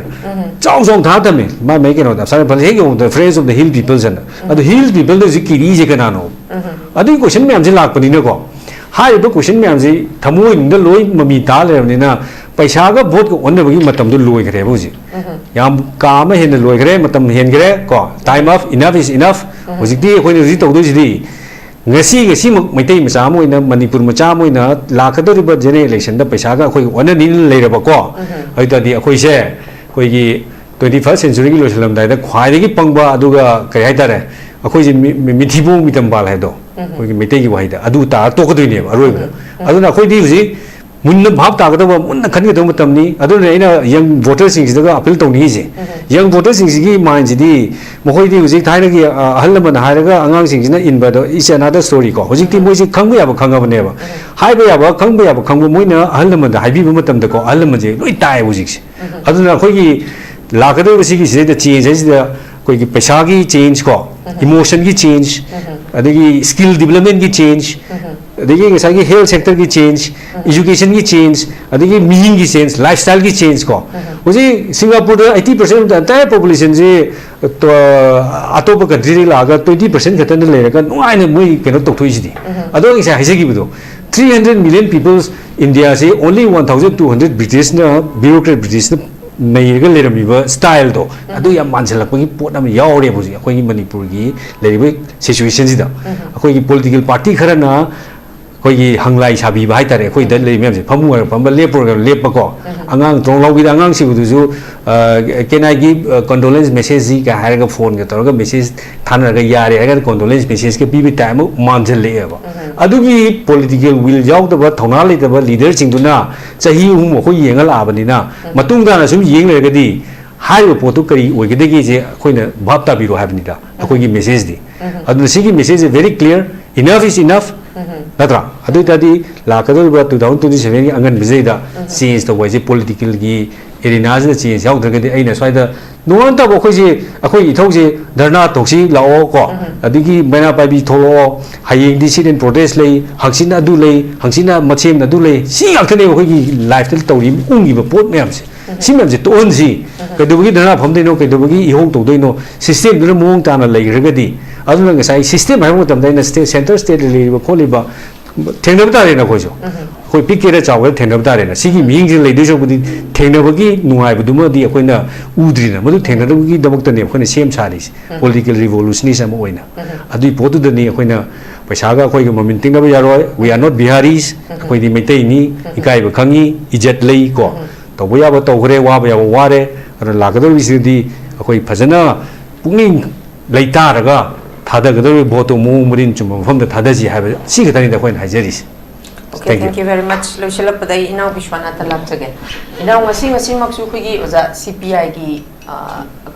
Speaker 3: चाउ चाउ था तमे मा मे के नो असम राइफल हे के the friends of the hill peoples and the hills people द जिकिरी जे कनानो अदि क्वेश्चन में हमसे लाकपनी ने को हाय द क्वेश्चन में हमसे थमोइ द लोई ममी ता लेरनिना पैसा का वोट को ओनबगी मतम दु लोइ गरे बुजी याम काम हेन लोइ गरे मतम हेन गरे को time of enough is enough हुजिकदी कोइ हुजि तौदो जिदी ngasi maitai macha moina manipur macha moina lakadoriba general election da paisa ga khoi wana ni leiraba ko aita di akhoi se khoi gi 21st century gi losalam dai da khwai gi pangba aduga kai hai tare akhoi ji mithibu mitam bal hai do khoi gi maitai gi wai da adu ta to ko ne aroi aduna akhoi di huji munna bhab ta ga munna khan gi do matam ni aduna ina young voters sing da appeal to ni ji young voters sing gi mind ji di mohoi di huji thaina gi ahal man ha ga angang sing jina in ba do is another story ko huji ti moi ji khangba ya ba khanga ba ne ba hai ba ya ba khangba moi na ahal man da hai bi matam da ko ahal man ji loi tai huji si aduna khoi gi lakado si gi si da change ji da khoi gi paisa gi change ko emotion gi change adagi skill development gi change adagi ngasai health sector ki change education ki change adagi meaning ki change lifestyle ki change ko uji singapore da 80% of the entire population je to atopa country la ga 20% khatan le ga nuai ne moi keno tok thoi ji ado isa haise gi budo 300 million people india se only 1200 british na bureaucrat british na nei ga le rami ba style do ado ya manjal ko gi pot am yaw re bu ji akoi gi manipur gi le ri situation ji da akoi gi political party khara na koi gi hanglai sabi ba hai tare koi da le mem se phamu ga pam le por ga le pa ko angang tong lau gi da angang si bu ju can I give condolence message ji ga har ga phone ga tor ga message than ga ya re ga condolence message ke bi bi time man jal le ba adu gi political will yaw da ba thona le da ba leader sing du na chahi um ko yeng ga la ba ni na matung da na sum yeng le ga di hai ro po tu kari oi ga de gi je khoi na bhap ta bi ro ha ni da akoi gi message di adu si gi message is very clear enough is enough natra adu tadi lakador ba 2027 gi angan bizai da change to waje political gi arena da change yaw da ga aina swai da nuan ta bo khoi ji akhoi ithau ji dharna toksi lao ko adigi mena pai bi tholo hayeng dissident protest lei hangsina adu lei hangsina machem adu lei si yak thane khoi gi lifestyle tawri ungi ba pot myam se si myam se to on si ka du gi dharna pham dei no ka du gi ihong to dei no system du mong ta na lei ga di aduna ngasai system hai mo tam dai na state center state le ba kholi ba thengna ba re na khoi jo khoi pik ke ra chaw ga thengna ba re na si gi ming ji lei du so budi thengna ba gi nuai bu du ma di khoi na udri na madu thengna du gi damak ta ne khoi na sem sa ri political revolutionism oina adui potu da ni khoi na paisa ga khoi ga mamin ting ba ya roi we are not biharis khoi di metai ni ikai ba khangi ijat lei ko to bo ya ba to gre wa ba ya wa re la ga do bi di khoi phajana pungning leita ra ga thada ga do boto mu murin chum pham da thada ji ha ba si ga tani da khoi na hajeris.
Speaker 1: Okay, thank you very much. Lo sila paday inaw Bishwanath lab again. Inaw ngasi maksu kuigi oza CPI gi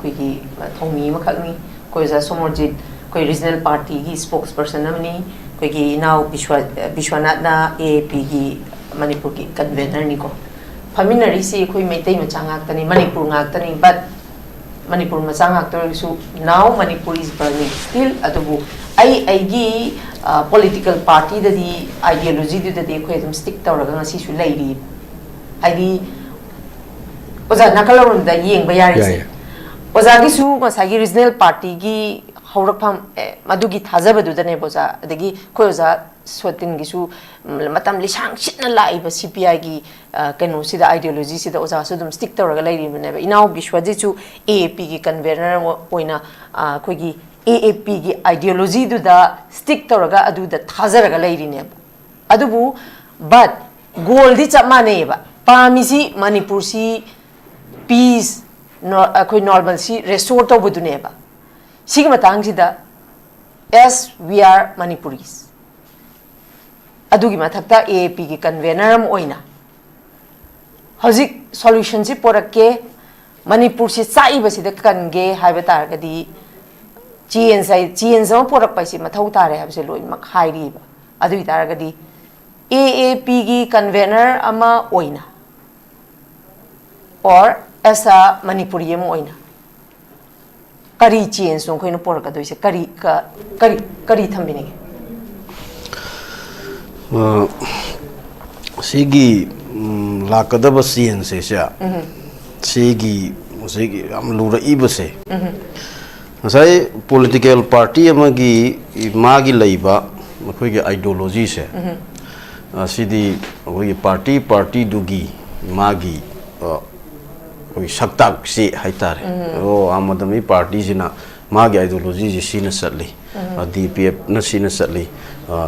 Speaker 1: kuigi thongmi makhak ni koi oza SOMORJIT koi regional party gi spokesperson namni kuigi inaw Bishwanath na AAP gi Manipur gi convener ni ko. Faminari si koi meitai machangak tani Manipur ngak tani but Manipur machangak tor su now Manipur is burning still atubu ai gi political party da di ideology da di khoi dum stick tawraga ngasi su leiri ai di oza nakalarum da yeng ba yari se oza gi su ngasa gi regional party gi haurakpham madu gi thajaba du da ne boza adagi khoi oza SOTIN gi su matam lisang chitna lai ba CPI gi kanu sida ideology sida oza su dum stick tawraga leiri ne ba inaw bishwaji chu AAP gi convener oina khoi gi AAP gi ideology du da stick tawraga adu da thajaraga leiri ne adubu but goal di chama ne ba pamisi Manipur si peace no khoi normal si restore to budu ne ba sigi matang sida as we are Manipuris adugi mathakta AAP gi convener am oina hozik solution si porakke Manipur si sai ba sida kange haiba tar ga di change ma porak pa si mathau tare habse loi mak hairi ba adu tar ga di AAP gi convener ama oina or as a Manipuri am oina kari change song khoi no porak ka doise kari thambini
Speaker 4: sigi lakadaba change se sha sigi am lura ibase ngasai political party amagi magi leiba makoi ge ideology se asidi koi party dugi magi koi saktak si haitare o amadami party sina मागी ideology जी सीना subtly DPF न सीना subtly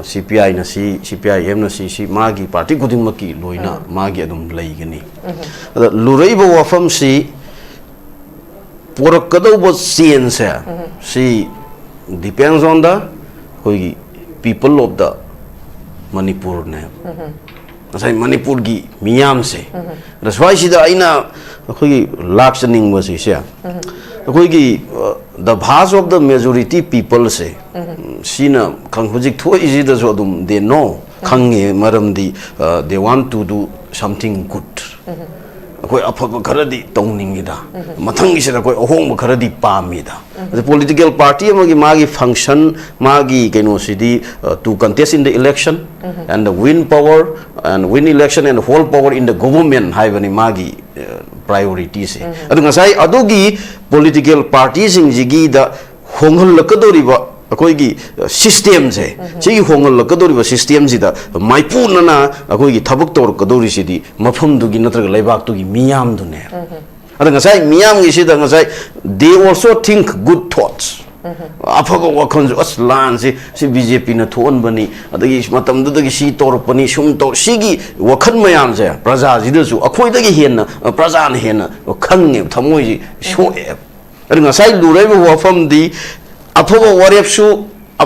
Speaker 4: CPI न सी CPIM न सी मागी party खुदिंग मकी लोइना मागी अदुम लैगनी अदा लुरैब वफम सी पोरकदौब change है सी depends on the कोई people of the Manipur ने असai Manipur की मियाम से रसवाई सीधा आइना कोई लाक्सनिंग बसी से कोई की the vast of the majority people से सीना कंफुजिक थोड़ी इसी तो जो तुम they know खंगे मरम दी they want to do something good कोई अफब खरदी तौनिंगिदा मथंगी से कोई अहोंग खरदी पामीदा political party अमगी मागी function मागी केनो सिदी to contest in the election and the win power and win election and hold power in the government हाइबनी मागी priority से अदु ngасai adugi political parties इंजिगी दा होंगल लकदोरिबा कोई की सिस्टम से ची होंगल लकदोरिबा सिस्टम सिदा माइपुनना कोई की थबक तोर कदोरि सिदी मफम दुगी नत्रग लेबाक तुगी मियाम दुने अदा ngасai मियाम गी सिदा ngасai they also think good thoughts अफब वखन अस लान से BJP न थोन बनी अदगी मतम दुदगी सी तोर पनी सुम तो सिगी वखन मयाम से प्रजा जिदसु अखोइदगी हेन प्रजा न हेन खंगे थमोइ सोए अदा ngасai लुरैब वफम दी अफब वरेपसु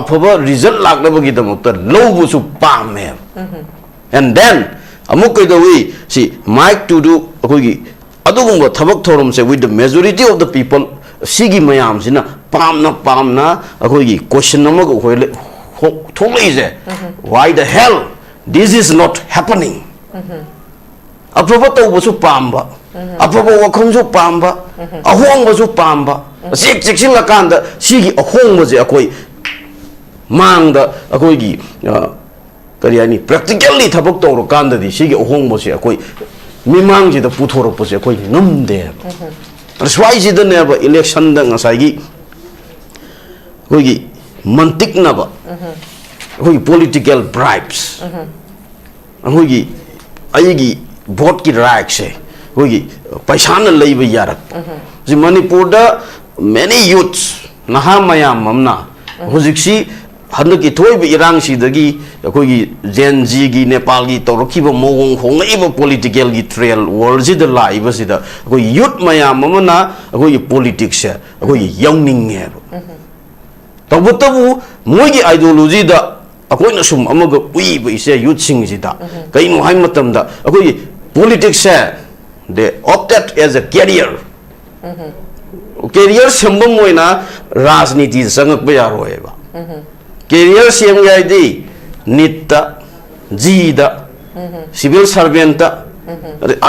Speaker 4: अफब रिजल्ट लागनबगीदमक्ता लौबुसु पामे and then amuk kaidawi si mic to do akogi adugumba thabak thorum se with the majority of the people sigi mayam sina pamna akogi question namag hoile tholei je why the hell this is not happening afaba tawbusu pamba afaba wakhonju pamba ahongbasu pamba sik siksin la kanda sigi ahongba je akoi mangda akoi gi kari ani practically thabak tawro kanda di sigi ahongba se akoi mimang ji da puthoro pose akoi ngamde swai ji da ne ba election da ngasai gi akoi gi mantik na ba akoi political bribes akoi gi ai gi vote ki right se akoi gi paisa na leiba yarak ji Manipur da many youths naha mayam mamna hojiksi handu ki thoi bi irang si dagi akoi gi Gen Z gi Nepal gi torokhiba mowong hongai political gi trail world ji da live si da akoi youth mayam mamna akoi politics se akoi yawning nge tabu moi gi ideology da akoi na sum amaga ui ba ise youth sing ji da kai no hai matam da akoi politics se they opted as a career career sembam moina rajniti sangak ba yaroi ba career sem gai di nitta ji da civil servant da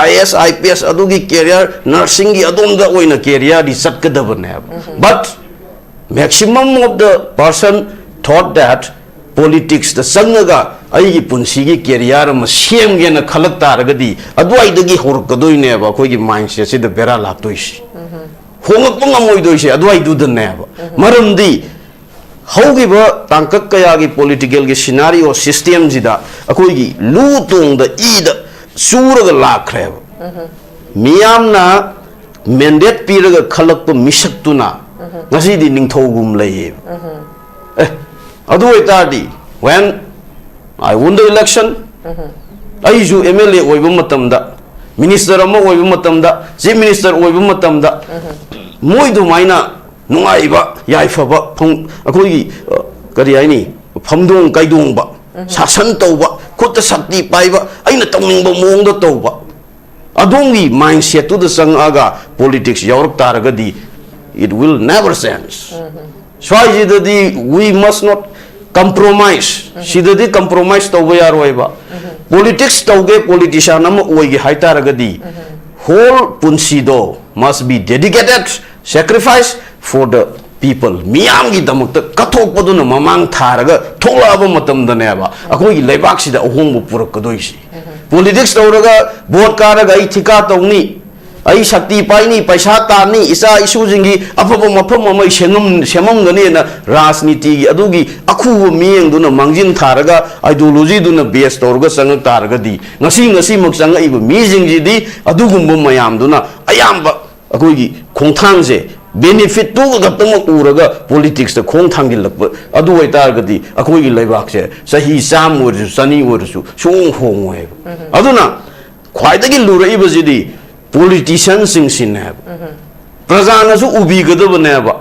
Speaker 4: IS IPS adugi career nursing gi adom da oina career di satkadabane but maximum of the person thought that politics the sangaga ai gi punsi gi career ma sem ge na khalak taragadi adwai dagi horkadoi ne ba koi gi mindset si da bera laktoi shi hongak pangamoi doi se adwai du da ne ba maramdi haugi ba tangkak kaya gi political gi scenario system ji da akoi gi lu tong da I da suraga lakhre ba miyam na mandate piraga khalak pa misak tu na ngasi di ningthogum lei adu itadi when I won the election ai ju MLA oiba matam da minister ama oiba matam da chief minister oiba matam da moi du maina nungai ba yai fa ba phong akoi gi kari ai ni phamdong kaidong ba sasan tau ba khut sakti pai ba aina tongning ba mong da tau ba adongi mindset to the sang aga politics york taraga di it will never sense so we must not compromise sidadi compromise to ba yaroi ba politics tauge politician am oigi haitaragadi whole punsi do must be dedicated sacrifice for the people miyam gi damakta kathok paduna mamang tharaga tholaba matam dane ba akoi leibak sida ohong bu purak kadoisi politics tawraga vote karaga ai thika tawni ai shakti paini paisa tani isa isu jingi afaba mafam amai semam gane na rajniti gi adugi akhu miyeng duna mangjin tharaga ideology duna base tawraga sangak taraga di ngasi mak sangai bu mi jing ji di adugum bu mayam duna ayamba akoi gi khongthang je benefit tu gatang uraga politics the khong thangil lakpa adu wai tar gadi akoi gi leibak se sahi sam ursu sani ursu sung hong we aduna khwai da gi lura ibajidi politicians sing sin have praja na su ubi gada bane ba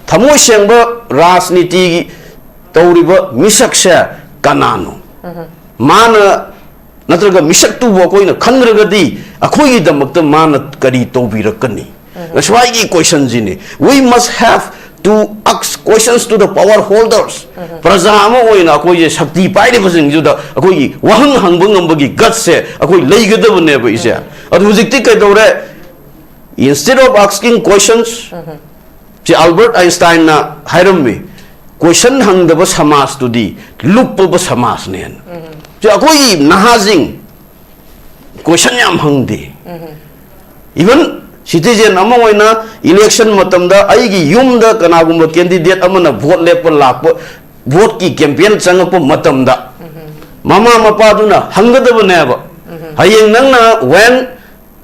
Speaker 4: thamoi sengba rajniti gi tawriba misak se kanano mana natraga misak tu bo koina khangragadi akoi gi damakta mana kari tobirakani that's why the question jini we must have to ask questions to the power holders praja ma oina koi je shakti pai de basing juda akoi gi wahang hangbang ambagi guts se akoi leigada bane ba ise adu hujikti kai dore instead of asking questions si Albert Einstein na hairammi question hangdaba samas tu di luppa samas nen si akoi nahajing question yam hangde even citizen ama oina election matamda aigi yumda kanagumba candidate amana vote lepa lakpa vote ki campaign changapa matamda mama mapa duna hangadaba neba hayeng nangna when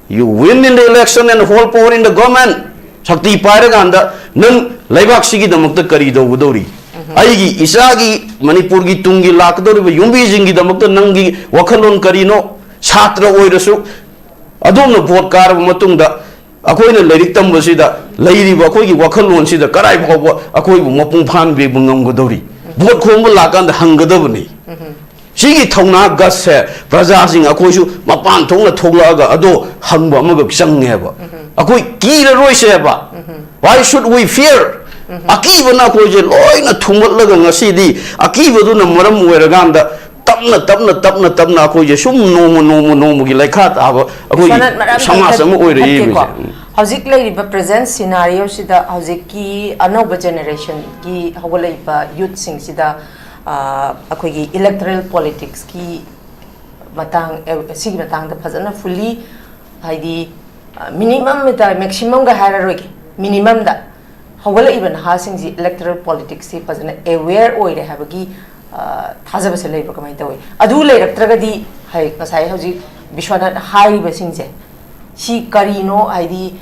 Speaker 4: you win in the election and hold power in the government shakti pairaganda nang laibak sigi damakta kari dogudori aigi isagi manipur gi tungi lakdori ba yumbi jingi damakta nangi wakhalon karino chhatra oirasu adomna vote kar matungda akoina leirik tambasida leiriba akoigi wakhalon sida karai phawba akoibu mapung phan be bungam godori vote khomba lakanda hangadabani sigi thongna gasse praja sing akoisu mapan thongna thoglaga ado hangba amaga changeba akoi kira roiseba why should we fear akiba na koje loina thumatlaga ngasidi akiba du na maram oiraganda tapna koje sum nomo gi laikha aba akoi samas ama oire
Speaker 1: hauzik leiriba present scenario sida hauzik ki anoba generation ki hawalaiba youth sing sida akoigi electoral politics ki matang sigi matang da phajana fully haidi minimum da maximum ga hararogi minimum da hawalaiba ha sing ji electoral politics si phajana aware oire habagi thajaba se leiba kamai tawi adu leiraktragadi hai kasai hauji bishwanath haiba singje si karino haidi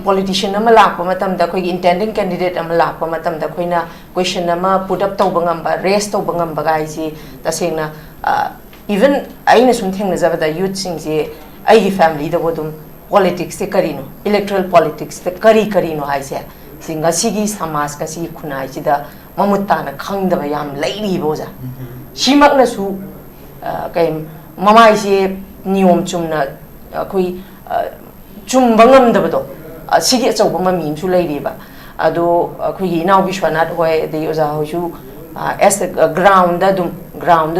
Speaker 1: politician ama lakpa matamda khoi intending candidate ama lakpa matamda khoina question ama put up tawba ngamba raise tawba ngamba gai si tasengna even aina sum thengna jabada youth sing je ai family da bodum politics te karino electoral politics te karino haise singa sigi samas ka si khunai sida mamutana khangdaba yam leiri boja simakna su kai mamai se niyom chumna khoi chumbangam dabado sigi achauba mamim su leiriba ado khoi inaw bishwanath hoy de oja hoju as the ground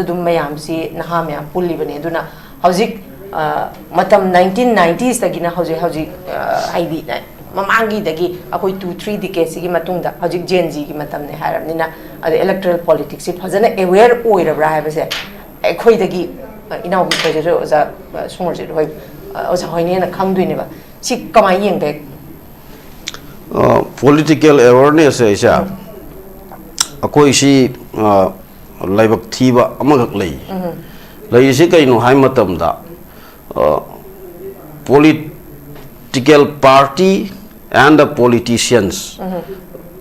Speaker 1: dum mayam si naha mayam pulli bane duna hojik matam 1990s tagina hojik haidi mamangi dagi akoi 2-3 decades gi matungda hojik Gen Z gi matam ne haramnina ade electoral politics si phajana aware oirabra habase khoi dagi inaw bishwanath oja somorjit hoy oja hoine na khangduine ba si kamai yeng de
Speaker 4: political awareness aisa akoi si laibak thiba amagak lei si kaino hai matamda political party and the politicians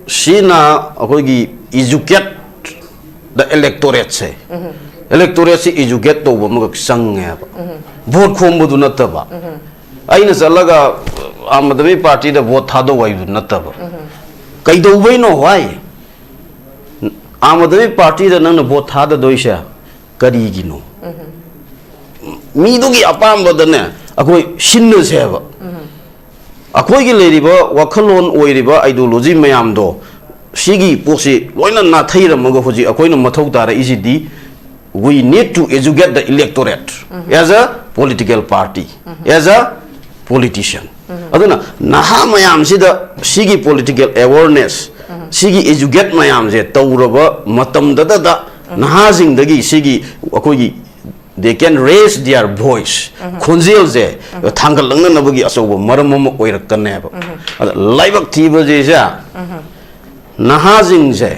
Speaker 4: sina akoi gi educate the electorate se electorate si educate to ba magak sange ba vote khombu du nataba aina salaga amadami party da vote thado wai du nataba kai do wai no wai amadami party da nang vote thada doisa kari gi no mi du gi apam badane akoi sinna seba akoi gi leriba wakhalon oiriba ideology mayam do sigi posi loina na thaira maga hoji akoi no mathau tara isidi we need to educate the electorate as a political party as a politician aduna naha mayam sida sigi political awareness sigi educate mayam je tawraba matam da naha jing dagi sigi akoi gi they can raise their voice khonjel je thangal langna nabagi asobo maram ma oirakane ba laibak thiba je ja naha jing je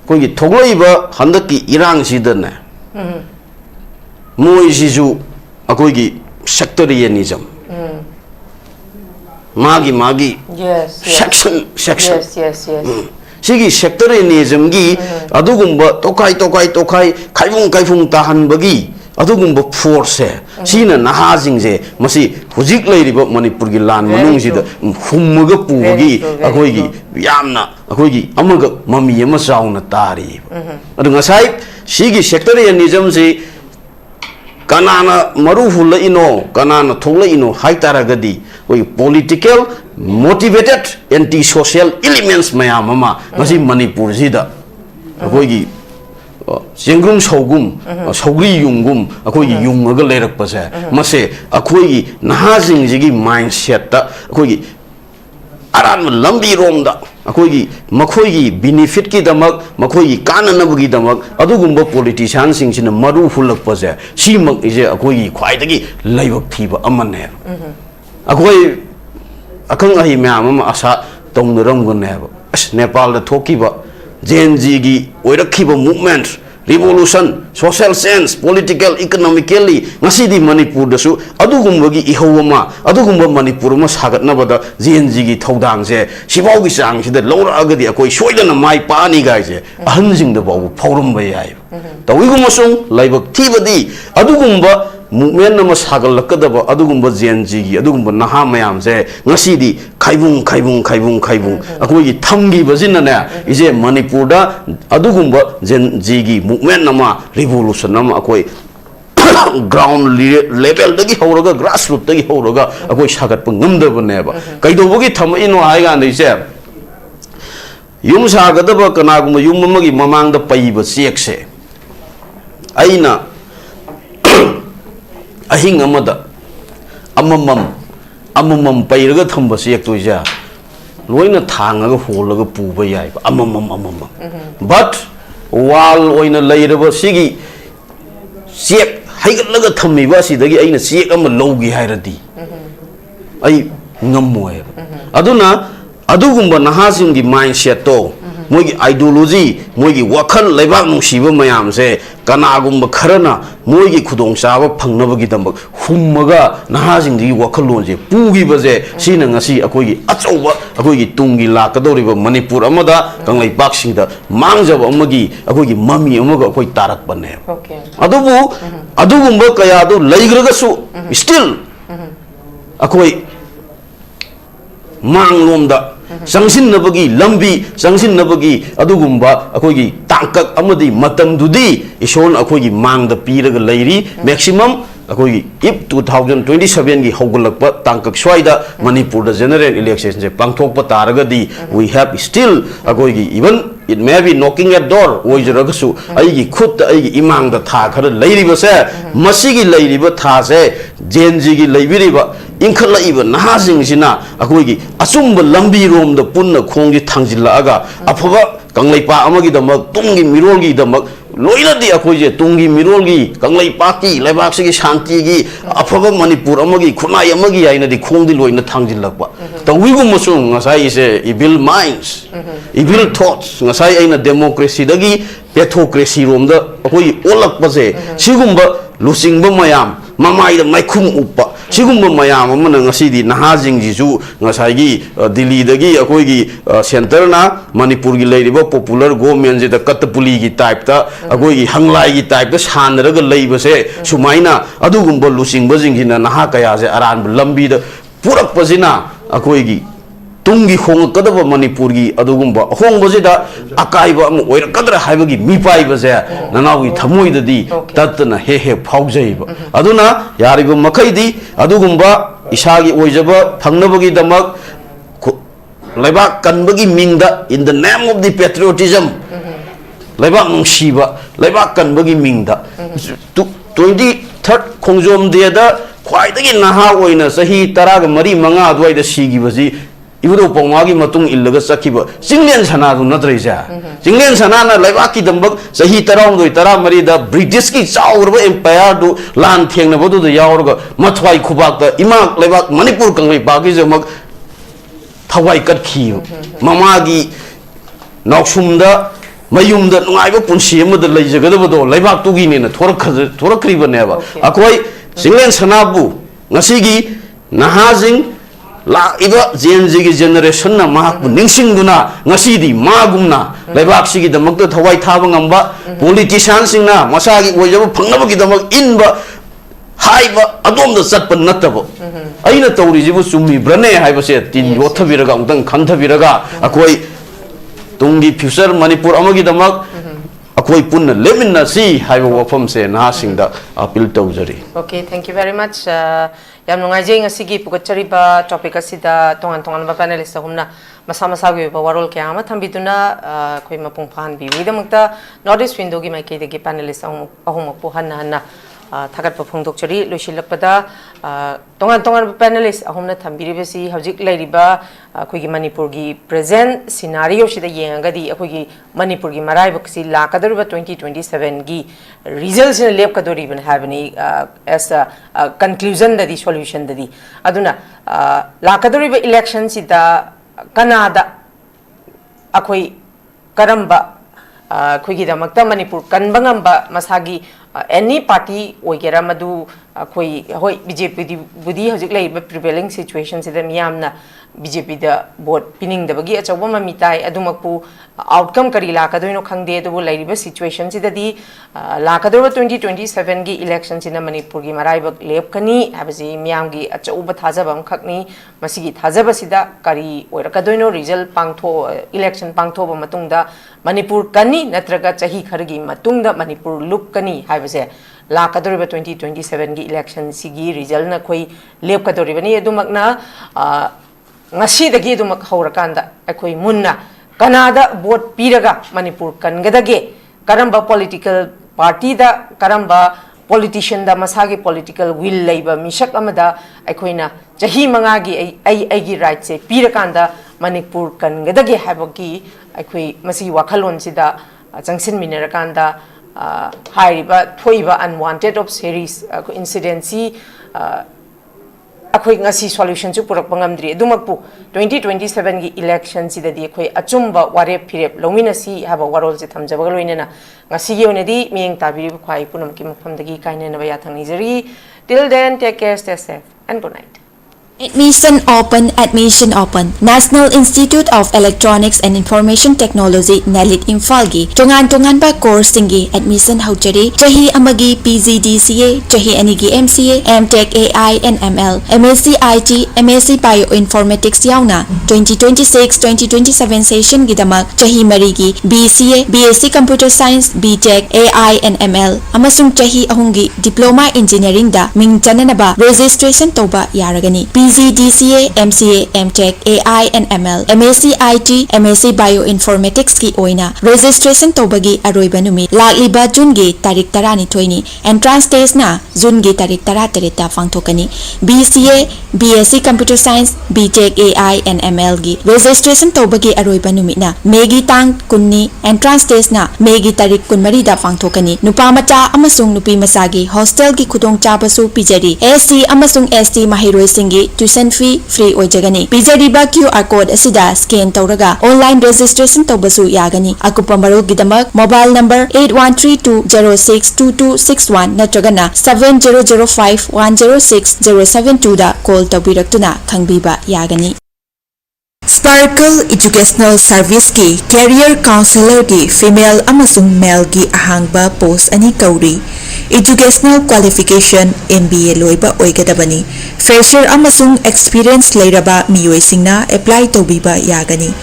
Speaker 4: kogi thoglaiba handaki irang sidane moi jisu akoigi sectarianism magi
Speaker 1: Yes.
Speaker 4: section
Speaker 1: Yes. Yes.
Speaker 4: sigi sectarianism gi adugumba tokai kaifung tahan bagi adugumba force sina naha jingje masi hujik leiriba manipur gi lan manung sida hummaga pubagi akoi gi yamna akoi gi amaga mami ama sauna tari adu ngasai sigi sectarianism si kanana maru hulla ino kanana thogla ino haitaragadi oi political motivated anti social elements mayam ama ngasi manipur sida akoi gi jengrum sogum sogri yungum akoi gi yungaga lerak pase mase akoi gi nahajing jigi mindset ta akoi gi aran lambi romda akoi gi makhoi gi benefit ki damak makhoi gi kananabu gi damak adugumba politician sing sina maru hulak pase simak ije akoi gi khwai dagi laibak thiba amane akoi akang ahi myam ama asa tongnaram guneba as nepal da thokiba JNG gi oirakhiba movement revolution social sense political economically ngasi di manipur da su adugumba gi ihawama adugumba manipur ma sagatna bada JNG gi thodang je sibau gi sang sida lora agadi akoi soidana mai pani gai je ahan jing da bawu phaurum ba yai tawigum sung laibak thibadi adugumba movement nama sagal lakadaba adugumba JNG gi adugumba naha mayam je ngasi di khaibung akoi gi thamgi bajina na ije manipur da adugumba JNG gi movement nama revolution nama akoi ground level dagi horaga grassroots dagi horaga akoi sagat pa ngamdaba neba kaidobogi tham ino haiga nei je yum sagadaba kanagumba yum amagi mamangda paiba chekse aina ahing amada amamam pairaga thamba chek toija loina thangaga holaga puba yai amamam but wall oina leiraba sigi chek haigatlaga thammiba sidagi aina chek ama logi hairadi ai ngammoy aduna adugumba nahasingi mindset to moigi ideology moigi wakhal leibak nungsiba mayam se kanagumba kharana moigi khudong chaba phangnabagi dambak hummaga nahajing di wakhal lonje pugi baje sina ngasi akoigi achauba akoigi tungi lakadoriba manipur amada kanglai baksingda mangjaba amagi akoigi mami amaga akoi tarak bane adubu adugumba kaya adu leigraga su still akoi manglomda sangsin nabagi lambi sangsin nabagi adugumba akoigi tangkak amadi matam dudi ison akoigi mangda piraga leiri maximum akoigi if 2027 gi hogulakpa tangkak swaida manipur da general election je pangthokpa taragadi we have still akoigi even it may be knocking at door oijragasu aigi khut aigi imang da tha khara leiriba se masigi leiriba tha se JNG gi leibiriba inkhala'iba nahasing akoigi asumba lambi rom da punna khongji thangjilaga afaba kanglaipa amagi damak tungi mirolgi damak loinadi akoije tungi mirolgi kanglaipa ki laibaksigi shanti gi afaba manipur amagi khunai amagi ainadi khongdi loina thangjilakpa tawigum musung ngasai ise evil minds evil thoughts ngasai aina democracy dagi pathocracy rom da akoi olakpa je sigumba lusingba mayam mamai da maikhum uppa sigumba mayam amana ngasidi nahajing jisu ngasai Delhi dagi akoi gi center na manipur gi leiriba popular government je da katpuli gi type ta akoi gi hanglai gi type ta sanraga leiba se sumaina adugumba lusingba jingina naha kaya je aran lambi da purak pajina akoi gi tungi khong kadaba manipur gi adugumba hong bajida akaiba am oira kadra haibagi mipai baje nanawi thamoi dadi tatna he phaujaiba aduna yariba makaidi adugumba isagi oijaba phangnabagi damak laibak kanbagi mingda in the name of the patriotism laibak nungsiba laibak kanbagi mingda 23rd khongjom de da khwaidagi naha oina sahi 13 adwaida sigibaji ibudo pongwagi matung illaga sakhiba jinglen sana du natrija jinglen sana na laibaki dambak sahi 13 da british ki chaurba empire du lan thengna bodu da yaurga mathwai khubak da ima laibak manipur kangai bagi jamak thawai katkhi mamagi noksumda mayumda nungaiba punsi amada leijagadabado laibak tugi ne na thorakriba neba akoi jinglen sana bu ngasigi nahajing La इबा Gen Z की generation ना माहक निंगसिंग दुना ngasi di magumna lebak sigi damak to thawai thaba ngamba politician sing na masagi oijaba phangnaba gi damak inba haiba adom da satpa natabo aina tawri jibu summi brane haiba se tin yothabiraga ungtang khanthabiraga akoi tunggi future manipur amagi damak akoi punna leminna si haiba wafam se na singda appeal tawjari.
Speaker 1: Okay, thank you very much. Yam nungaijay ngasigi pugachari ba topic asida tongan ba panelist humna masa-masa gi ba warol kya ama thambiduna koi mapung phan bi widamukta Northeast window gi maike de gi panelist ahum pu hanna thagat pa phongdok chari loisilakpada tongan panelist ahumna thambiri besi hojik lairiba koi gi Manipur gi present scenario sida yenga di koi gi Manipur gi marai boksi la kadar ba 2027 gi results in lep kadori ban have any as a conclusion da di solution da di aduna la kadori ba election sida Canada akoi karamba koi gi damakta Manipur kanbangamba masagi any party oigera madu koi hoi BJP budi hojik lai prevailing situation sida miyamna BJP da vote pinning da bagi achawa mamitai adumakpu outcome kari la kadoino khangde do lai riba situation sida di la kadoro 2027 gi election sina Manipur gi marai bak lep kani habasi miyam gi achawa thajaba khakni masigi thajaba sida kari oira kadoino result pangtho election pangtho ba matungda Manipur kani natraga chahi khargi matungda Manipur look kani habase la kadoriba 2027 gi election sigi result na khoi lep kadoriba ni adumakna ngasi dagi adumak haurakanda akhoi munna kanada vote piraga Manipur kangadage karamba political party da karamba politician da masagi political will leiba misak amada aikoina chahi mangagi ai gi right se pirakanda Manipur kangadage habaki aikoi masi wakhalon sida changsin minerakanda hairiba thoiba unwanted of series incidency akoi ngasi solution chu purak bangamdri adumakpu 2027 gi election sida di akoi achumba ware phirep lomina si haba warol je thamjaba loinena ngasi gi onedi mieng tabiri khwai punam ki mafamdagi kainena ba yathang nijari. Till then, take care, stay safe, and good night.
Speaker 5: Admission open. National Institute of Electronics and Information Technology NELIT Imphal-gi tongan ba course singi admission haujari chahi amagi PGDCA chahi anigi MCA MTech AI and ML MSc IT MSc Bioinformatics yauna 2026-2027 session gidamak chahi marigi BCA BSc Computer Science BTech AI and ML amasung chahi ahungi Diploma Engineering da ming chananaba registration toba yaragani PGDCA, MCA, MTech, AI and ML, MSc IT, MSc Bioinformatics ki oina registration tobagi aroiba numit lagliba June gi tarik 12 ni entrance test na June gi tarik 13 ta pangthokani BCA, BSc Computer Science, BTech, AI and ML gi registration tobagi aroiba numit na Megi tang kunni entrance test na Megi tarik 13 da pangthokani nupa macha amasung nupi masagi hostel gi khudong chabasu pijari SC amasung ST mahiroi singi tuition fee free oijagani pijariba QR code asida scan tawraga online registration tawbasu yagani akupa maro gidamak mobile number 8132062261 natragana 7005106072 da call tawbiraktuna khangbiba yagani. Sparkle Educational Service ki Career Counselor ki female amasung male ki ahangba post ani kauri Educational Qualification MBA loiba oigadabani fresher amasung experience leiraba miyoi singna apply tobiba yagani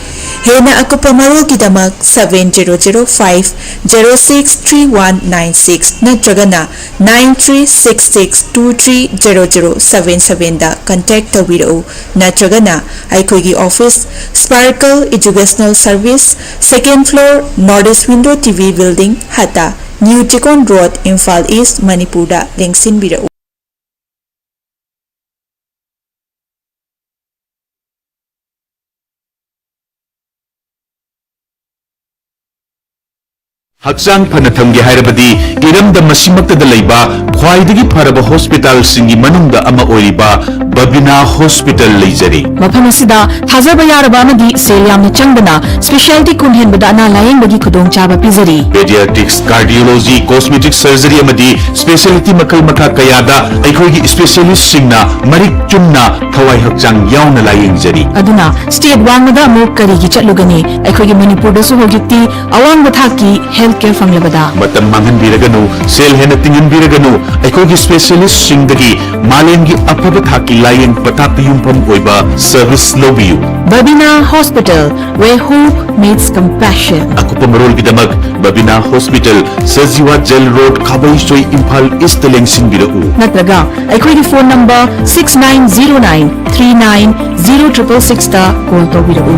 Speaker 5: hena akupa marol gidamak 7005063196 natragana 9366230077 da contact tobiro natragana aikoigi office Sparkle Educational Service, 2nd floor, Northeast Window TV Building, Hata, New Tikon Road, Imphal East, Manipur da lingsin birau.
Speaker 6: Hakchang phana thamge hairabadi iramda masimakta laiba khwaidagi pharaba hospital singi manungda ama oiriba Babina Hospital leijari.
Speaker 7: Mafam asida thazaba yaraba amadi sel yamna changdana specialty kunhenbada ana layengbagi khudongchaba pizari.
Speaker 6: Pediatrics, cardiology, cosmetic surgery amadi specialty makal makha kayada aikhoigi specialist singna marik chumna thawai hakchang yauna layengjari.
Speaker 7: Aduna state wangda mo karigi chatlugani aikhoigi Manipur da su hojikti awang bathaki healthcare fanglabada.
Speaker 6: Matam mangan biraganu sel hena tingan biraganu aikhoigi specialist singdagi malengi apaba thaki layeng pataki yumpam oiba service lobiyu.
Speaker 7: Babina Hospital, where hope meets compassion.
Speaker 6: Aku pemerul bidamak Babina Hospital Sajiwa Jail Road Kabai Soy Imphal East Lengsing birau.
Speaker 7: Natraga aikhoigi phone number 6909 390666 ta call tawbirau.